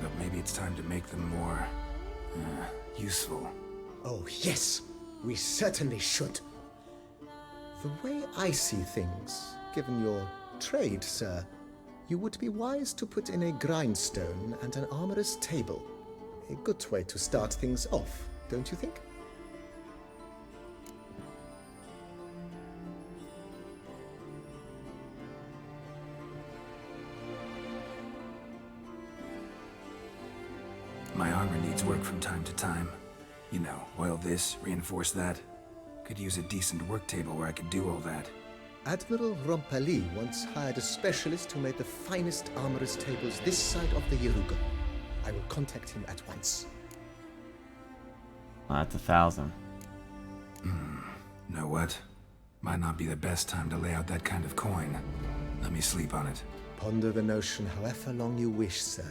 But maybe it's time to make them more... useful. Oh, yes. We certainly should. The way I see things, given your trade, sir, you would be wise to put in a grindstone and an armorer's table. A good way to start things off, don't you think? My armor needs work from time to time. You know, oil this, reinforce that. Could use a decent work table where I could do all that. Admiral Rompelli once hired a specialist who made the finest armorer's tables this side of the Yaruga. I will contact him at once. Oh, that's 1,000. Know what? Might not be the best time to lay out that kind of coin. Let me sleep on it. Ponder the notion however long you wish, sir.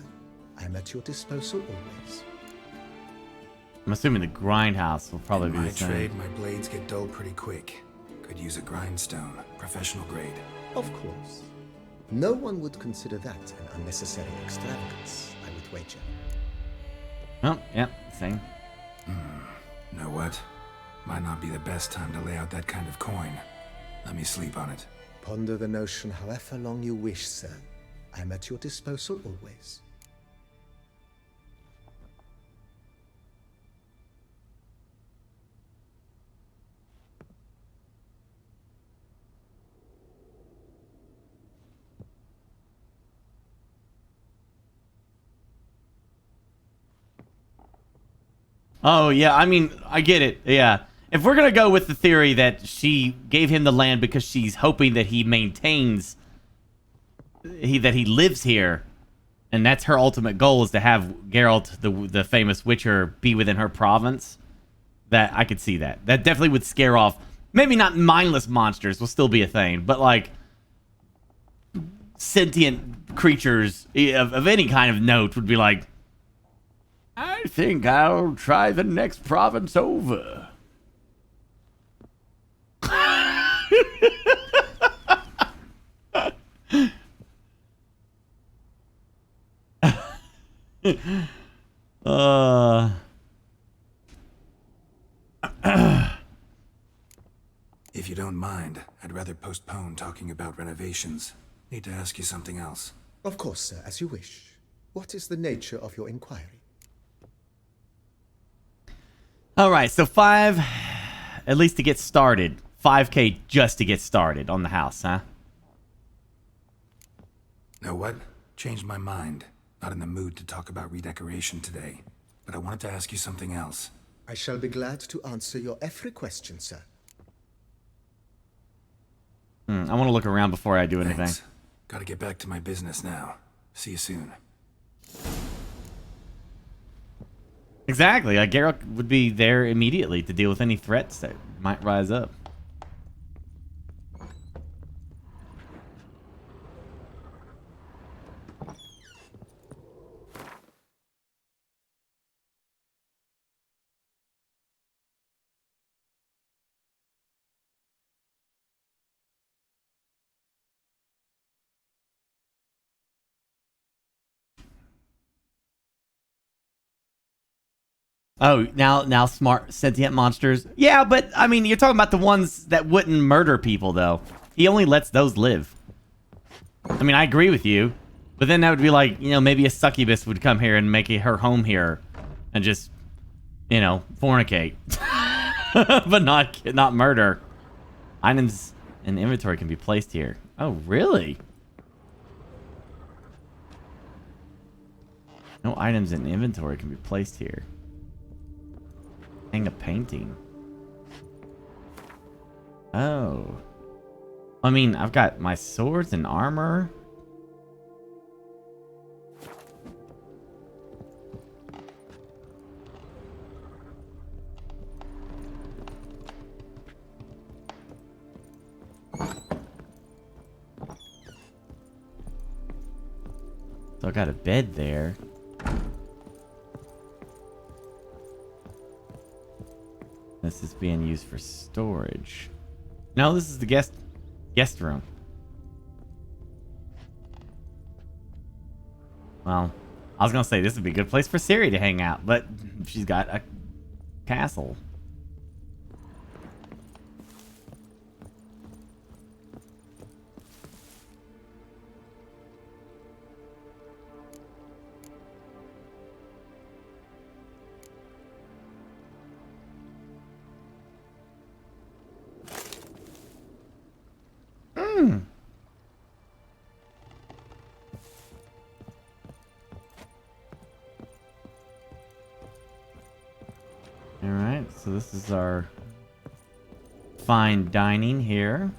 I am at your disposal always. I'm assuming the grindhouse will probably In be my the same. trade, my blades get dull pretty quick. Could use a grindstone, professional grade. Of course. No one would consider that an unnecessary extravagance, I would wager. Oh, yeah, same. Know what? Might not be the best time to lay out that kind of coin. Let me sleep on it. Ponder the notion however long you wish, sir. I am at your disposal always. Oh, yeah, I mean, I get it. Yeah. If we're going to go with the theory that she gave him the land because she's hoping that he maintains, that he lives here, and that's her ultimate goal is to have Geralt, the famous Witcher, be within her province, that I could see that. That definitely would scare off, maybe not mindless monsters will still be a thing, but like sentient creatures of any kind of note would be like, I think I'll try the next province over. If you don't mind, I'd rather postpone talking about renovations. Need to ask you something else. Of course, sir, as you wish. What is the nature of your inquiry? All right, so 5, at least to get started. 5K just to get started on the house, huh? Know what? Changed my mind. Not in the mood to talk about redecoration today. but I wanted to ask you something else. I shall be glad to answer your every question, sir. I want to look around before I do anything. Thanks. Gotta get back to my business now. See you soon. Exactly. Geralt would be there immediately to deal with any threats that might rise up. Oh, now smart sentient monsters. Yeah, but I mean, you're talking about the ones that wouldn't murder people, though. He only lets those live. I mean, I agree with you, but then that would be like, you know, maybe a succubus would come here and make her home here, and just, you know, fornicate, but not murder. Items in inventory can be placed here. Oh, really? No items in inventory can be placed here. Hang a painting. Oh. I mean, I've got my swords and armor. So I got a bed there. This is being used for storage. No, this is the guest room. Well, I was gonna say this would be a good place for Ciri to hang out, but she's got a castle. Alright, so this is our fine dining here.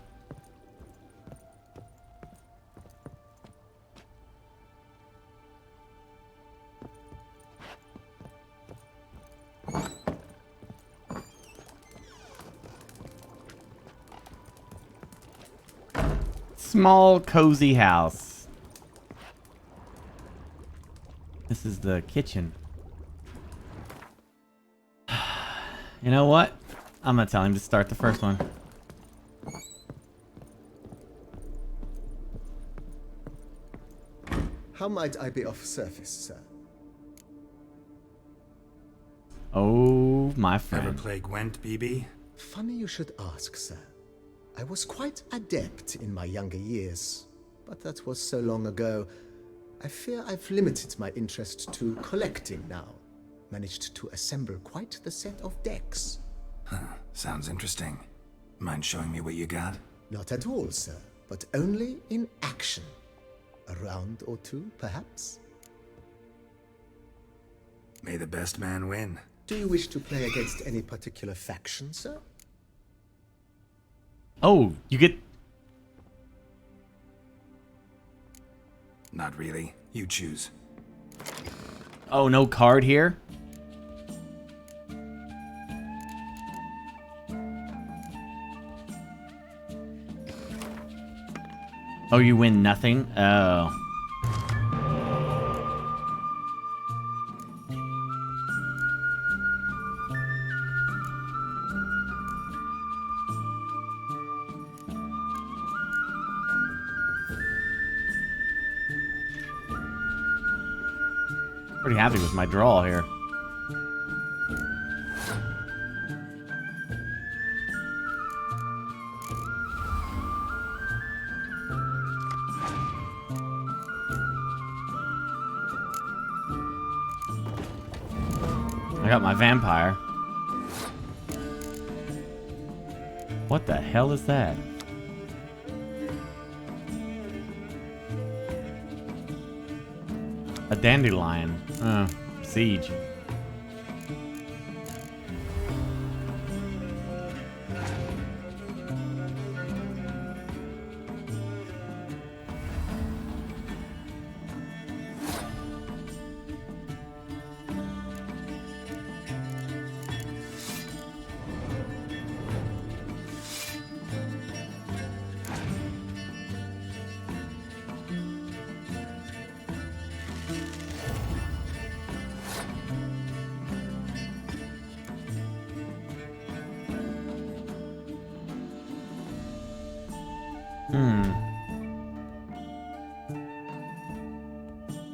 Small, cozy house. This is the kitchen. You know what? I'm gonna tell him to start the first one. How might I be of service, sir? Oh, my friend. Ever play Gwent, BB? Funny you should ask, sir. I was quite adept in my younger years, but that was so long ago. I fear I've limited my interest to collecting now. Managed to assemble quite the set of decks. Huh, sounds interesting. Mind showing me what you got? Not at all, sir, but only in action. A round or two, perhaps? May the best man win. Do you wish to play against any particular faction, sir? Oh, you get... Not really. You choose. Oh, no card here? Oh, you win nothing? Oh. Pretty happy with my draw here. I got my vampire. What the hell is that? A dandelion. Siege.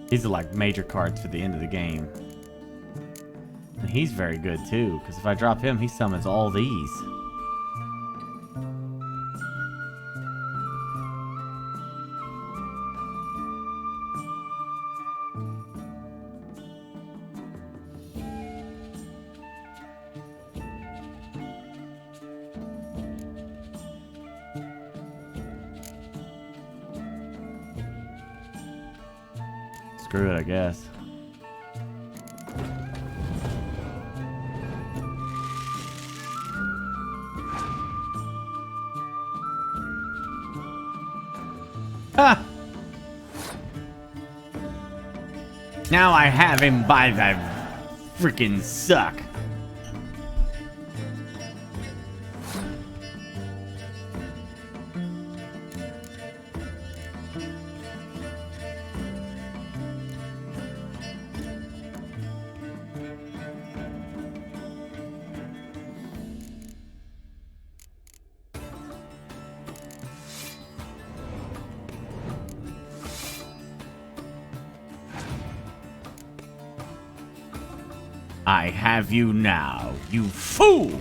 These are like major cards for the end of the game. And he's very good too, because if I drop him, he summons all these. Screw it, I guess. Ha! Now I have him by the freaking suck. I have you now, you fool!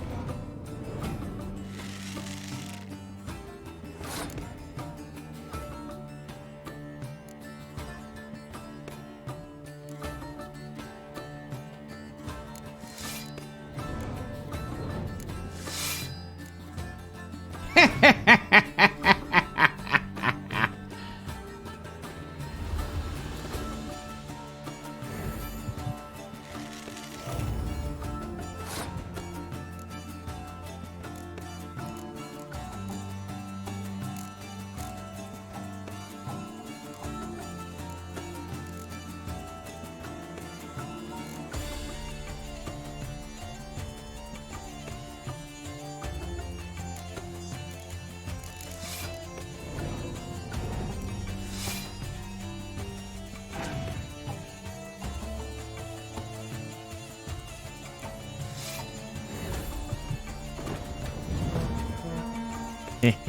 Yeah.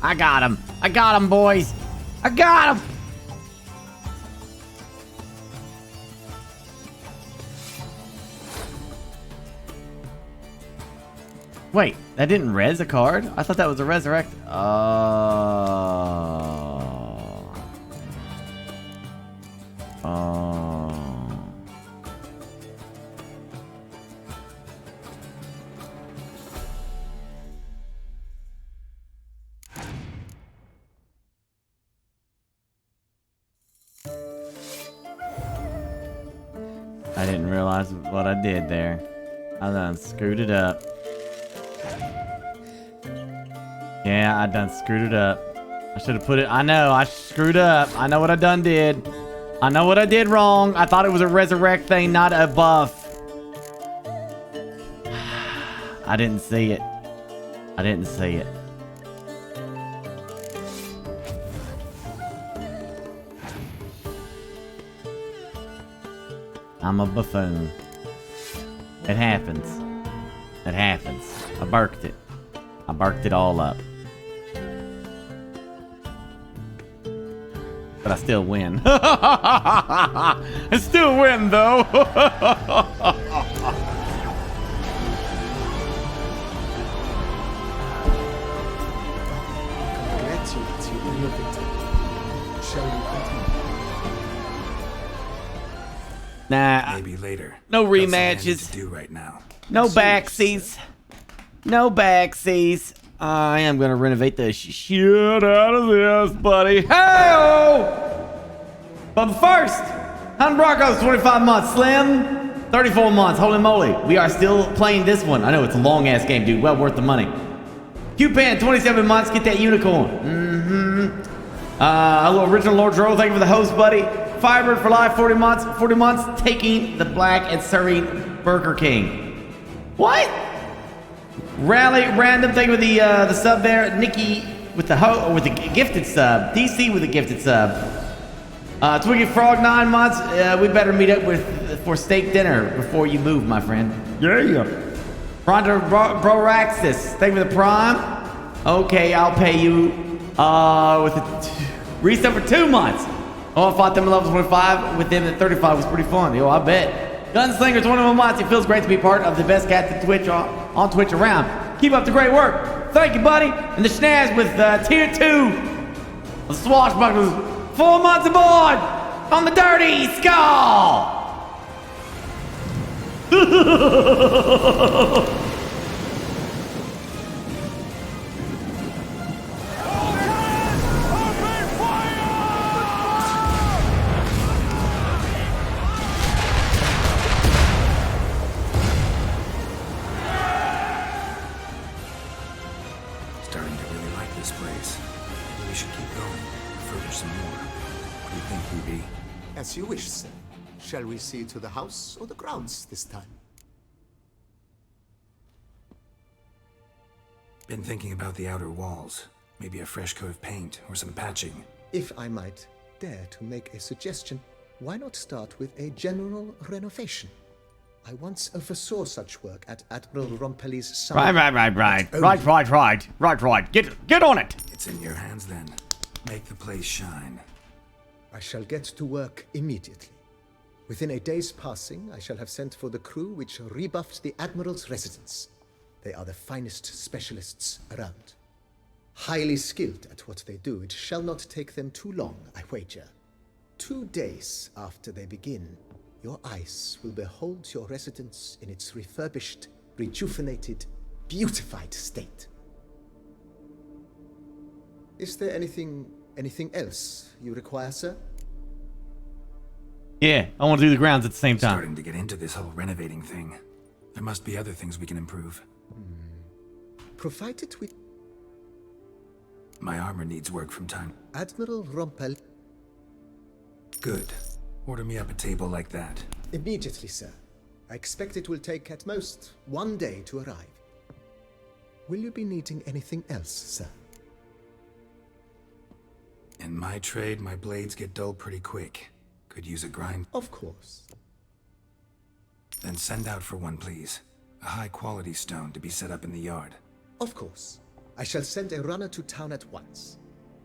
I got him. I got him, boys. I got him. Wait, that didn't res a card? I thought that was a resurrect. I didn't realize what I did there. I done screwed it up. Yeah, I done screwed it up. I should have put it... I know, I screwed up. I know what I done did. I know what I did wrong. I thought it was a resurrect thing, not a buff. I didn't see it. I didn't see it. I'm a buffoon. It happens. It happens. I burked it. I burked it all up. But I still win. I still win, though. Congratulate you on your victory. Shall we continue? Nah. Maybe later. No Got some rematches. to do right now. No backsies. No backsies. I am gonna renovate the shit out of this, buddy. Hey-oh! But first, Hunt Broncos, 25 months. Slim, 34 months. Holy moly. We are still playing this one. I know it's a long-ass game, dude. Well worth the money. Q-Pan, 27 months. Get that unicorn. Original Lord Droll, thank you for the host, buddy. Firebird for life, 40 months. 40 months, taking the black and serving Burger King. What? Rally Random, thank you for the sub there. Nikki with the gifted sub. DC with a gifted sub. Twiggy Frog, 9 months. We better meet up for steak dinner before you move, my friend. Yeah. Ronda Broraxis, thank you for the prime. Okay, I'll pay you with a reset for 2 months. Oh, I fought them at level 25. With them at 35 was pretty fun. Yo, I bet. Gunslinger 21 months. It feels great to be part of the best cat to Twitch on Twitch around. Keep up the great work. Thank you, buddy. And the Schnaz with tier 2. The Swashbucklers. 4 months aboard on the Dirty Skull. Starting to really like this place. Maybe we should keep going. Further some more. What do you think, BB? As you wish, sir. Shall we see to the house or the grounds this time? Been thinking about the outer walls. Maybe a fresh coat of paint or some patching. If I might dare to make a suggestion, why not start with a general renovation? I once oversaw such work at Admiral Rumpelli's summer... Right. Get on it. It's in your hands then. Make the place shine. I shall get to work immediately. Within a day's passing, I shall have sent for the crew which rebuffed the Admiral's residence. They are the finest specialists around. Highly skilled at what they do, it shall not take them too long, I wager. 2 days after they begin, your eyes will behold your residence in its refurbished, rejuvenated, beautified state. Is there anything else you require, sir? Yeah, I want to do the grounds at the same time. Starting to get into this whole renovating thing. There must be other things we can improve. Provided we... My armor needs work from time. Admiral Rumpel... Good. Order me up a table like that. Immediately, sir. I expect it will take at most 1 day to arrive. Will you be needing anything else, sir? In my trade, my blades get dull pretty quick. Could use a grind. Of course. Then send out for one, please. A high-quality stone to be set up in the yard. Of course. I shall send a runner to town at once.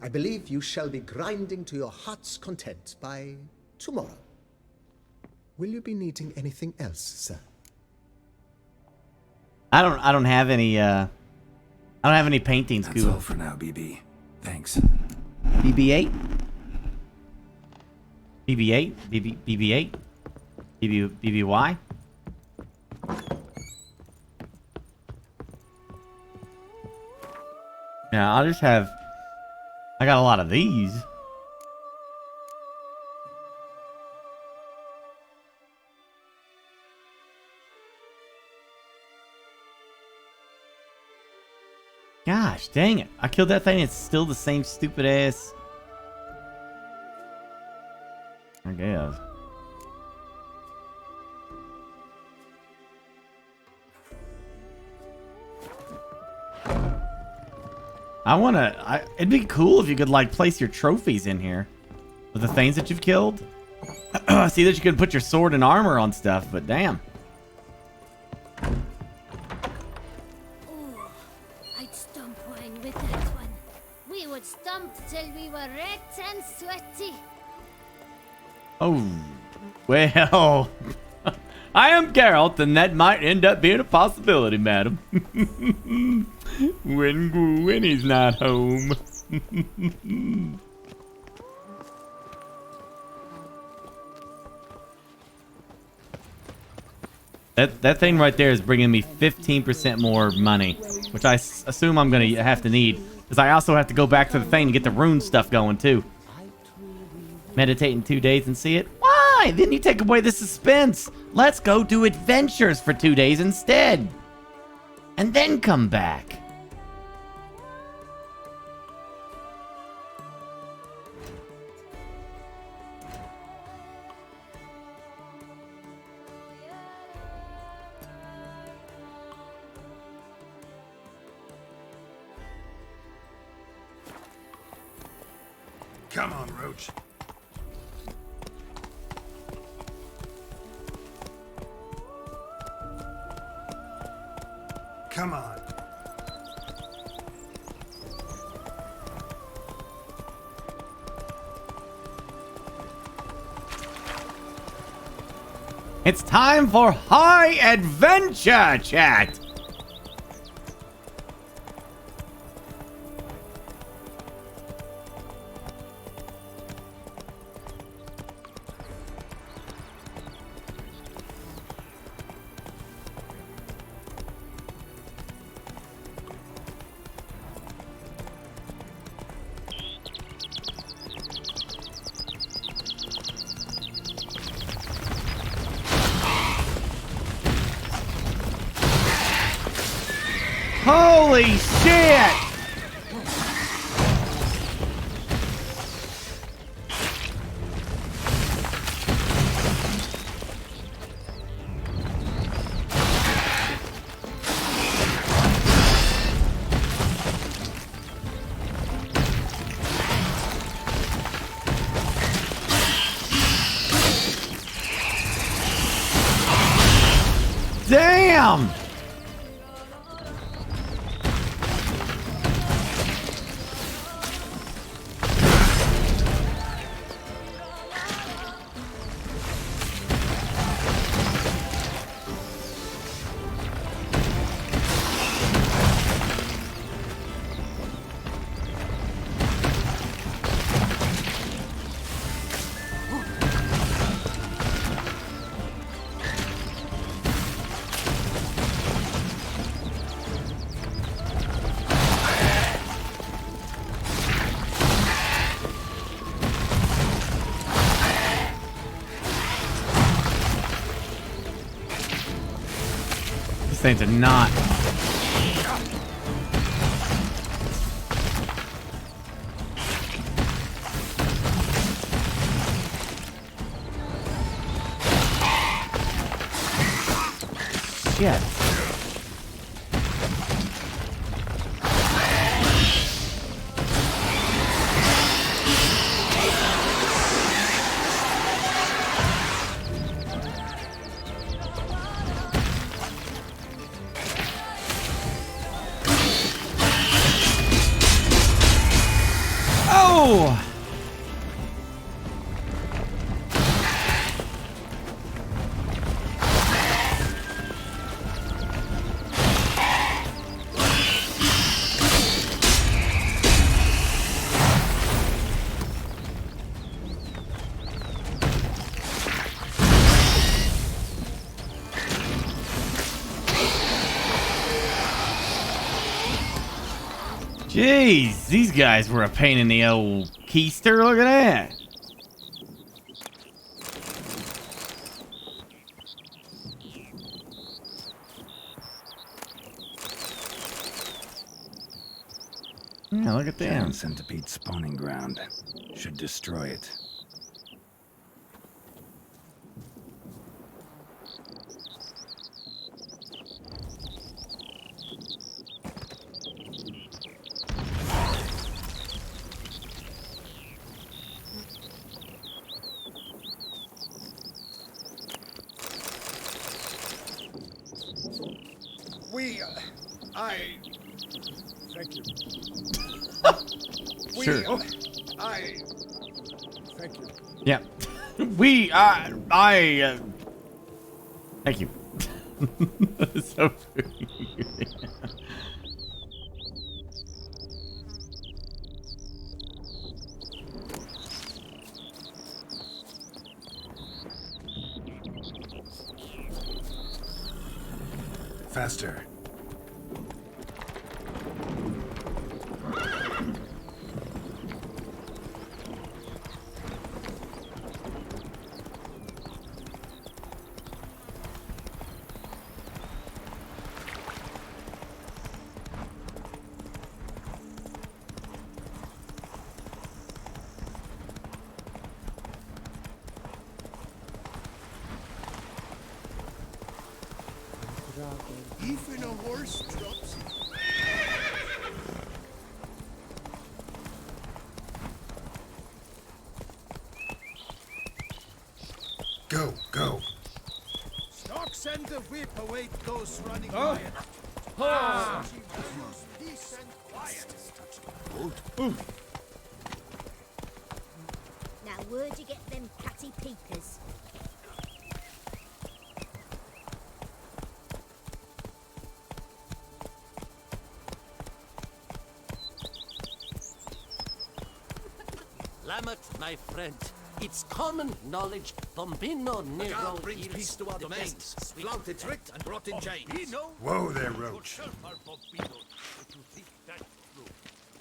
I believe you shall be grinding to your heart's content by tomorrow. Will you be needing anything else, sir? I don't have any paintings. That's all for now, BB. Thanks. BB-8? BB-8? BB-8? BBY? Yeah, I'll just have... I got a lot of these. Gosh, dang it. I killed that thing. It's still the same stupid ass. I guess. It'd be cool if you could, like, place your trophies in here. With the things that you've killed. I see that you can put your sword and armor on stuff, but damn. I'd stomp wine with that one. We would stomp till we were red and sweaty. Oh, well, I am Geralt, and that might end up being a possibility, madam. when he's not home. That thing right there is bringing me 15% more money, which I assume I'm gonna have to need, because I also have to go back to the thing and get the rune stuff going too. Meditate in 2 days and see it? Why? Then you take away the suspense. Let's go do adventures for 2 days instead. And then come back. Come on, Roach. Come on. It's time for high adventure, chat. Holy shit! Damn! Things are not. Shit. Oh! Jeez, these guys were a pain in the old keister. Look at that. Yeah, look at that. Giant centipede spawning ground. Should destroy it. Thank you. Sure. Thank you. Yeah. Thank you. So Faster. Even a horse drops. Go, go. Stocks and the whip await those running Oh. riot. Ah. Decent quiet. Now, where'd you get them catty peepers? Lamet, my friend. It's common knowledge Bombino Nero brings yields peace to our the domains, best sweet flouted tricked and brought in chains. Whoa there, Roach. Yourself are Bombino, if you think that's true.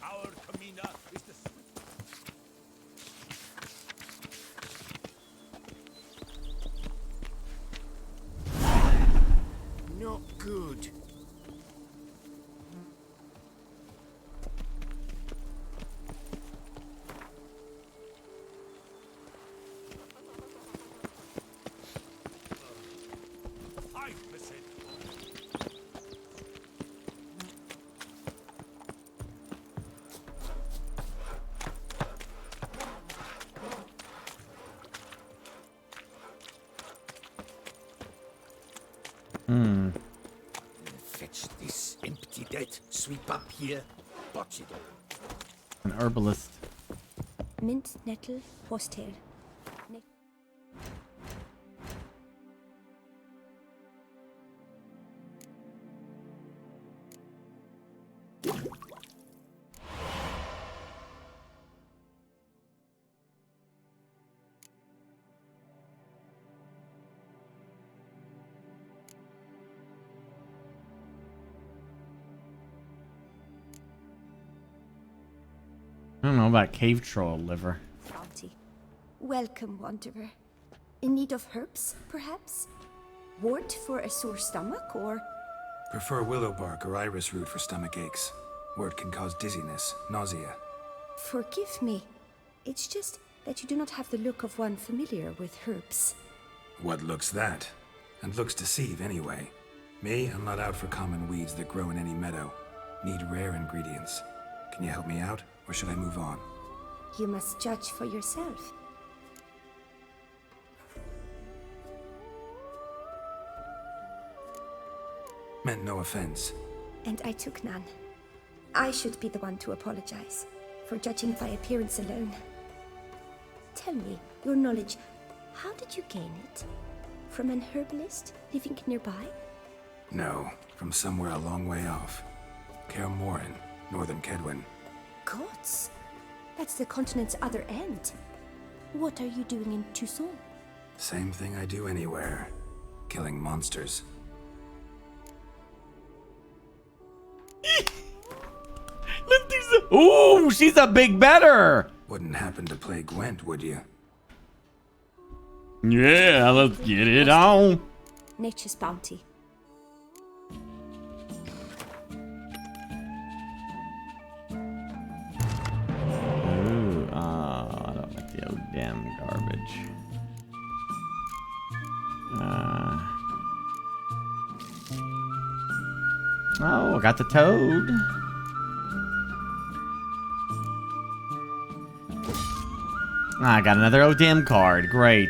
Our Camina is the Not good. Fetch this empty dead. Sweep up here. Botch it all. An herbalist. Mint, nettle, horsetail. I don't know about cave troll liver. Bounty. Welcome, wanderer. In need of herbs, perhaps? Wort for a sore stomach, or Prefer willow bark or iris root for stomach aches. Wort can cause dizziness, nausea. forgive me. It's just that you do not have the look of one familiar with herbs. What looks that? And looks deceive anyway. Me, I'm not out for common weeds that grow in any meadow. Need rare ingredients. Can you help me out, or should I move on? You must judge for yourself. Meant no offense. And I took none. I should be the one to apologize for judging by appearance alone. Tell me, your knowledge, how did you gain it? From an herbalist living nearby? No, from somewhere a long way off. Kaer Morhen, northern Kedwin. Gods, that's the continent's other end. What are you doing in Toussaint? Same thing I do anywhere. Killing monsters. Ooh, she's a big better. Wouldn't happen to play Gwent, would you? Yeah, let's get it on. Nature's bounty. Ooh, I don't like the old damn garbage. Oh, I got the toad. I got another ODM card. Great.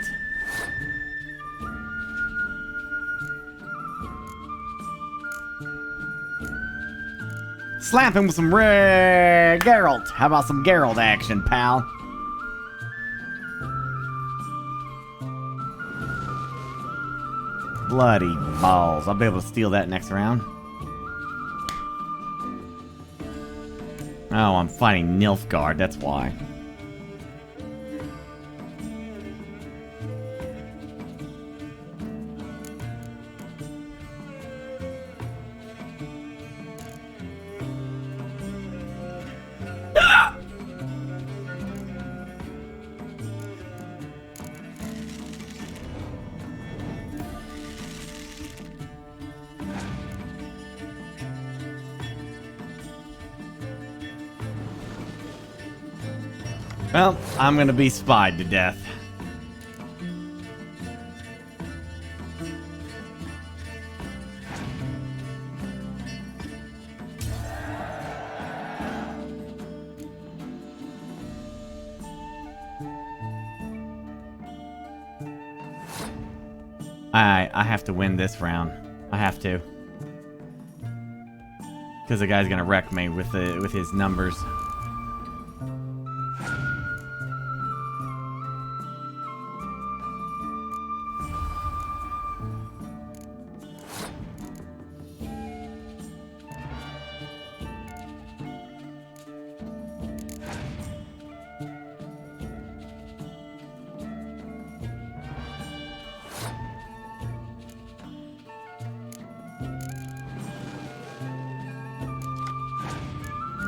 Slap him with some rare Geralt. How about some Geralt action, pal? Bloody balls. I'll be able to steal that next round. Oh, I'm fighting Nilfgaard. That's why. Well, I'm gonna be spied to death. I have to win this round. I have to. Because the guy's gonna wreck me with his numbers.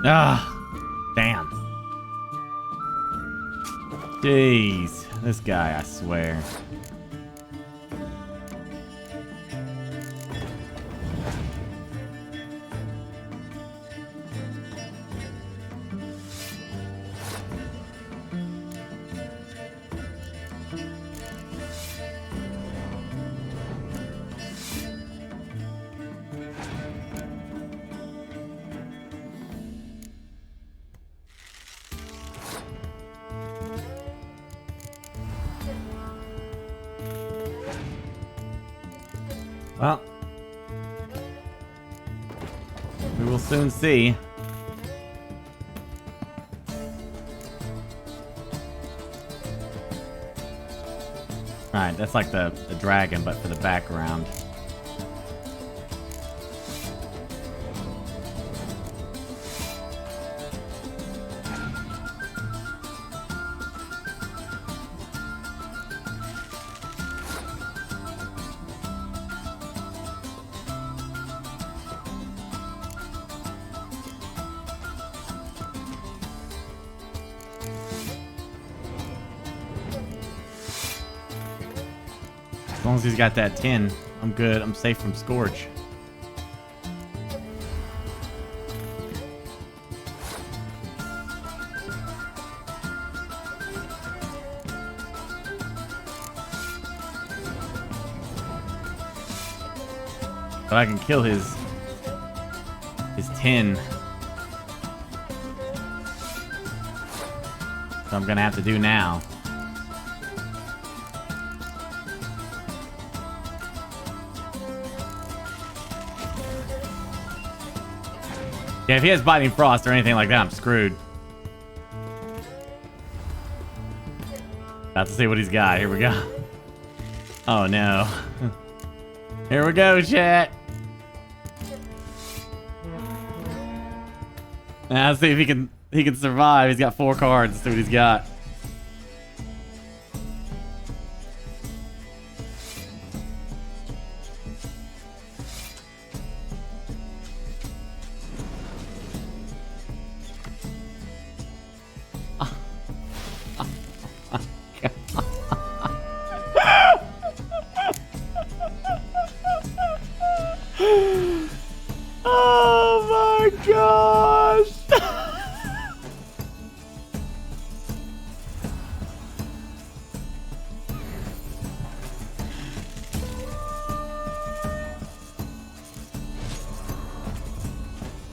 Ah, damn. Jeez, this guy, I swear. Well, we will soon see. Alright, that's like the dragon, but for the background. As long as he's got that 10, I'm good. I'm safe from Scorch. But I can kill his 10. So I'm gonna have to do now. Yeah, if he has Biting Frost or anything like that, I'm screwed. About to see what he's got. Here we go. Oh no. Here we go, chat. Now let's see if he can survive. He's got 4 cards. Let's see what he's got. Oh my gosh!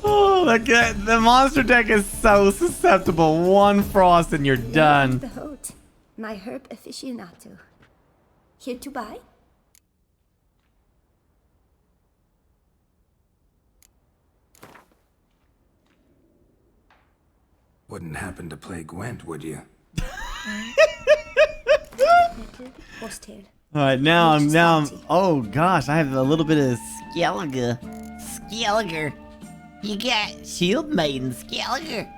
Oh, the monster deck is so susceptible. 1 frost and you're done. Behold, my herb aficionado. Here to buy? Wouldn't happen to play Gwent, would you? Alright, now I'm oh gosh, I have a little bit of Skellige. Skellige. You got Shield Maiden Skellige.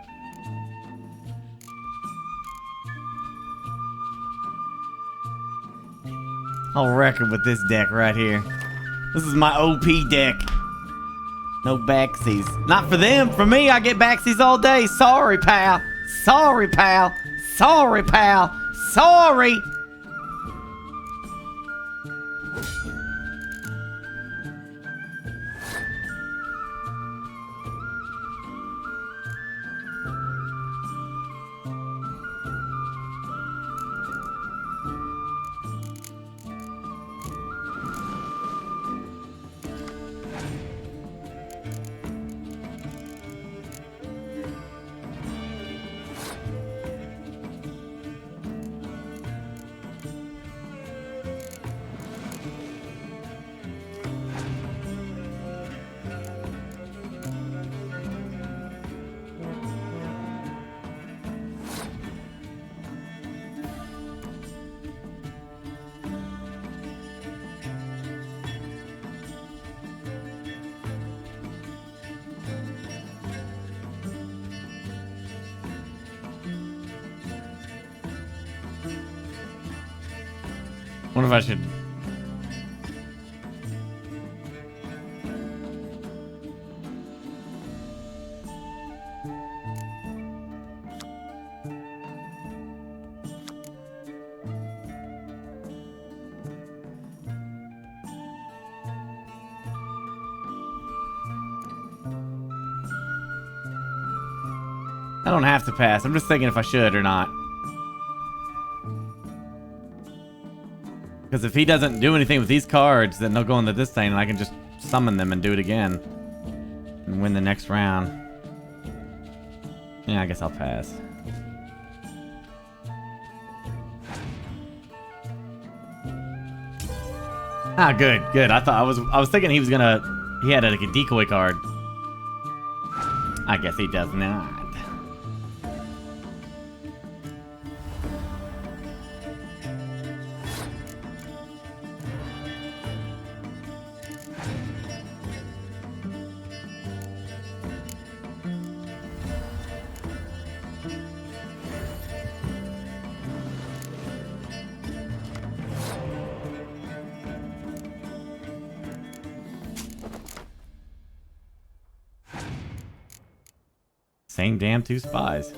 I'll reckon with this deck right here. This is my OP deck. No backsies. Not for them. For me, I get backsies all day. Sorry, pal. Sorry, pal. Sorry, pal. Sorry. Wonder if I should. I don't have to pass. I'm just thinking if I should or not. Because if he doesn't do anything with these cards, then they'll go into this thing and I can just summon them and do it again. And win the next round. Yeah, I guess I'll pass. Ah, good, good. I was thinking he was gonna... He had like a decoy card. I guess he does not. Same damn two spies.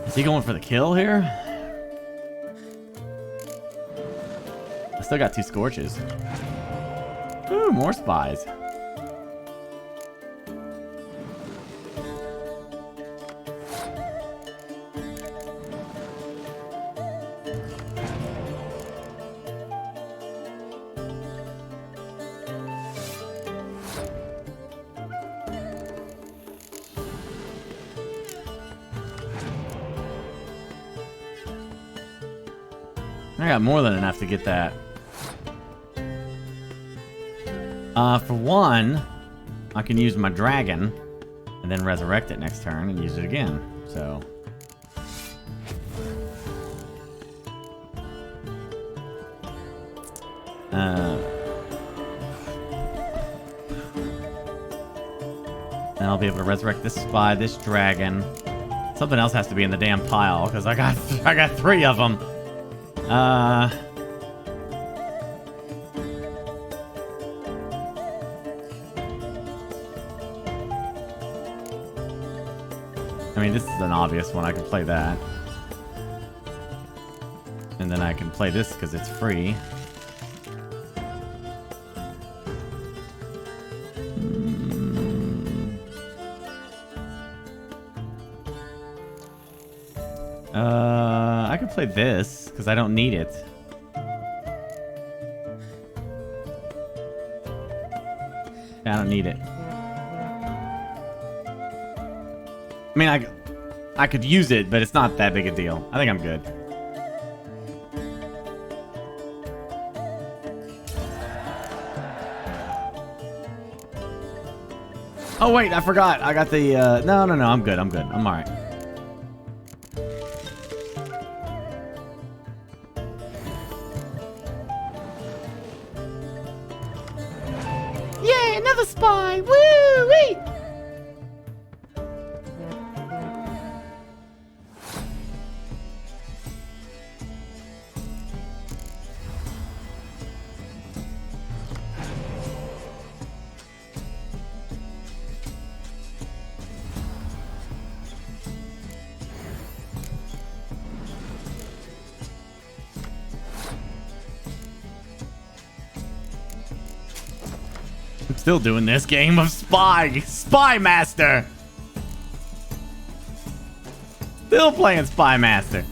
Is he going for the kill here? I still got 2 scorches. Ooh, more spies. I got more than enough to get that. For one, I can use my dragon and then resurrect it next turn and use it again. So. And I'll be able to resurrect this spy, this dragon. Something else has to be in the damn pile because I got 3 of them. I mean, this is an obvious one. I can play that. And then I can play this because it's free. I could play this because I don't need it. I don't need it. I mean, I could use it, but it's not that big a deal. I think I'm good. Oh wait, I forgot. I got the no, I'm good. I'm all right. Yay, another spy! Woo-wee! Still doing this game of Spy Master. Still playing Spy Master.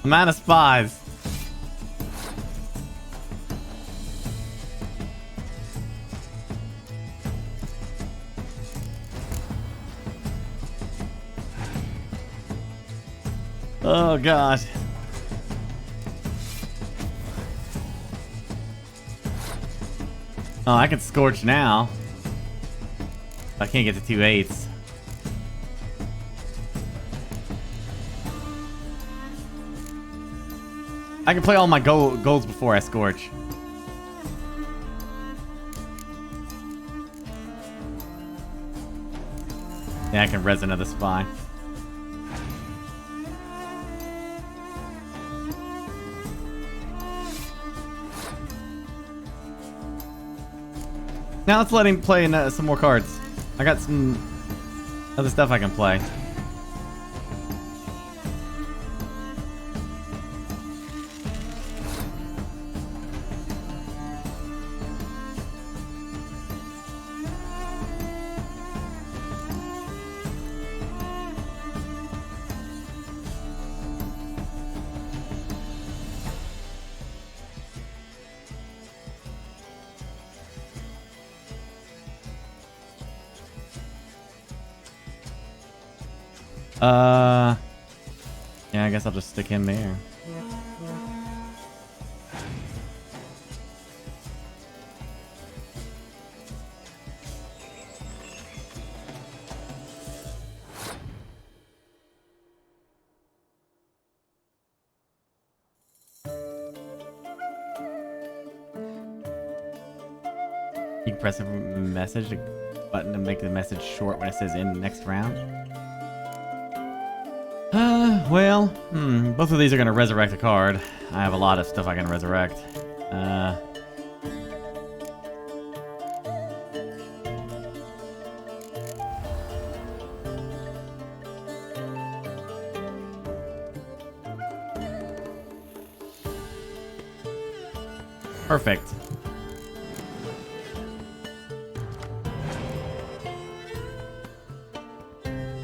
I'm out of spies. Oh god. Oh, I can scorch now. I can't get to 2 8s. I can play all my golds before I scorch. Yeah, I can res another spy. Now let's let him play some more cards. I got some other stuff I can play. Yeah, I guess I'll just stick him there. You can press a message button to make the message short when it says "in next round." Well, both of these are gonna resurrect a card. I have a lot of stuff I can resurrect. Perfect.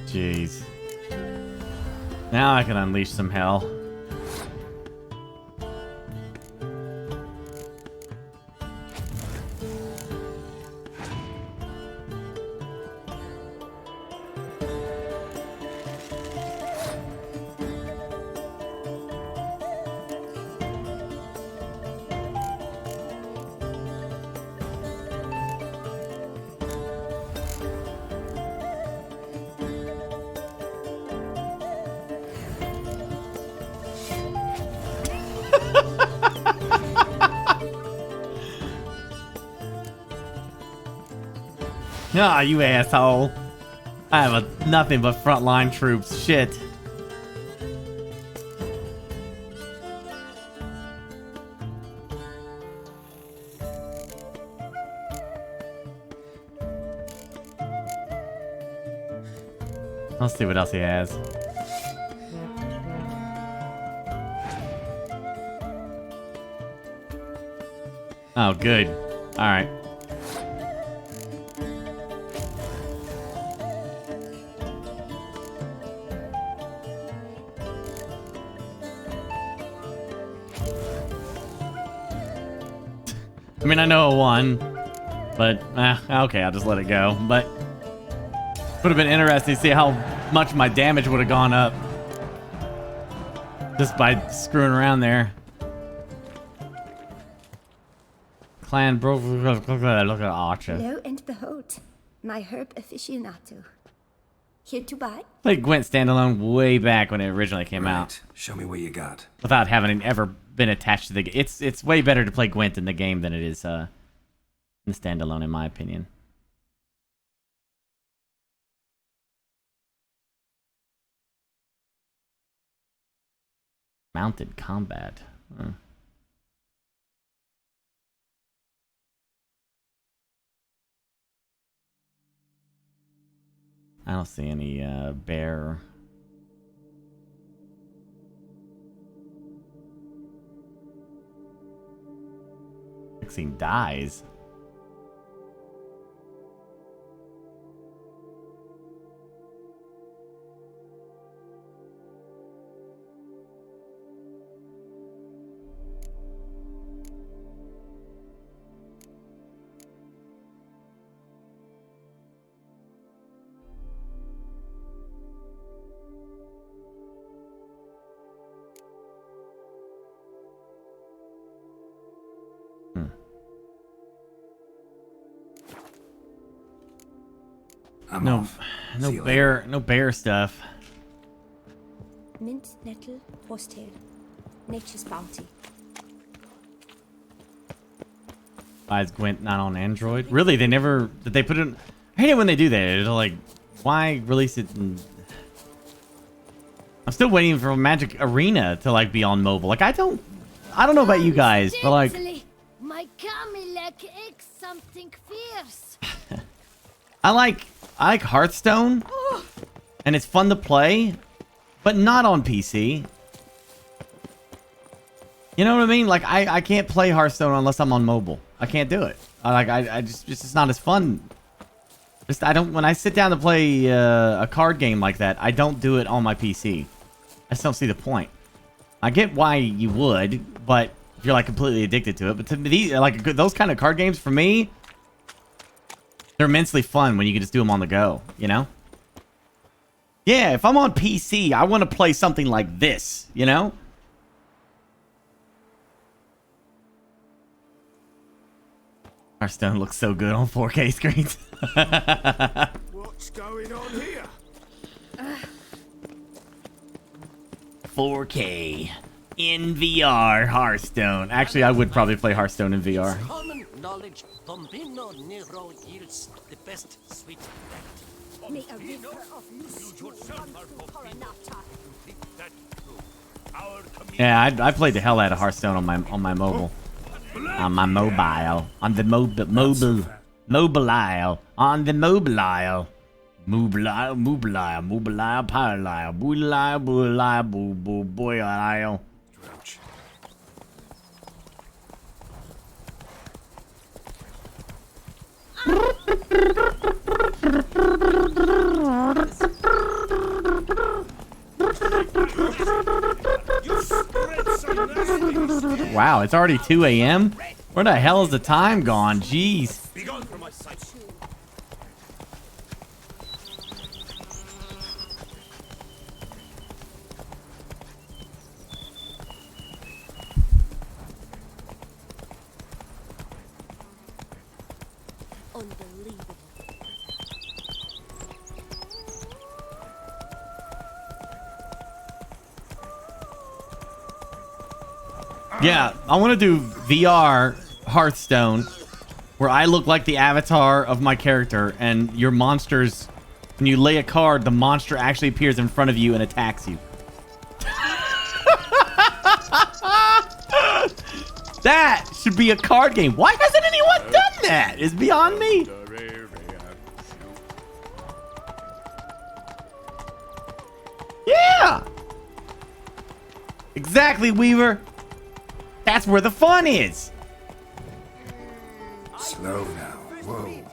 Jeez. Now I can unleash some hell. Ah, you asshole. I have nothing but frontline troops. Shit. Let's see what else he has. Oh, good. All right. I mean, I know it won, but okay, I'll just let it go. But would have been interesting to see how much my damage would have gone up just by screwing around there. Clan broke. Look at Archer. Lo and behold, my herb aficionado. Here to buy? Played Gwent standalone way back when it originally came out. Show me what you got. Without having ever been attached to the game. It's way better to play Gwent in the game than it is in the standalone, in my opinion. Mounted combat. I don't see any bear. Fixing dies. No bear stuff. Mint, nettle, horsetail. Nature's bounty. Why is Gwent not on Android? Really? They never... Did they put it... I hate it when they do that. It's like, why release it in... I'm still waiting for Magic Arena to, like, be on mobile. Like, I don't know about you guys, but, like... My Camilek aches something fierce. I like Hearthstone, and it's fun to play, but not on PC. You know what I mean? Like, I can't play Hearthstone unless I'm on mobile. I can't do it. I just it's not as fun. When I sit down to play a card game like that, I don't do it on my PC. I just don't see the point. I get why you would, but if you're like completely addicted to it. But to me, like those kind of card games, for me, they're immensely fun when you can just do them on the go, you know? Yeah, if I'm on PC, I want to play something like this, you know? Hearthstone looks so good on 4K screens. What's going on here? 4K in VR Hearthstone. Actually, I would probably play Hearthstone in VR. Common knowledge, Bombino Nero yields the best sweet bread. May a river of mystery run through Coronata. Yeah, I played the hell out of Hearthstone on my mobile. On my mobile. On the mobile. On the mobile. Mobile, parallel, boy. Wow, it's already 2 a.m.? Where the hell is the time gone? Jeez. Unbelievable. Yeah, I want to do VR Hearthstone where I look like the avatar of my character and your monsters, when you lay a card, the monster actually appears in front of you and attacks you. That should be a card game. Why hasn't anyone done that? It's beyond me. Yeah. Exactly, Weaver. That's where the fun is. Slow now. Whoa.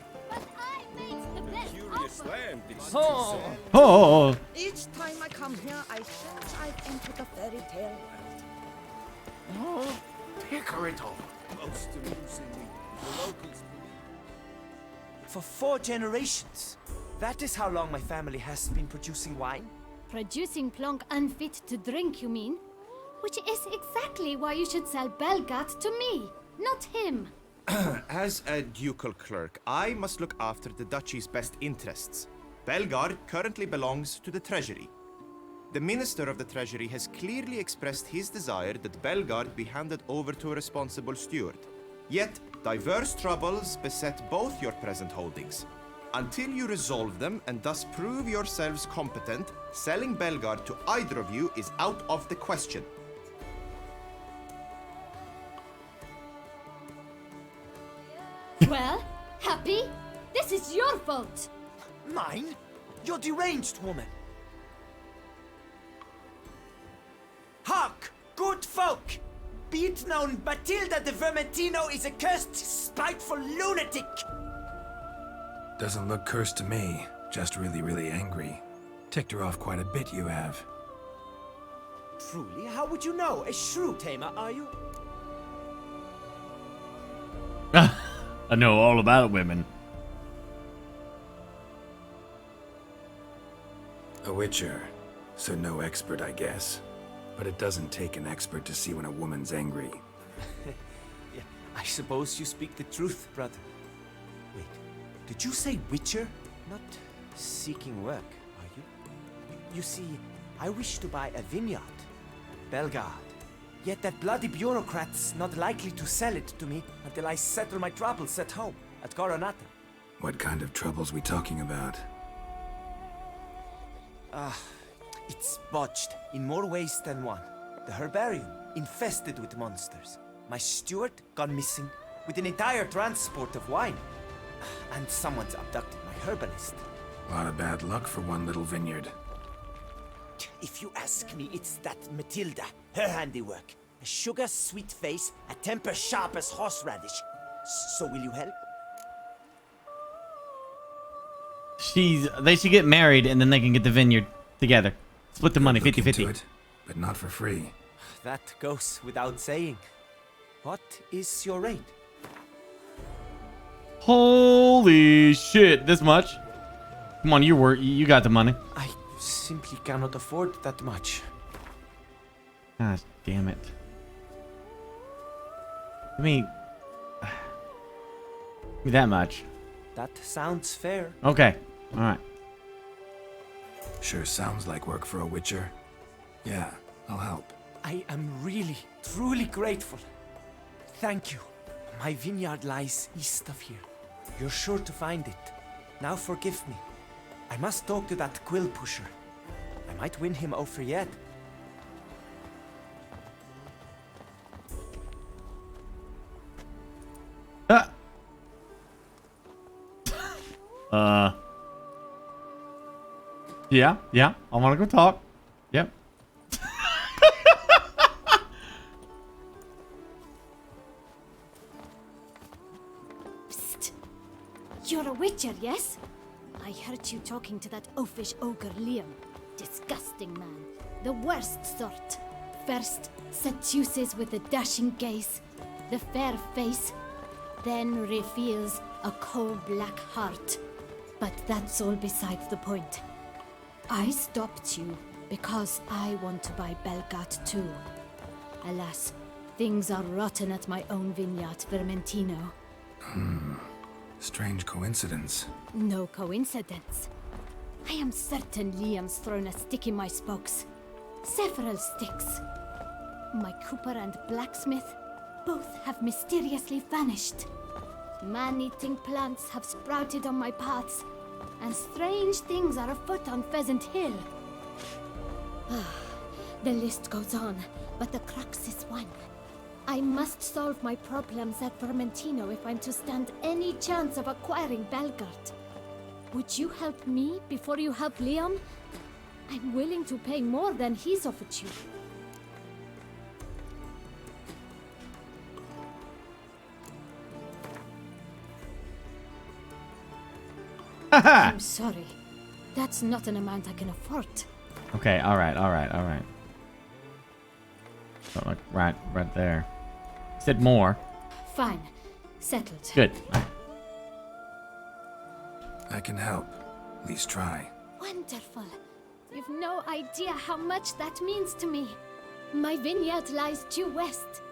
Oh. Each time I come here, I sense I've entered a fairy tale. Oh, Picarito. Most amusingly, the locals. For 4 generations. That is how long my family has been producing wine. Producing plonk unfit to drink, you mean? Which is exactly why you should sell Belgat to me, not him. As a ducal clerk, I must look after the duchy's best interests. Belgard currently belongs to the treasury. The minister of the treasury has clearly expressed his desire that Belgard be handed over to a responsible steward. Yet, diverse troubles beset both your present holdings. Until you resolve them and thus prove yourselves competent, selling Belgard to either of you is out of the question. Well, Happy, this is your fault. Mine? You're deranged, woman. Hark, good folk! Be it known, Batilda de Vermentino is a cursed, spiteful lunatic! Doesn't look cursed to me. Just really, really angry. Ticked her off quite a bit, you have. Truly? How would you know? A shrew tamer, are you? I know all about women. A witcher, so no expert, I guess. But it doesn't take an expert to see when a woman's angry. Yeah, I suppose you speak the truth, brother. Wait, did you say witcher? Not seeking work, are you? You see, I wish to buy a vineyard. Belgard. Yet that bloody bureaucrat's not likely to sell it to me until I settle my troubles at home, at Coronata. What kind of troubles we talking about? It's botched in more ways than one. The herbarium, infested with monsters. My steward gone missing, with an entire transport of wine. And someone's abducted my herbalist. A lot of bad luck for one little vineyard. If you ask me, it's that Matilda, her handiwork. A sugar-sweet face, a temper sharp as horseradish. So will you help? They should get married and then they can get the vineyard together. Split the money, 50-50. But not for free. That goes without saying. What is your rate? Holy shit, this much? Come on, you got the money. I simply cannot afford that much. Gosh damn it. Give me that much. That sounds fair. Okay. Alright. Sure sounds like work for a witcher. Yeah, I'll help. I am really, truly grateful. Thank you. My vineyard lies east of here. You're sure to find it. Now forgive me. I must talk to that quill pusher. I might win him over yet. Yeah, I want to go talk. Yep. Psst. You're a witcher, yes? I heard you talking to that oafish ogre Liam. Disgusting man. The worst sort. First, seduces with a dashing gaze, the fair face, then reveals a coal-black heart. But that's all besides the point. I stopped you because I want to buy Belgard too. Alas, things are rotten at my own vineyard, Vermentino. Strange coincidence. No coincidence. I am certain Liam's thrown a stick in my spokes. Several sticks. My cooper and blacksmith both have mysteriously vanished. Man-eating plants have sprouted on my paths, and strange things are afoot on Pheasant Hill. The list goes on, but the crux is one. I must solve my problems at Vermentino if I'm to stand any chance of acquiring Belgard. Would you help me before you help Liam? I'm willing to pay more than he's offered you. I'm sorry. That's not an amount I can afford. Okay, alright. So, like, right there. Said more. Fine. Settled. Good. I can help. At least try. Wonderful. You've no idea how much that means to me. My vineyard lies due west.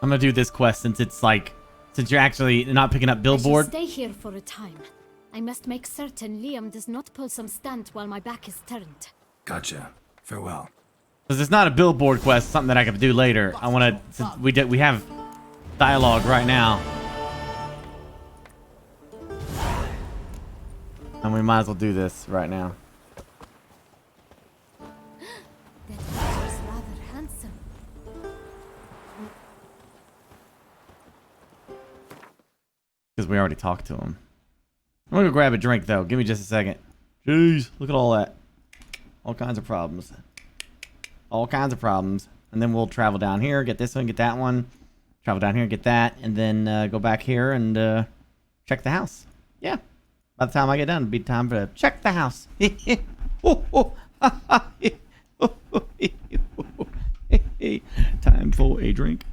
I'm gonna do this quest since it's like, since you're actually not picking up billboard. I shall stay here for a time. I must make certain Liam does not pull some stunt while my back is turned. Gotcha. Farewell. Because it's not a billboard quest, something that I can do later. I want to, since we have dialogue right now. And we might as well do this right now. That is rather handsome. Because we already talked to him. I'm gonna go grab a drink though. Give me just a second. Jeez, look at all that. All kinds of problems. All kinds of problems. And then we'll travel down here, get this one, get that one. Travel down here, get that, and then go back here and check the house. Yeah. By the time I get done, it'll be time to check the house. Time for a drink.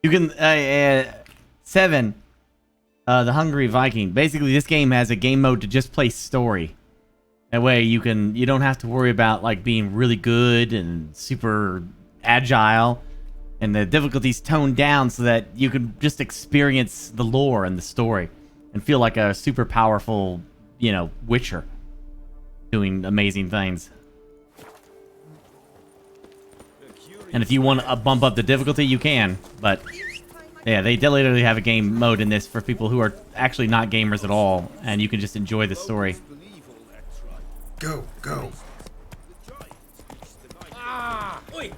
You can 7. The Hungry Viking. Basically, this game has a game mode to just play story. That way, you don't have to worry about like being really good and super agile, and the difficulty's toned down so that you can just experience the lore and the story, and feel like a super powerful, Witcher, doing amazing things. And if you want to bump up the difficulty, you can. But yeah, they literally have a game mode in this for people who are actually not gamers at all, and you can just enjoy the story. Go, go. Ah! Oi!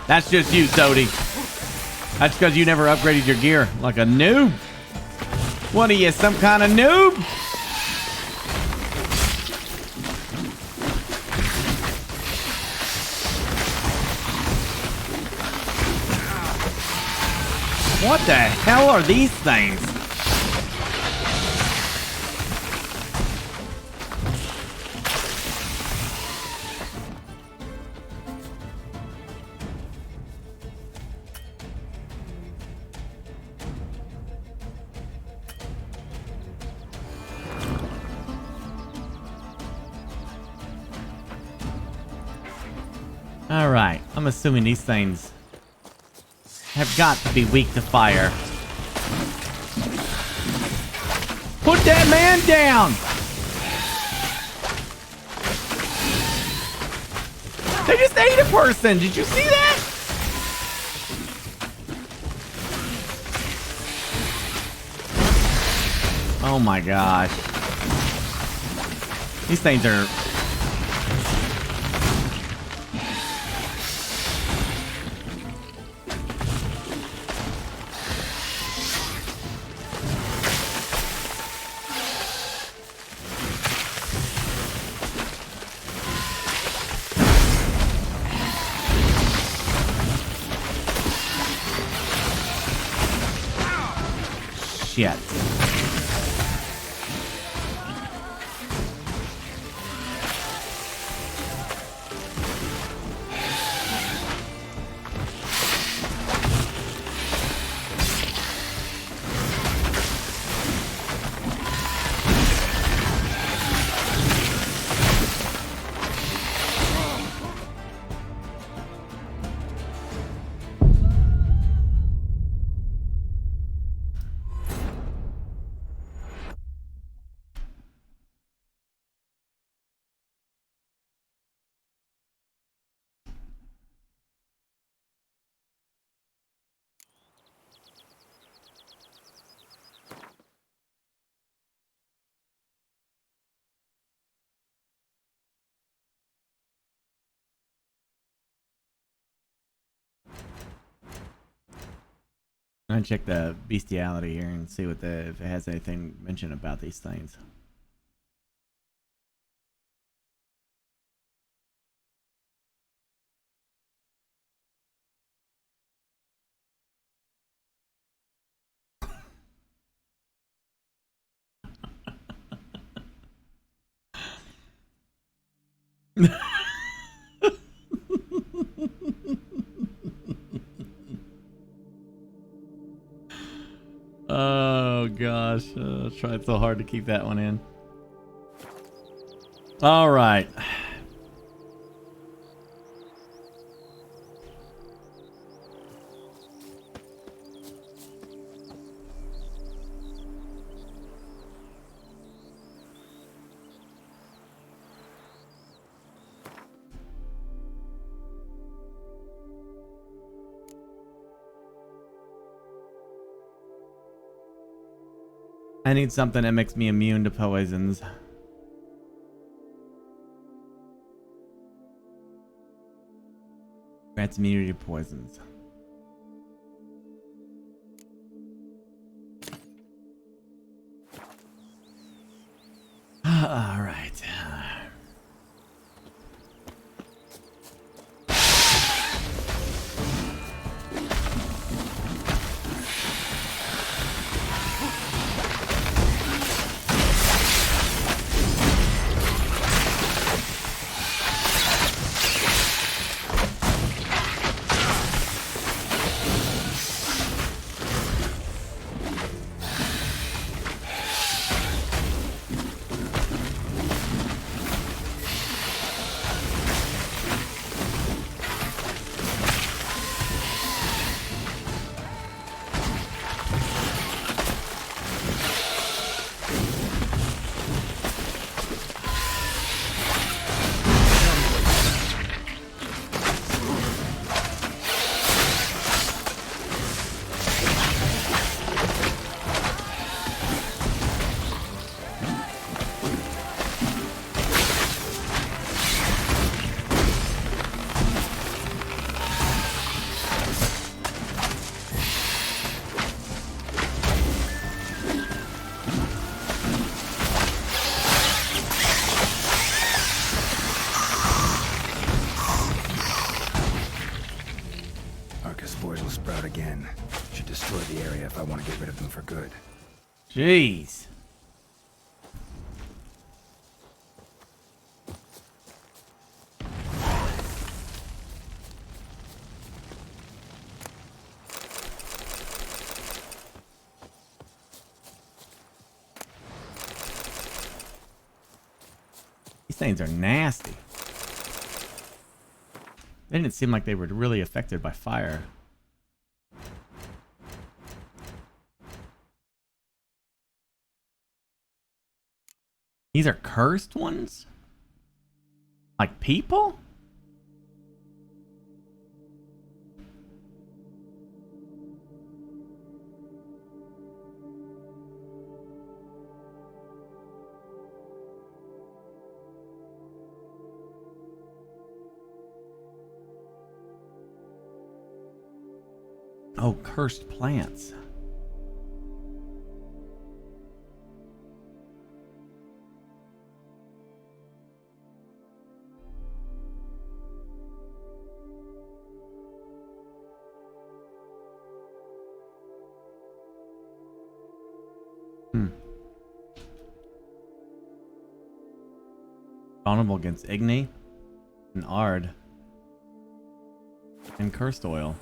That's just you, Sody. That's because you never upgraded your gear like a noob. What are you, some kind of noob? What the hell are these things? Alright, I'm assuming these things have got to be weak to fire. Put that man down! They just ate a person! Did you see that? Oh my gosh. These things are... Shit. I'm gonna check the bestiality here and see if it has anything mentioned about these things. Oh gosh, I tried so hard to keep that one in. All right. I need something that makes me immune to poisons. Grants immunity to poisons. Ruckus spores will sprout again. Should destroy the area if I want to get rid of them for good. Jeez. These things are nasty. They didn't seem like they were really affected by fire. These are cursed ones? Like people? Oh, cursed plants. Vulnerable against Igni and Ard and cursed oil.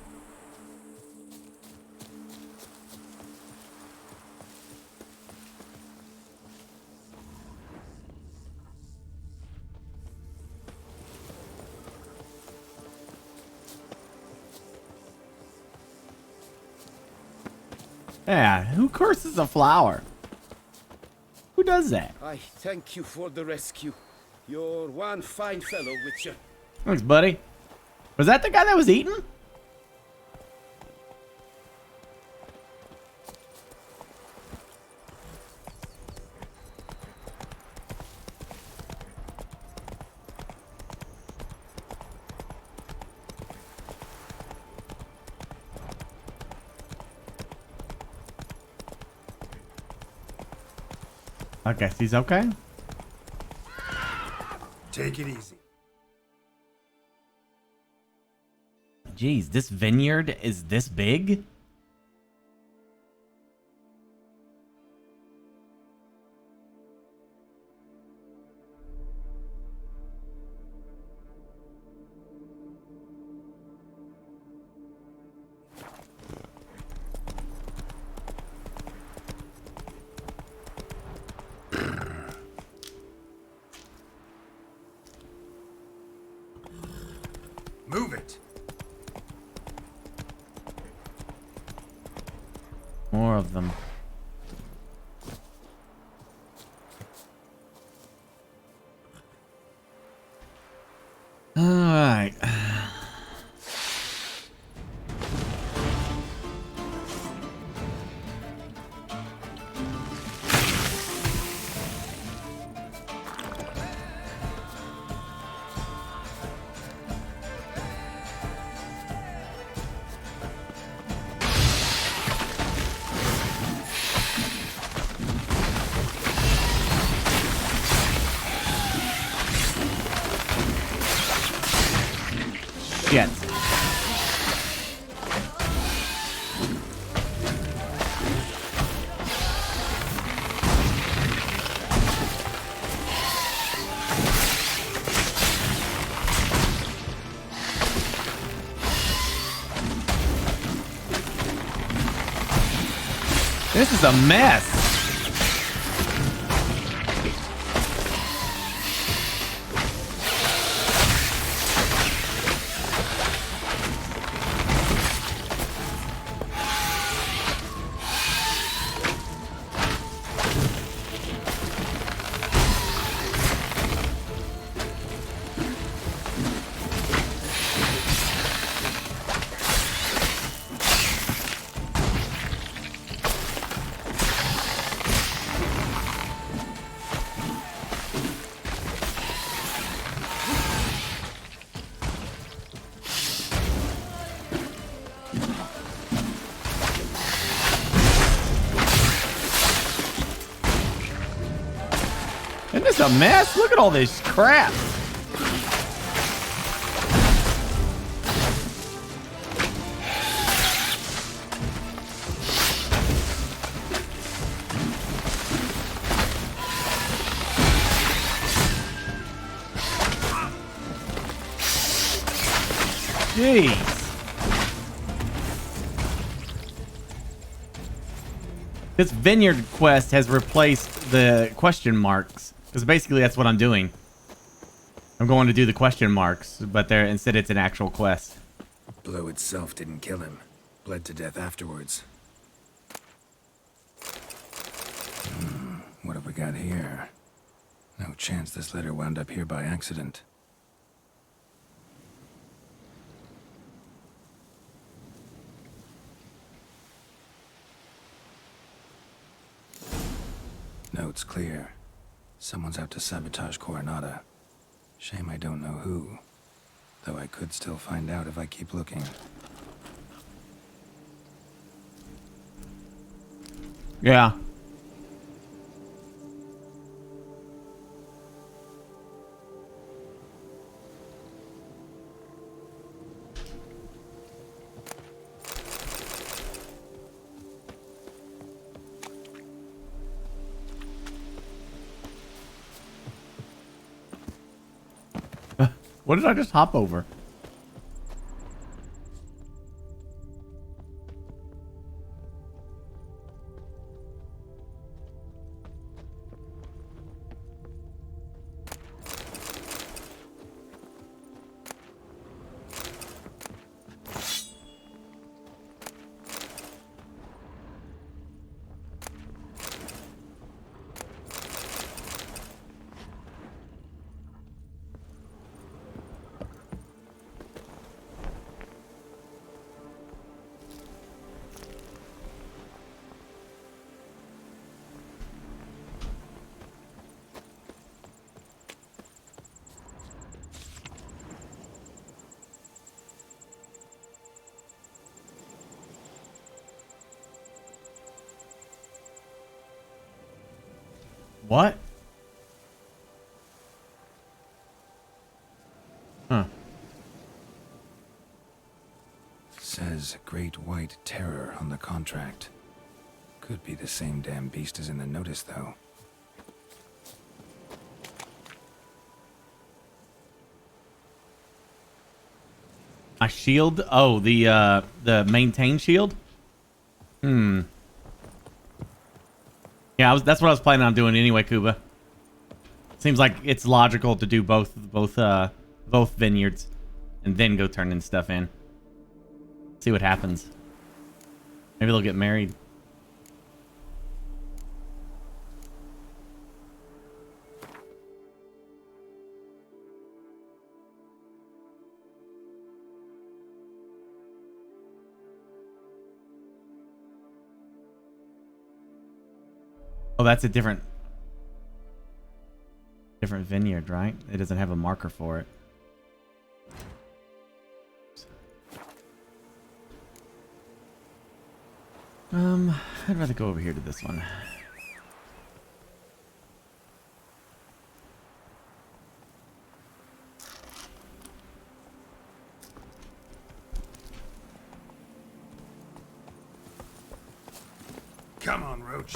Yeah, who curses a flower? Who does that? I thank you for the rescue. You're one fine fellow, Witcher. Thanks, buddy. Was that the guy that was eaten? I guess he's okay. Take it easy. Jeez, this vineyard is this big? Move it. More of them. All right. Yes. This is a mess. Isn't this a mess? Look at all this crap. Jeez. This vineyard quest has replaced the question marks. Because basically that's what I'm doing. I'm going to do the question marks, but instead it's an actual quest. Blow itself didn't kill him. Bled to death afterwards. What have we got here? No chance this letter wound up here by accident. Note's clear. Someone's out to sabotage Coronata. Shame I don't know who. Though I could still find out if I keep looking. Yeah. What did I just hop over? What? Huh. Says Great White Terror on the contract. Could be the same damn beast as in the notice, though. My shield? Oh, the maintain shield? Yeah, that's what I was planning on doing anyway, Kuba. Seems like it's logical to do both vineyards and then go turning stuff in. See what happens. Maybe they'll get married. Oh, that's a different vineyard, right? It doesn't have a marker for it. I'd rather go over here to this one. Come on, Roach.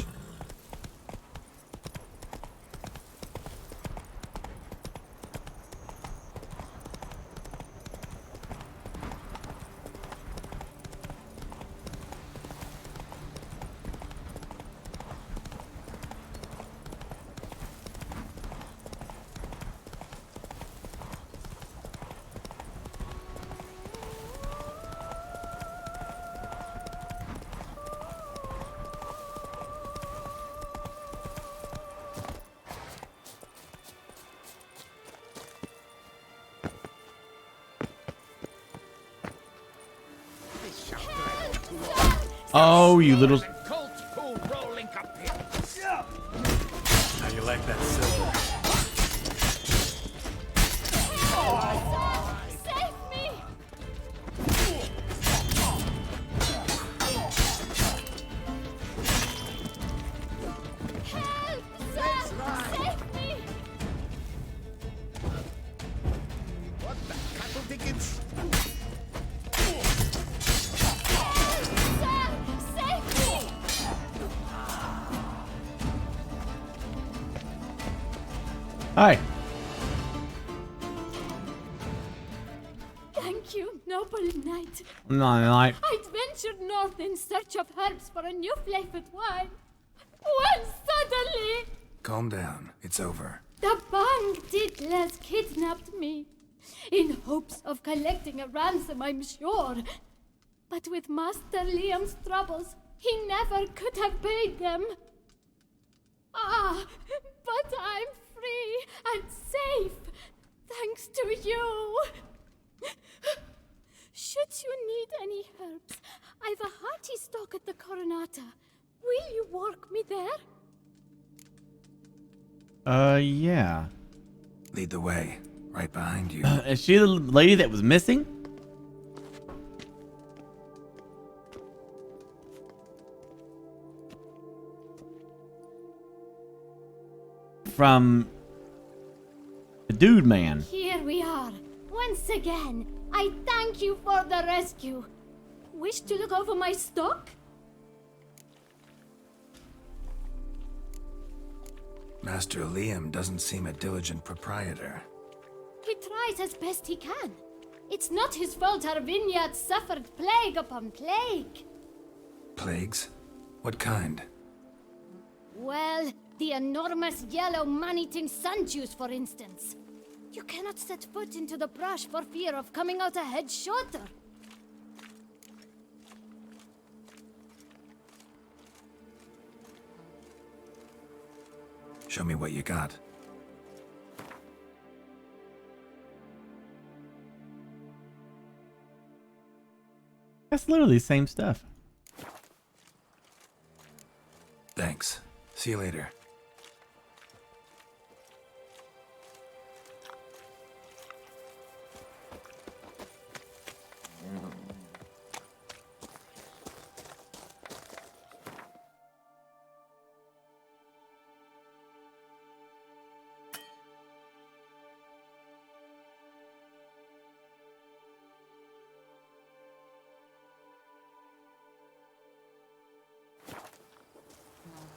Oh, you little... How you like that silver? Save me! Help, sir! Save me! What the cattle tickets? Hi. Thank you. No noble knight. Night. I'd ventured north in search of herbs for a new flavored wine. When suddenly, Calm down. It's over. the bank kidnapped me. In hopes of collecting a ransom, I'm sure. But with Master Liam's troubles, he never could have paid them. Ah, but I'm free and safe, thanks to you. Should you need any herbs, I've a hearty stock at the Coronata. Will you walk me there? Yeah. Lead the way. Right behind you. Is she the lady that was missing? From the dude man. Here we are. Once again, I thank you for the rescue. Wish to look over my stock? Master Liam doesn't seem a diligent proprietor. He tries as best he can. It's not his fault our vineyard suffered plague upon plague. Plagues? What kind? Well, the enormous yellow man-eating sun juice, for instance. You cannot set foot into the brush for fear of coming out a head shorter. Show me what you got. That's literally the same stuff. Thanks. See you later.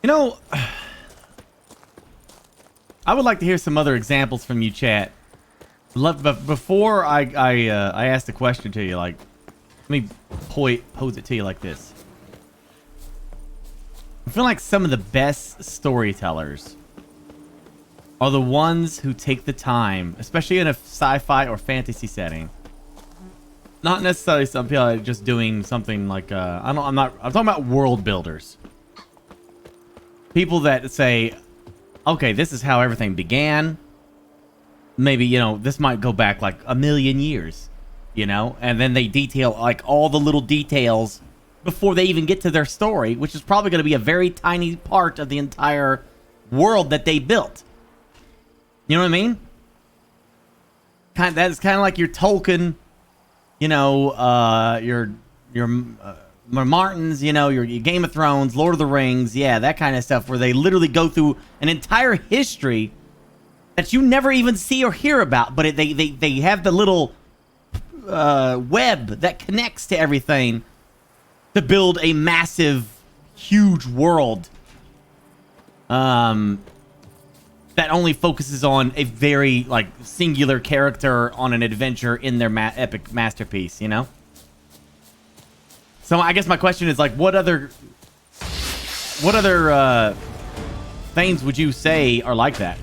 You know, I would like to hear some other examples from you, chat. But before I ask the question to you, like, let me pose it to you like this. I feel like some of the best storytellers are the ones who take the time, especially in a sci-fi or fantasy setting. Not necessarily some people are just doing something like I'm talking about world builders. People that say, okay, this is how everything began. Maybe, you know, this might go back like 1,000,000 years, you know, and then they detail like all the little details before they even get to their story, which is probably going to be a very tiny part of the entire world that they built. You know what I mean? That's kind of like your Tolkien, you know, your Martins, you know, your Game of Thrones, Lord of the Rings, yeah, that kind of stuff, where they literally go through an entire history that you never even see or hear about, but they have the little web that connects to everything to build a massive, huge world that only focuses on a very, like, singular character on an adventure in their epic masterpiece, you know? So I guess my question is, like, what other things would you say are like that?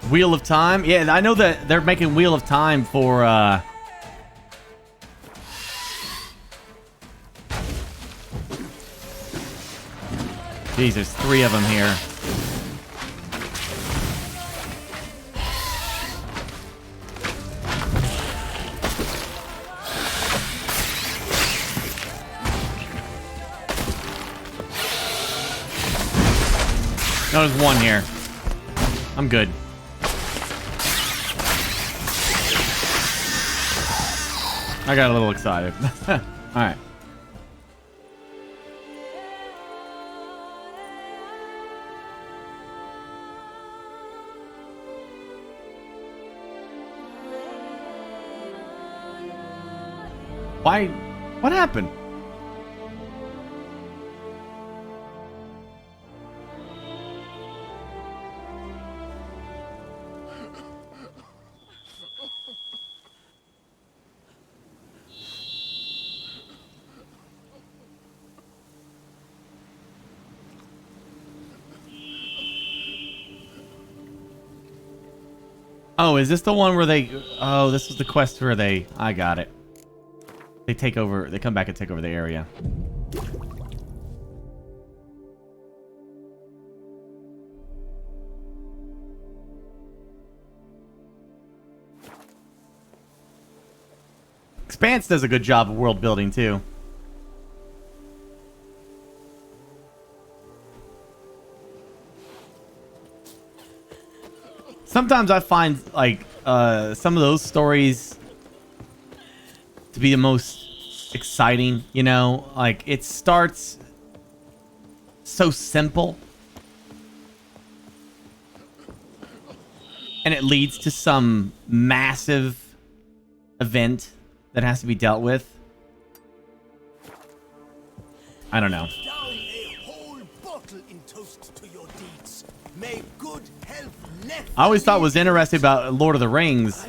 Wheel of Time? Yeah, I know that they're making Wheel of Time for, Jeez, there's 3 of them here. No, there's 1 here. I'm good. I got a little excited. Alright. Why? What happened? Oh, is this the one where they... Oh, this was the quest where they... I got it. They take over... They come back and take over the area. Expanse does a good job of world building, too. Sometimes I find, like, some of those stories to be the most exciting, you know? Like, it starts so simple. And it leads to some massive event that has to be dealt with. I don't know. Down a whole bottle in toast to your deeds. May good health left. I always thought was interesting about Lord of the Rings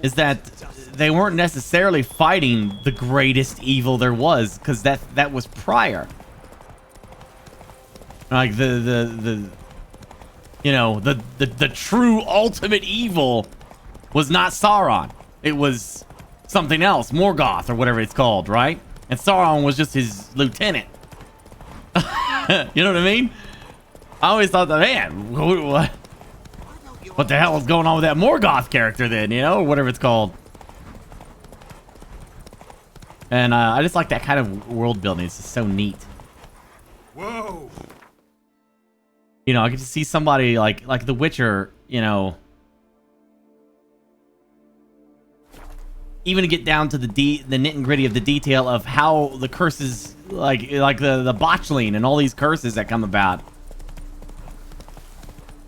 is that they weren't necessarily fighting the greatest evil there was, because that was prior. Like the you know, the true ultimate evil was not Sauron. It was something else, Morgoth or whatever it's called, right? And Sauron was just his lieutenant. You know what I mean? I always thought that, man, what the hell is going on with that Morgoth character then, you know, or whatever it's called. And I just like that kind of world building. It's just so neat. Whoa! You know, I get to see somebody like The Witcher, you know, even to get down to the nit and gritty of the detail of how the curses, like the botchling and all these curses that come about.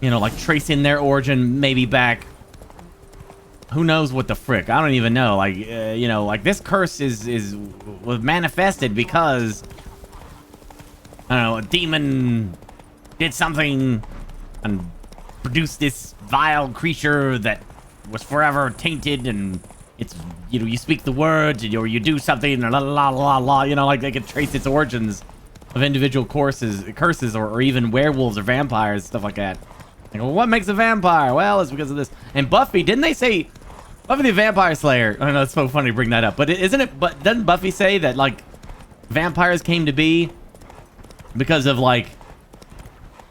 You know, like tracing their origin maybe back. Who knows what the frick? I don't even know. Like, you know, like this curse was manifested because, I don't know, a demon did something and produced this vile creature that was forever tainted, and it's, you know, you speak the words or you do something, or la la la la, you know, like they could trace its origins of individual curses or even werewolves or vampires, stuff like that. Like, well, what makes a vampire? Well, it's because of this. And Buffy, didn't they say Buffy the Vampire Slayer? I don't know, it's so funny to bring that up, but isn't it? But doesn't Buffy say that like vampires came to be because of like,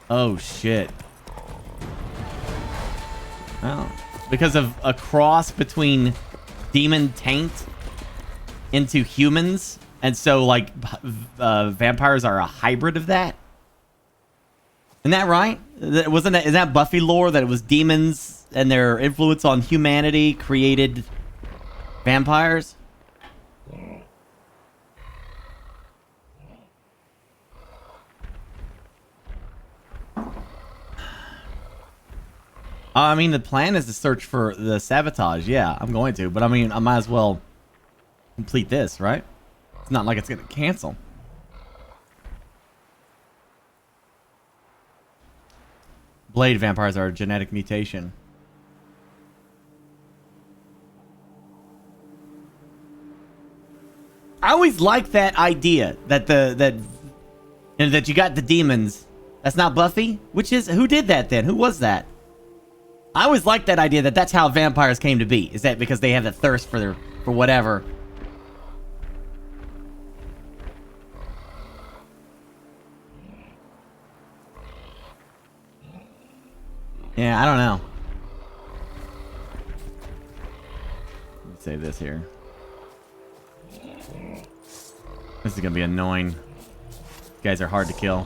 oh shit, oh, because of a cross between demon taint into humans, and so like vampires are a hybrid of that. Isn't that right? Isn't that Buffy lore, that it was demons and their influence on humanity created vampires? I mean, the plan is to search for the sabotage. Yeah, I'm going to. But I mean, I might as well complete this, right? It's not like it's going to cancel. Blade vampires are a genetic mutation. I always like that idea that that you got the demons. That's not Buffy? Who did that then? Who was that? I always liked that idea that that's how vampires came to be. Is that because they have the thirst for whatever? Yeah, I don't know. Let's save this here. This is gonna be annoying. These guys are hard to kill.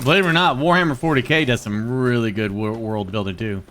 believe it or not, Warhammer 40k does some really good world building too.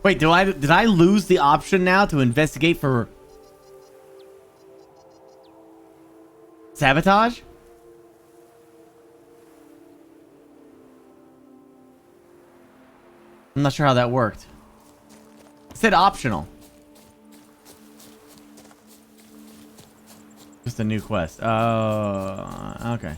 Wait, did I lose the option now to investigate for sabotage? I'm not sure how that worked. It said optional. Just a new quest. Oh, okay.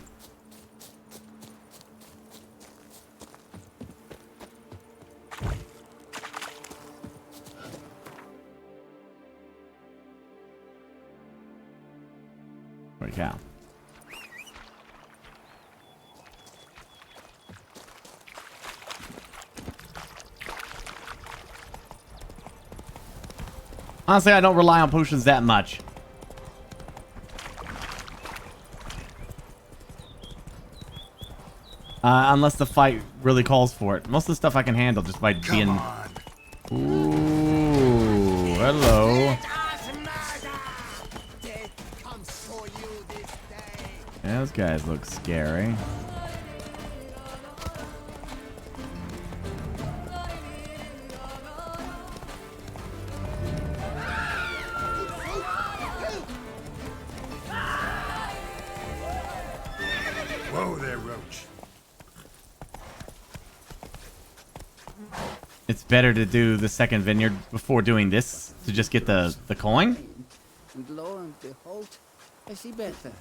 Holy cow. Honestly, I don't rely on potions that much. Unless the fight really calls for it. Most of the stuff I can handle just by being... Ooh, hello. Yeah, those guys look scary. Whoa there, Roach. It's better to do the second vineyard before doing this to just get the coin. And lo and behold, I see better.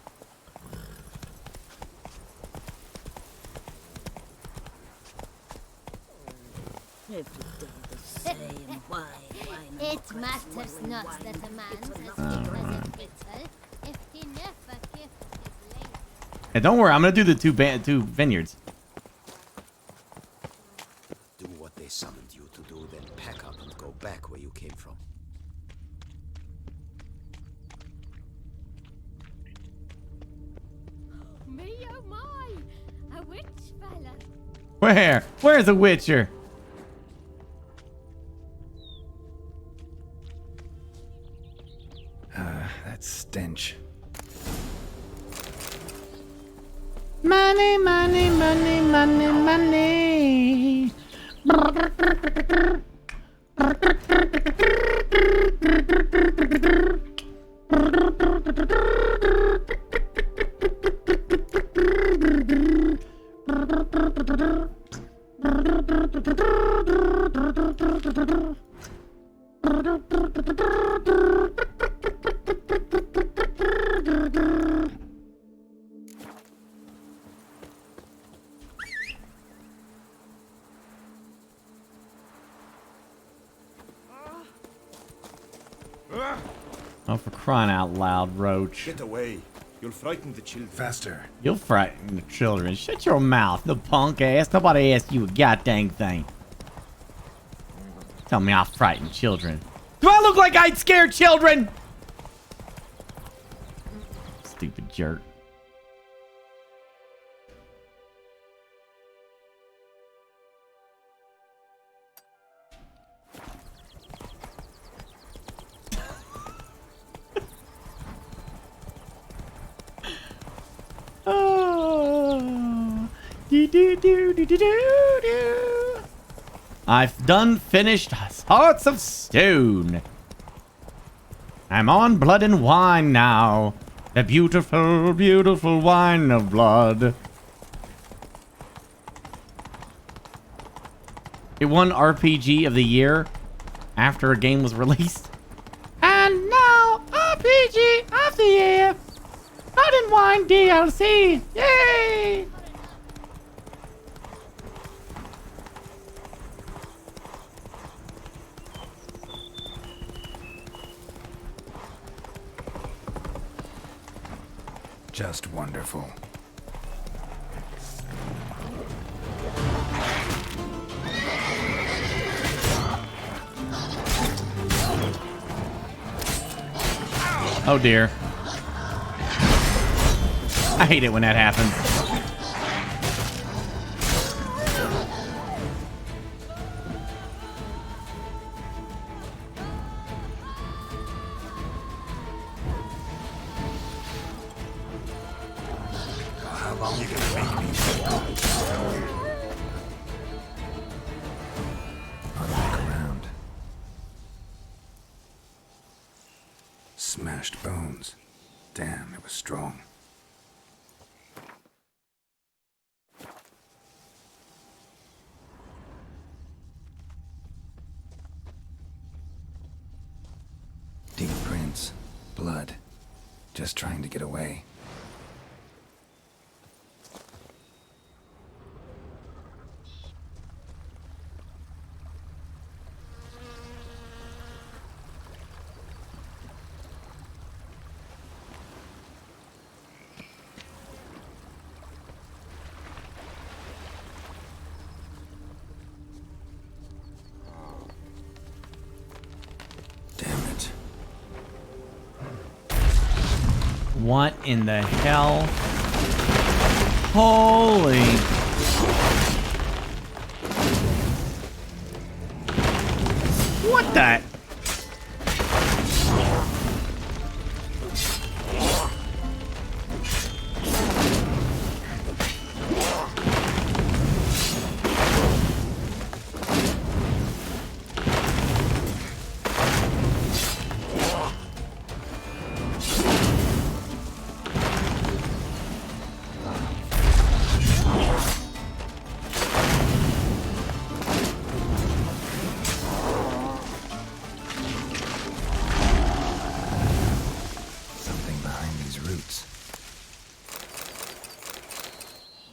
It matters not that a man has present little if he never gives his lady. Hey, don't worry, I'm gonna do the two vineyards. Do what they summoned you to do, then pack up and go back where you came from. Me oh my! A witch fella. Where? Where's the Witcher? That stench. Money, money, money, money, money. Oh, for crying out loud, Roach. Get away. You'll frighten the children. Faster. You'll frighten the children. Shut your mouth, the punk ass. Nobody asked you a goddamn thing. Tell me I'll frighten children. Do I look like I'd scare children? Stupid jerk. I've done finished Hearts of Stone. I'm on Blood and Wine now. The beautiful, beautiful wine of blood. It won RPG of the Year after a game was released. And now, RPG of the Year. Blood and Wine DLC. Yay! Just wonderful. Oh dear. I hate it when that happens. How long you gonna make me? I'll look around. Smashed bones. Damn, it was strong. Deep prints. Blood. Just trying to get away. What in the hell? Holy. What the?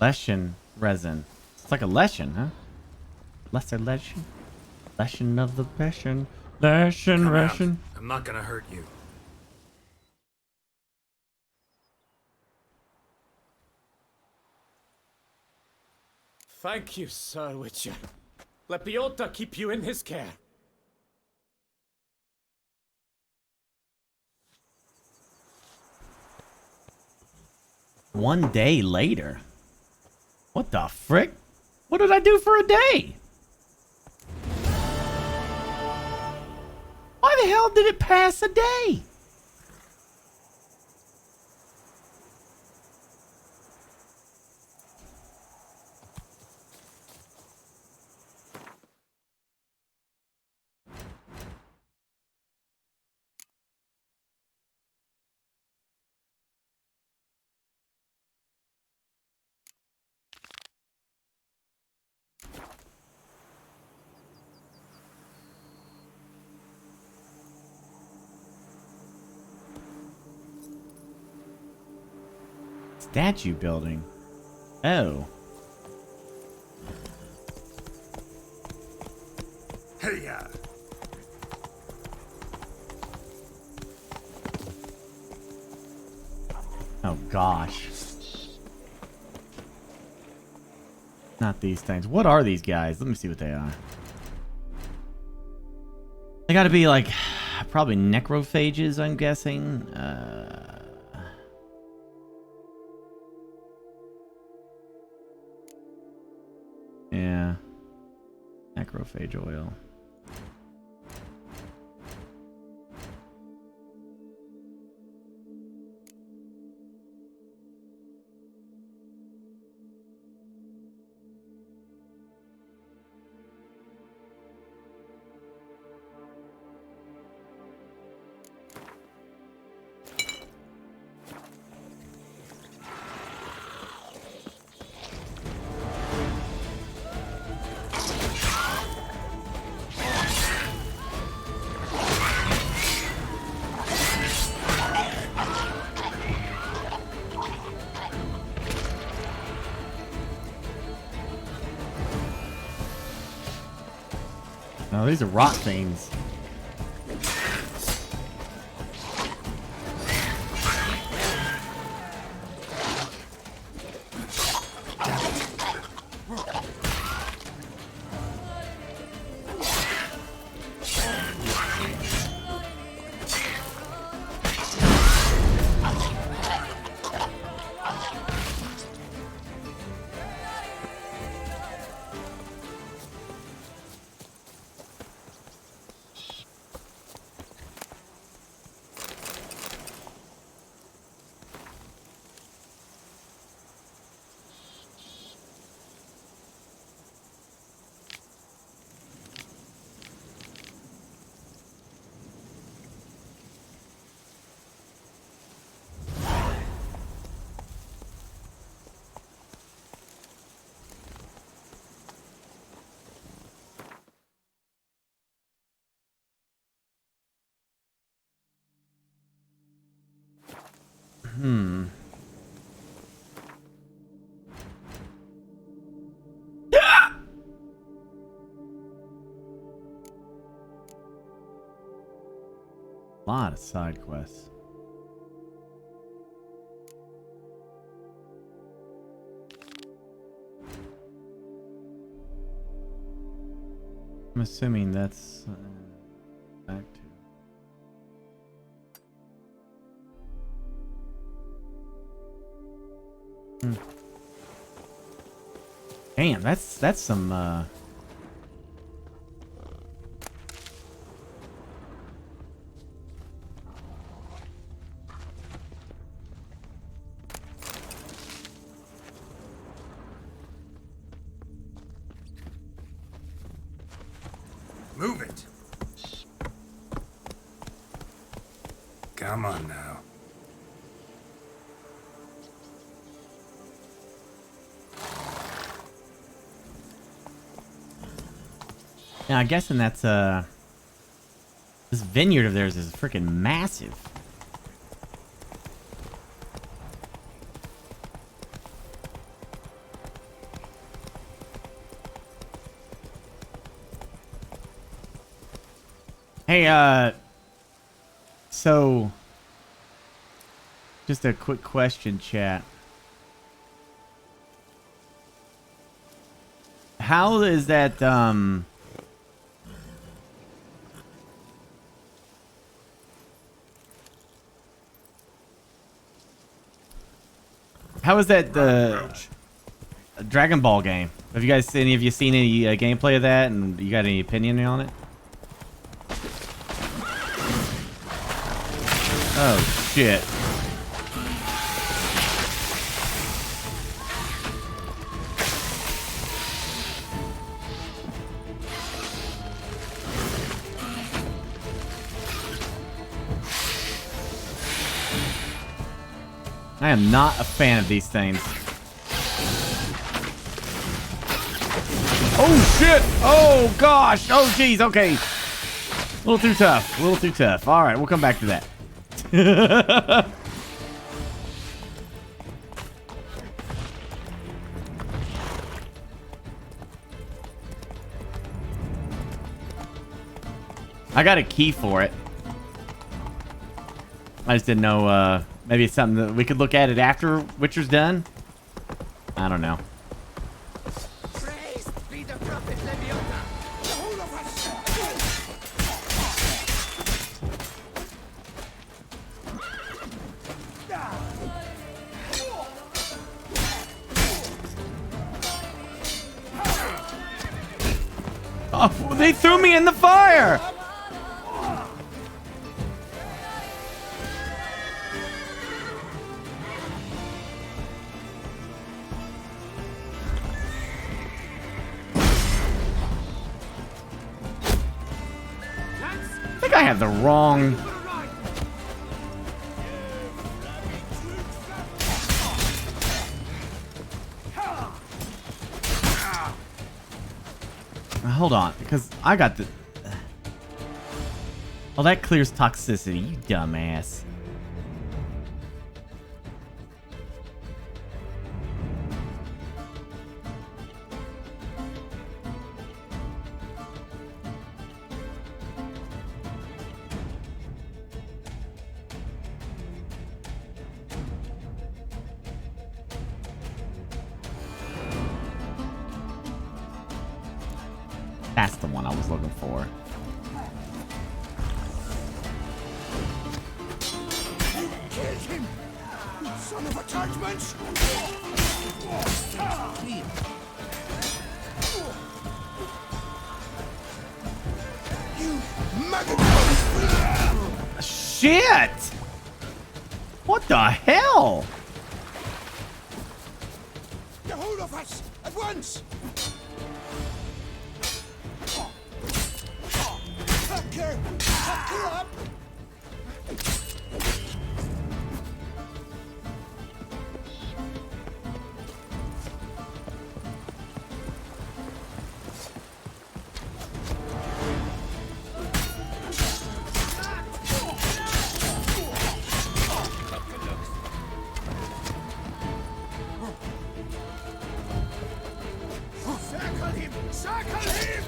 Leshen resin. It's like a leshen, huh? Lesser leshen? Leshen of the passion. Leshen, reshen. I'm not gonna hurt you. Thank you, Sir Witcher. Let Biota keep you in his care. One day later. What the frick? What did I do for a day? Why the hell did it pass a day? Statue building. Oh. Hey, yeah. Oh gosh. Not these things. What are these guys? Let me see what they are. They gotta be like probably necrophages, I'm guessing. Yeah. Necrophage oil. Oh, these are rock fiends. A lot of side quests. I'm assuming that's back to. Damn, that's some Move it. Come on now. Now, I'm guessing that's this vineyard of theirs is freaking massive. Hey, so just a quick question, chat. How is that, how is that the Dragon Ball game? Have you guys, any of you seen any gameplay of that, and you got any opinion on it? Oh shit. I am not a fan of these things. Oh shit! Oh gosh! Oh jeez, okay. A little too tough. A little too tough. Alright, we'll come back to that. I got a key for it. I just didn't know, maybe it's something that we could look at it after Witcher's done. I don't know. Oh, they threw me in the fire! I think I have the wrong... Hold on, because I got the... Oh, that clears toxicity, you dumbass. That's the one I was looking for. Killed him! You son of a judgment! You maggot! Shit! What the hell? Get hold of us! At once! Tucker! Tucker up! Circle him! Circle him!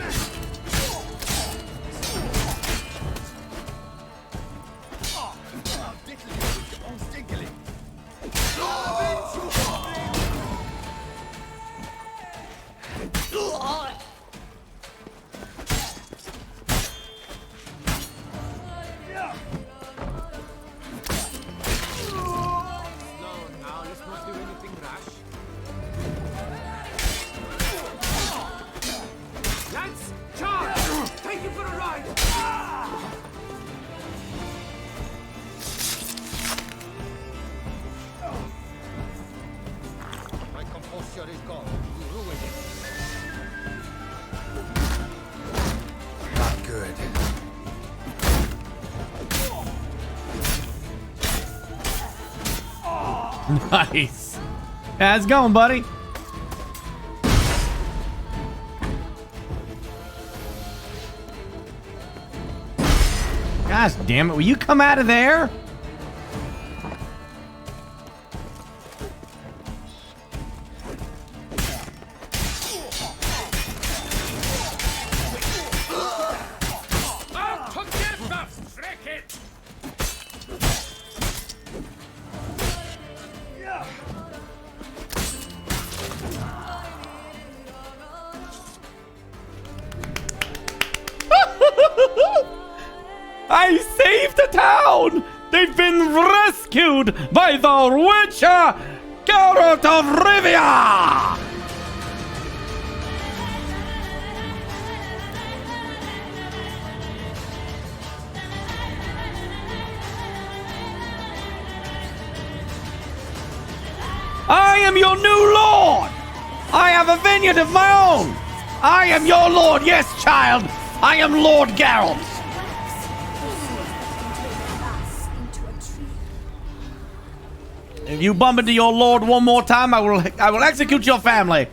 Not good. Nice. How's it going, buddy? Gosh damn it, will you come out of there? I saved the town! They've been rescued by the Witcher Geralt of Rivia! I am your new lord! I have a vineyard of my own! I am your lord, yes, child! I am Lord Geralt! If you bump into your lord one more time, I will execute your family.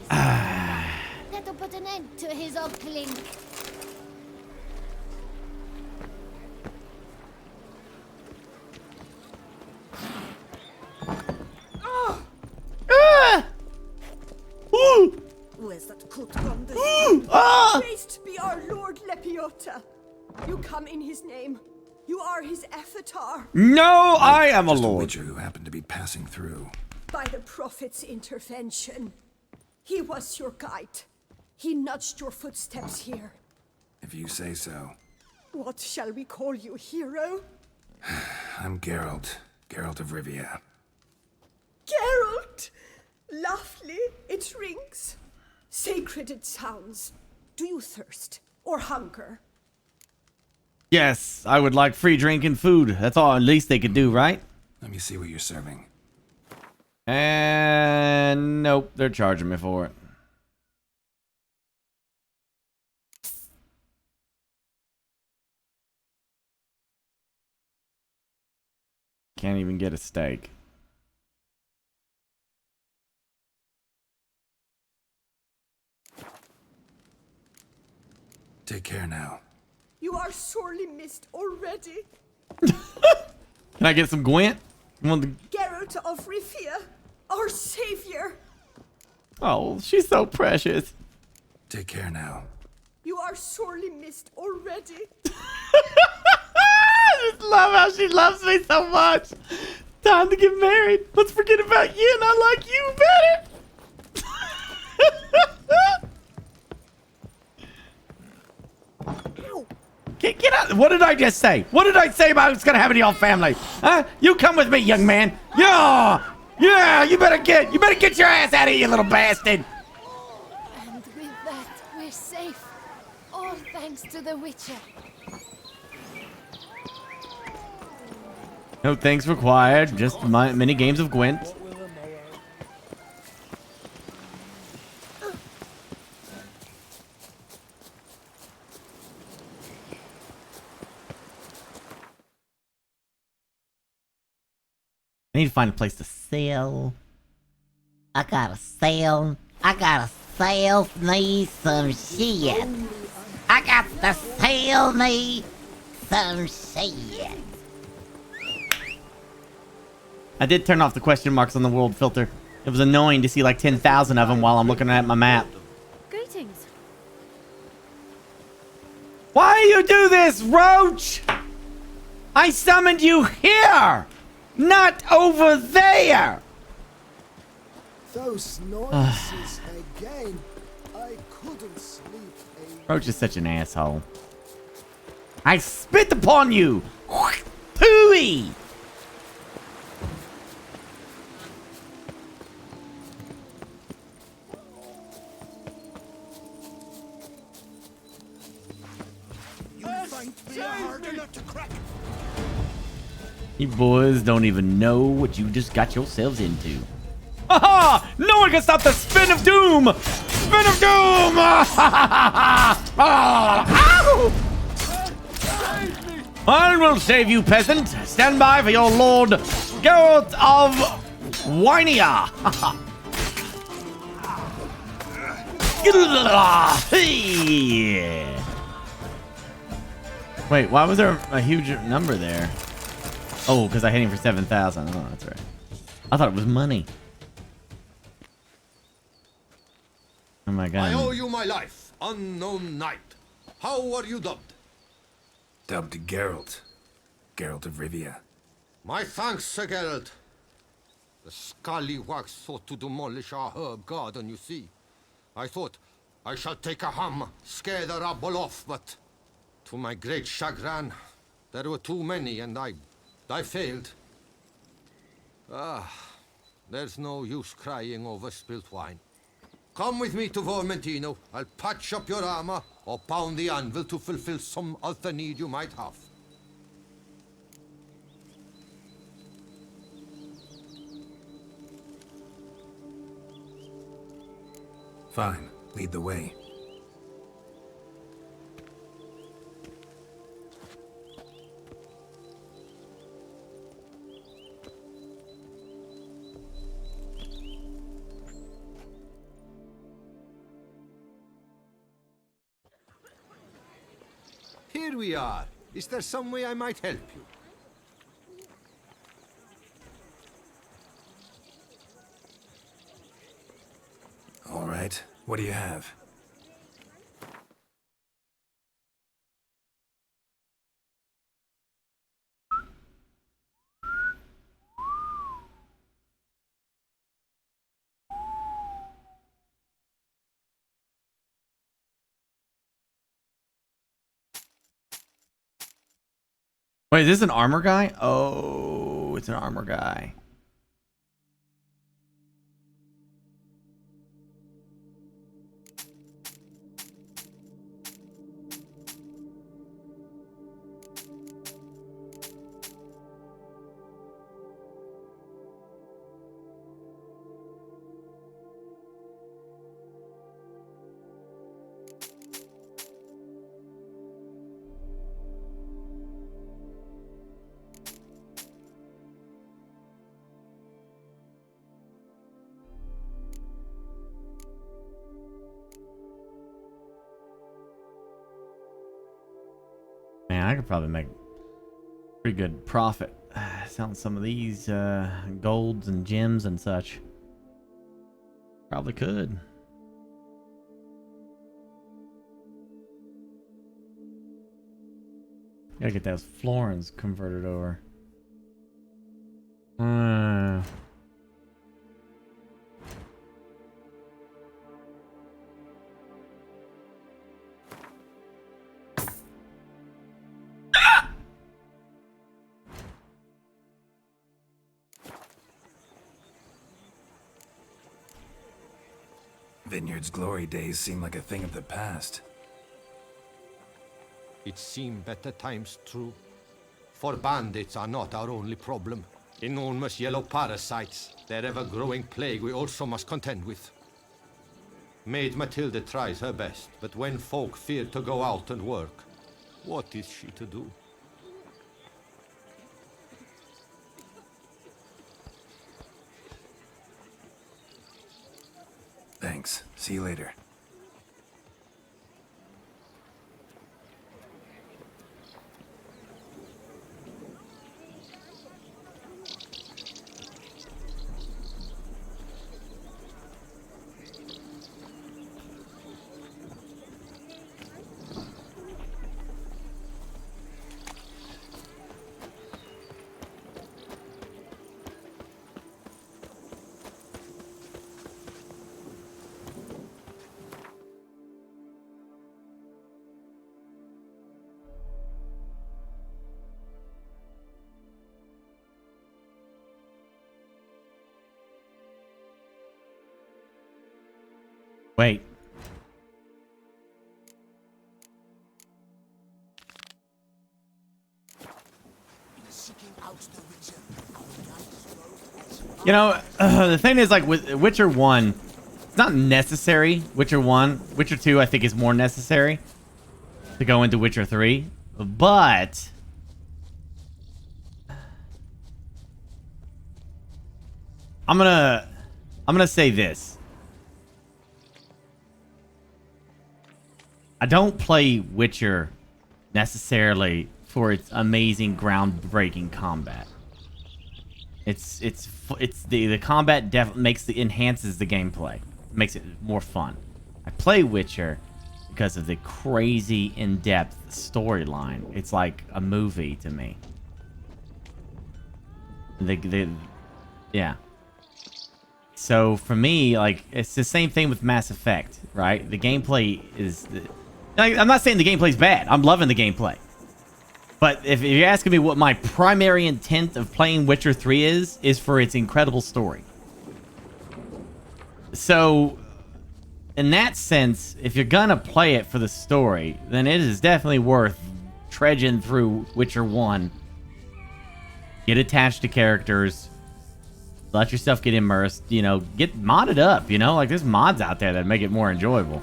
That'll put an end to his ogling. Where's that coat gone this Praised be our Lord Lepiota. You come in his name. You are his avatar. No, I am a Just lord. A witcher who happened to be passing through. By the prophet's intervention. He was your guide. He nudged your footsteps here. If you say so. What shall we call you, hero? I'm Geralt. Geralt of Rivia. Geralt! Lovely, it rings. Sacred it sounds. Do you thirst or hunger? Yes, I would like free drink and food. That's all at least they could do, right? Let me see what you're serving. And nope, they're charging me for it. Can't even get a steak. Take care now. You are sorely missed already. Can I get some Gwent? You want the... Geralt of Rivia, our savior. Oh, she's so precious. Take care now. You are sorely missed already. I just love how she loves me so much. Time to get married. Let's forget about you and I like you better. Get out. What did I just say? What did I say about what's gonna happen to your family? Huh? You come with me, young man. Yeah. Yeah, you better get your ass out of here, you little bastard. And with that, we're safe. All thanks to the Witcher. No thanks required. Just mini games of Gwent. I need to find a place to sail. I gotta sail me some shit. I got to sail me some shit. I did turn off the question marks on the world filter. It was annoying to see like 10,000 of them while I'm looking at my map. Greetings. Why you do this, Roach? I summoned you here, not over there. Those noises again. I couldn't sleep. Roach is such an asshole. I spit upon you. Pooey. You boys don't even know what you just got yourselves into. Aha! No one can stop the spin of doom! Spin of doom! I will save you, peasant. Stand by for your Lord Geralt of Wynia. Wait, why was there a huge number there? Oh, because I hit him for 7,000. Oh, that's right. I thought it was money. Oh my god. I owe you my life, unknown knight. How are you dubbed? Dubbed Geralt. Geralt of Rivia. My thanks, Sir Geralt. The scallywags sought to demolish our herb garden, you see. I thought, I shall take a hum, scare the rabble off, but to my great chagrin, there were too many and I failed. There's no use crying over spilt wine. Come with me to Vermentino. I'll patch up your armor or pound the anvil to fulfill some other need you might have. Fine. Lead the way. Here we are. Is there some way I might help you? All right. What do you have? Wait, is this an armor guy? Oh, it's an armor guy. Man, I could probably make pretty good profit selling some of these golds and gems and such. Probably could. Gotta get those florins converted over. Vineyard's glory days seem like a thing of the past. It seemed better times true. For bandits are not our only problem. Enormous yellow parasites, their ever-growing plague we also must contend with. Maid Matilda tries her best, but when folk fear to go out and work, what is she to do? Thanks. See you later. Wait. You know, the thing is, like, with Witcher 1, it's not necessary. Witcher 1. Witcher 2, I think, is more necessary to go into Witcher 3. But I'm gonna say this. I don't play Witcher necessarily for its amazing, groundbreaking combat. It's the combat enhances the gameplay, makes it more fun. I play Witcher because of the crazy, in-depth storyline. It's like a movie to me. Yeah. So for me, like, it's the same thing with Mass Effect, right? The gameplay is... I'm not saying the gameplay's bad. I'm loving the gameplay. But if you're asking me what my primary intent of playing Witcher 3 is for its incredible story. So, in that sense, if you're gonna play it for the story, then it is definitely worth trudging through Witcher 1. Get attached to characters. Let yourself get immersed. You know, get modded up, you know? Like, there's mods out there that make it more enjoyable.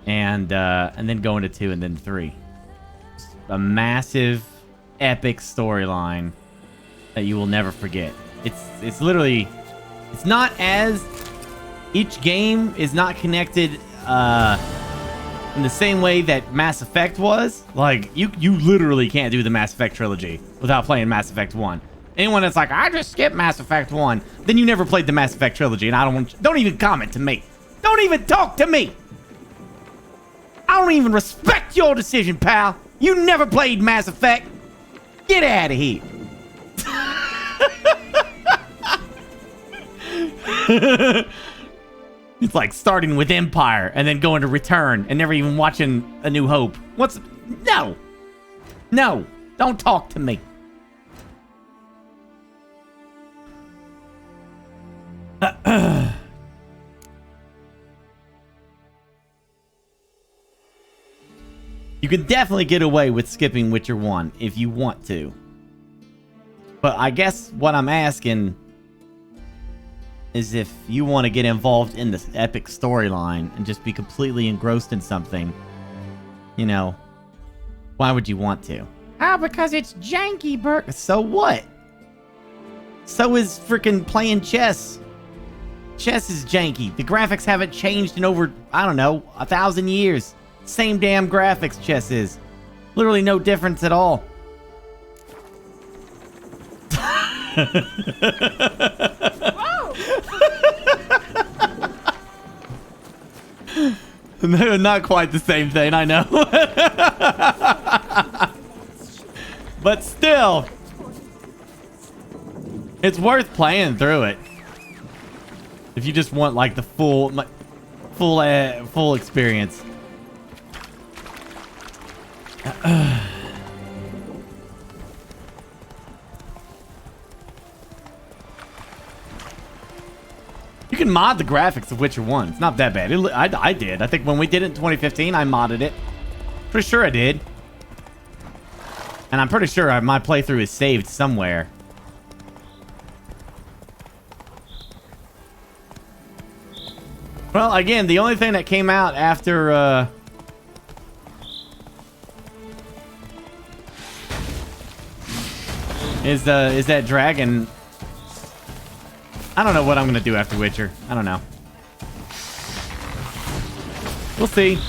And then go into 2 and then 3. A massive, epic storyline that you will never forget. It's literally... It's not as... Each game is not connected in the same way that Mass Effect was. Like, you literally can't do the Mass Effect trilogy without playing Mass Effect 1. Anyone that's like, I just skipped Mass Effect 1, then you never played the Mass Effect trilogy, and I don't even comment to me. Don't even talk to me! I don't even respect your decision, pal. You never played Mass Effect. Get out of here. It's like starting with Empire and then going to Return and never even watching A New Hope. No. No. Don't talk to me. You can definitely get away with skipping Witcher 1 if you want to. But I guess what I'm asking is if you want to get involved in this epic storyline and just be completely engrossed in something, you know, why would you want to? Ah, because it's janky, Burke. So what? So is freaking playing chess. Chess is janky. The graphics haven't changed in over, I don't know, 1,000 years. Same damn graphics chess is. Literally no difference at all. No, not quite the same thing, I know. But still, it's worth playing through it. If you just want like the full experience. You can mod the graphics of Witcher 1. It's not that bad. I did. I think when we did it in 2015, I modded it. Pretty sure I did. And I'm pretty sure my playthrough is saved somewhere. Well, again, the only thing that came out after is that dragon. I don't know what I'm gonna do after Witcher. I don't know. We'll see.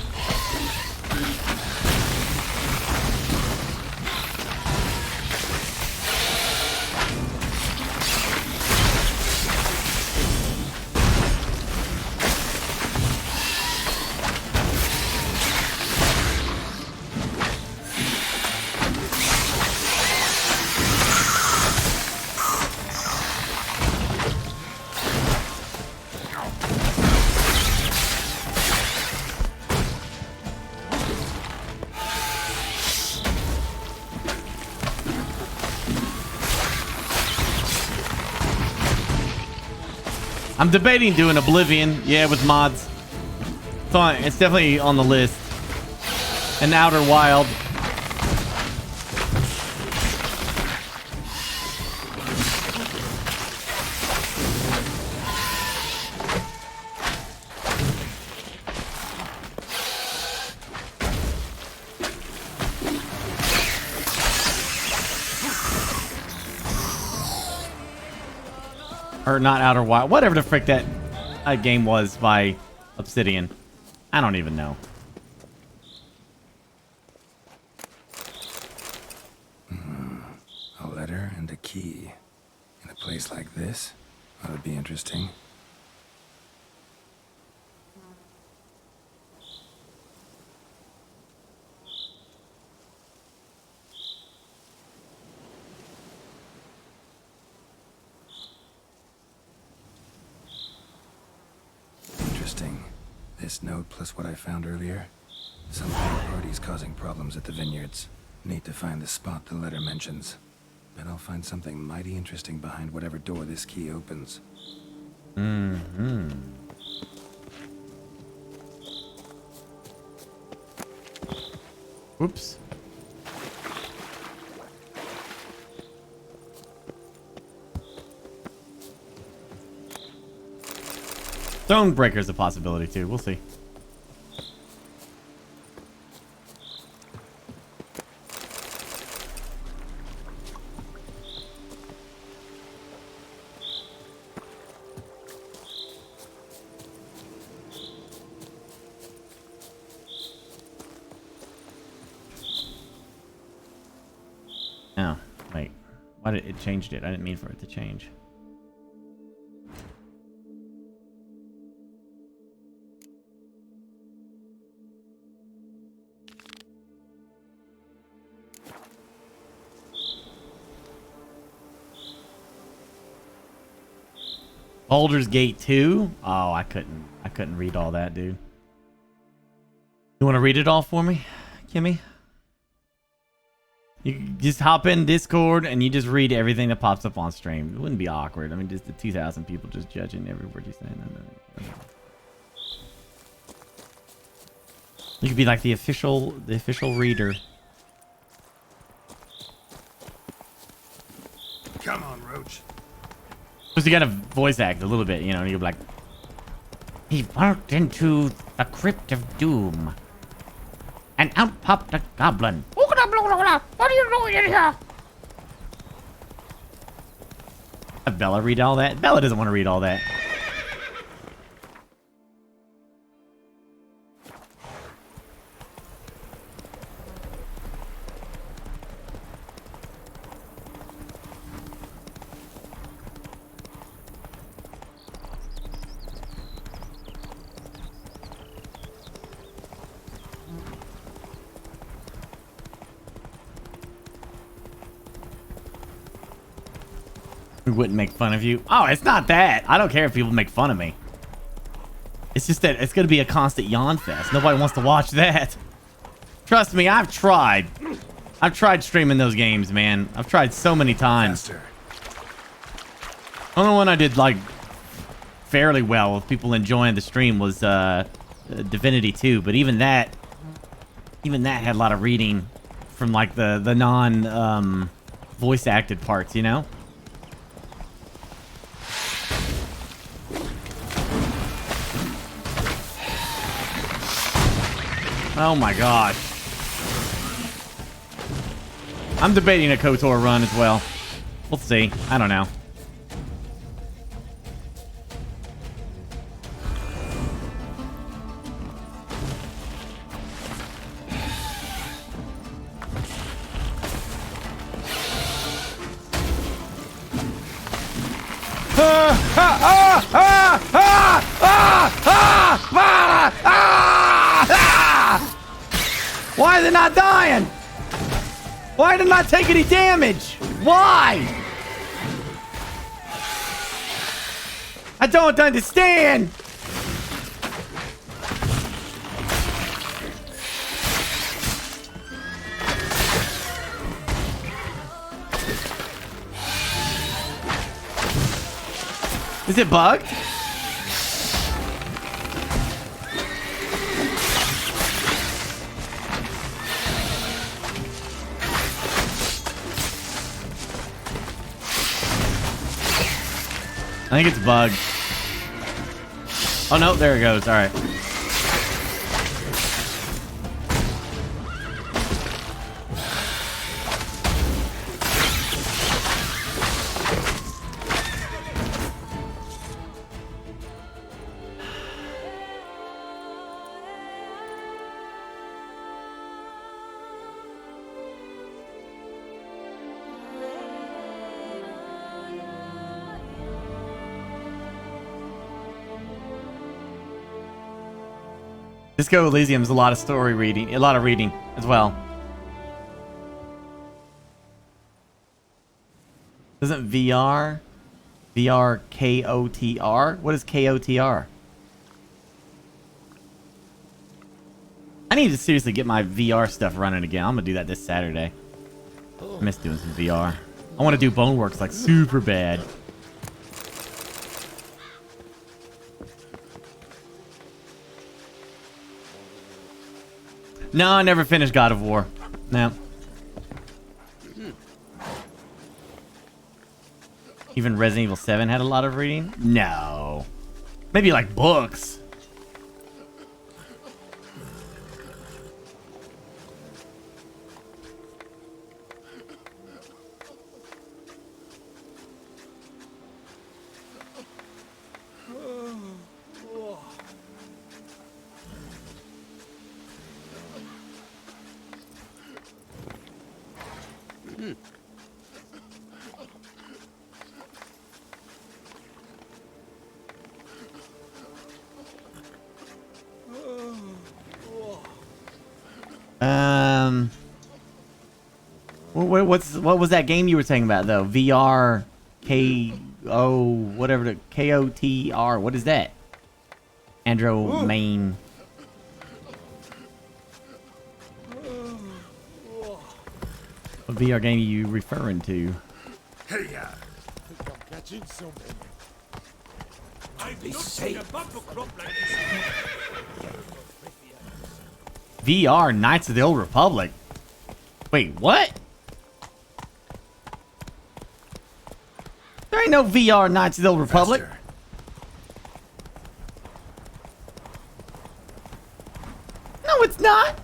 I'm debating doing Oblivion, yeah, with mods. It's definitely on the list. And Outer Wild. Or not Outer Wild. Whatever the frick that game was by Obsidian. I don't even know. A letter and a key. In a place like this? That would be interesting. This note plus what I found earlier. Some third parties causing problems at the vineyards. Need to find the spot the letter mentions. Bet I'll find something mighty interesting behind whatever door this key opens. Mm-hmm. Whoops. Stonebreaker's a possibility too. We'll see. Oh, wait. Why did it changed it? I didn't mean for it to change. Baldur's Gate 2? Oh, I couldn't read all that, dude. You want to read it all for me, Kimmy? You just hop in Discord and you just read everything that pops up on stream. It wouldn't be awkward. I mean, just the 2,000 people just judging every word you say. No. You could be like the official reader. Come on, Roach. Because you gotta voice act a little bit, you know, you're like, he walked into the crypt of doom, and out popped a goblin. What are you doing in here? Have Bella read all that? Bella doesn't want to read all that. We wouldn't make fun of you. Oh, it's not that. I don't care if people make fun of me. It's just that it's going to be a constant yawn fest. Nobody wants to watch that. Trust me, I've tried. I've tried streaming those games, man. I've tried so many times. Only one I did like fairly well with people enjoying the stream was Divinity 2, but even that had a lot of reading from like the non voice acted parts, you know? Oh my gosh. I'm debating a KOTOR run as well. We'll see. I don't know. Why are they not dying? Why did not take any damage? Why? I don't understand. Is it bugged? I think it's bugged. Oh no, there it goes. All right. Disco Elysium's a lot of story reading, a lot of reading as well. Isn't VR KOTR? What is KOTR? I need to seriously get my VR stuff running again. I'm gonna do that this Saturday. I miss doing some VR. I want to do Boneworks like super bad. No, I never finished God of War. No. Even Resident Evil 7 had a lot of reading? No. Maybe like books. What was that game you were saying about though? VR whatever the KOTR. What is that? Andro main. What VR game are you referring to? Hey, yeah. I think I'm catching something. I've not seen a bumper crop like this. VR Knights of the Old Republic. Wait, what? There ain't no VR Knights of the Old Republic. Faster. No, it's not.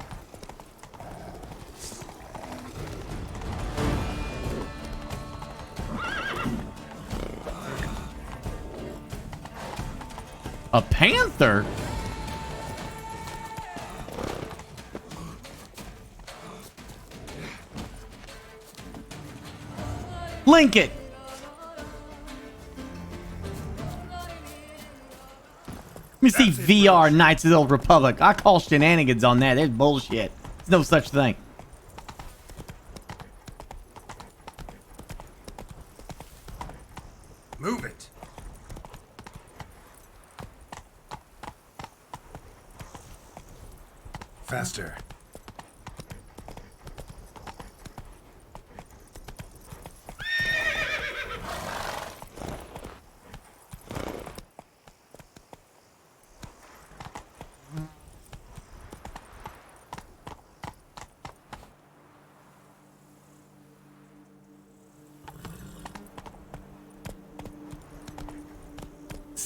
A panther? Link it. Let me see VR Knights of the Old Republic. I call shenanigans on that. There's bullshit. There's no such thing. Move it. Faster.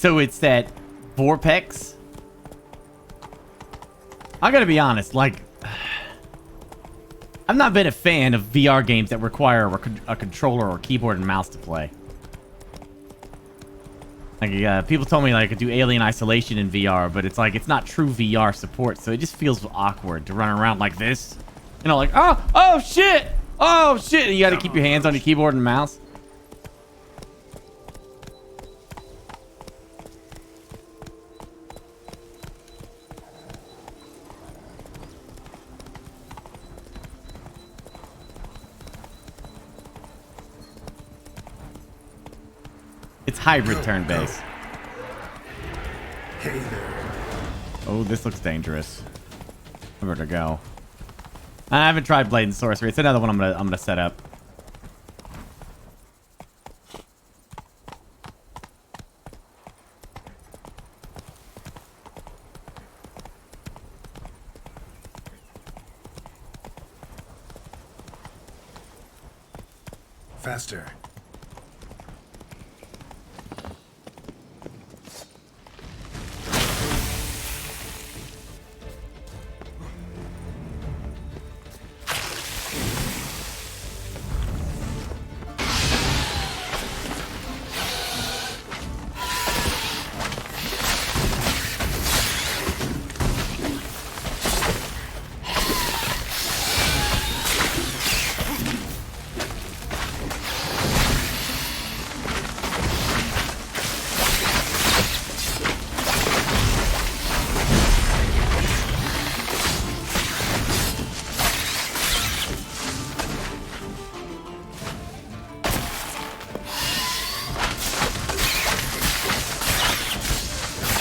So it's that Vorpex. I gotta be honest, like, I've not been a fan of VR games that require a controller or keyboard and mouse to play. Like, people told me like I could do Alien Isolation in VR, but it's like it's not true VR support, so it just feels awkward to run around like this. You know, like, oh shit, and you got to keep your hands on your keyboard and mouse. It's hybrid turn-based. Hey there. Oh, this looks dangerous. Where to go? I haven't tried Blade and Sorcery. It's another one I'm gonna set up. Faster.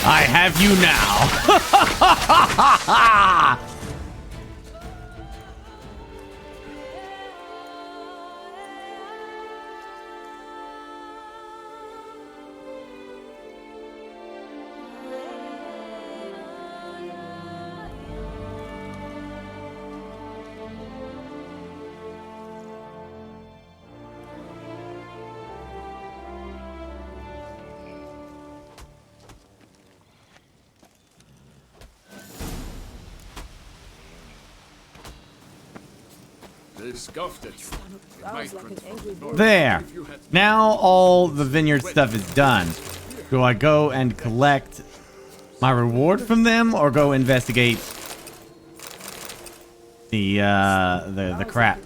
I have you now. They scoffed it. There. Now all the vineyard stuff is done. Do I go and collect my reward from them, or go investigate the crap?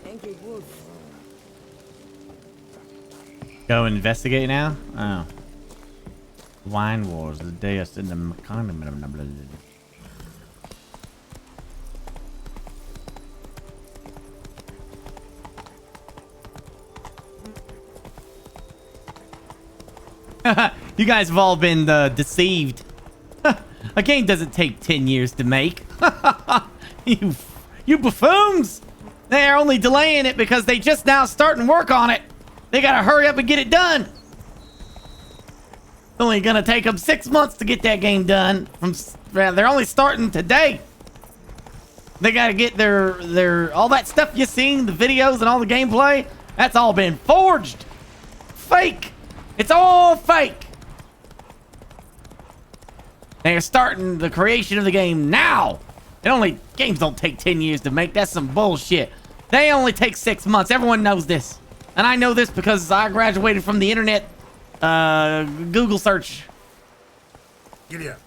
Go investigate now? Oh. Wine wars, the day I send them condiment. You guys have all been deceived. A game doesn't take 10 years to make. You buffoons! They're only delaying it because they just now starting work on it. They gotta hurry up and get it done. It's only gonna take them 6 months to get that game done. They're only starting today. They gotta get their all that stuff you seen, the videos and all the gameplay. That's all been forged. Fake. It's all fake. They're starting the creation of the game now. Games don't take 10 years to make. That's some bullshit. They only take 6 months. Everyone knows this. And I know this because I graduated from the internet Google search. Giddy up.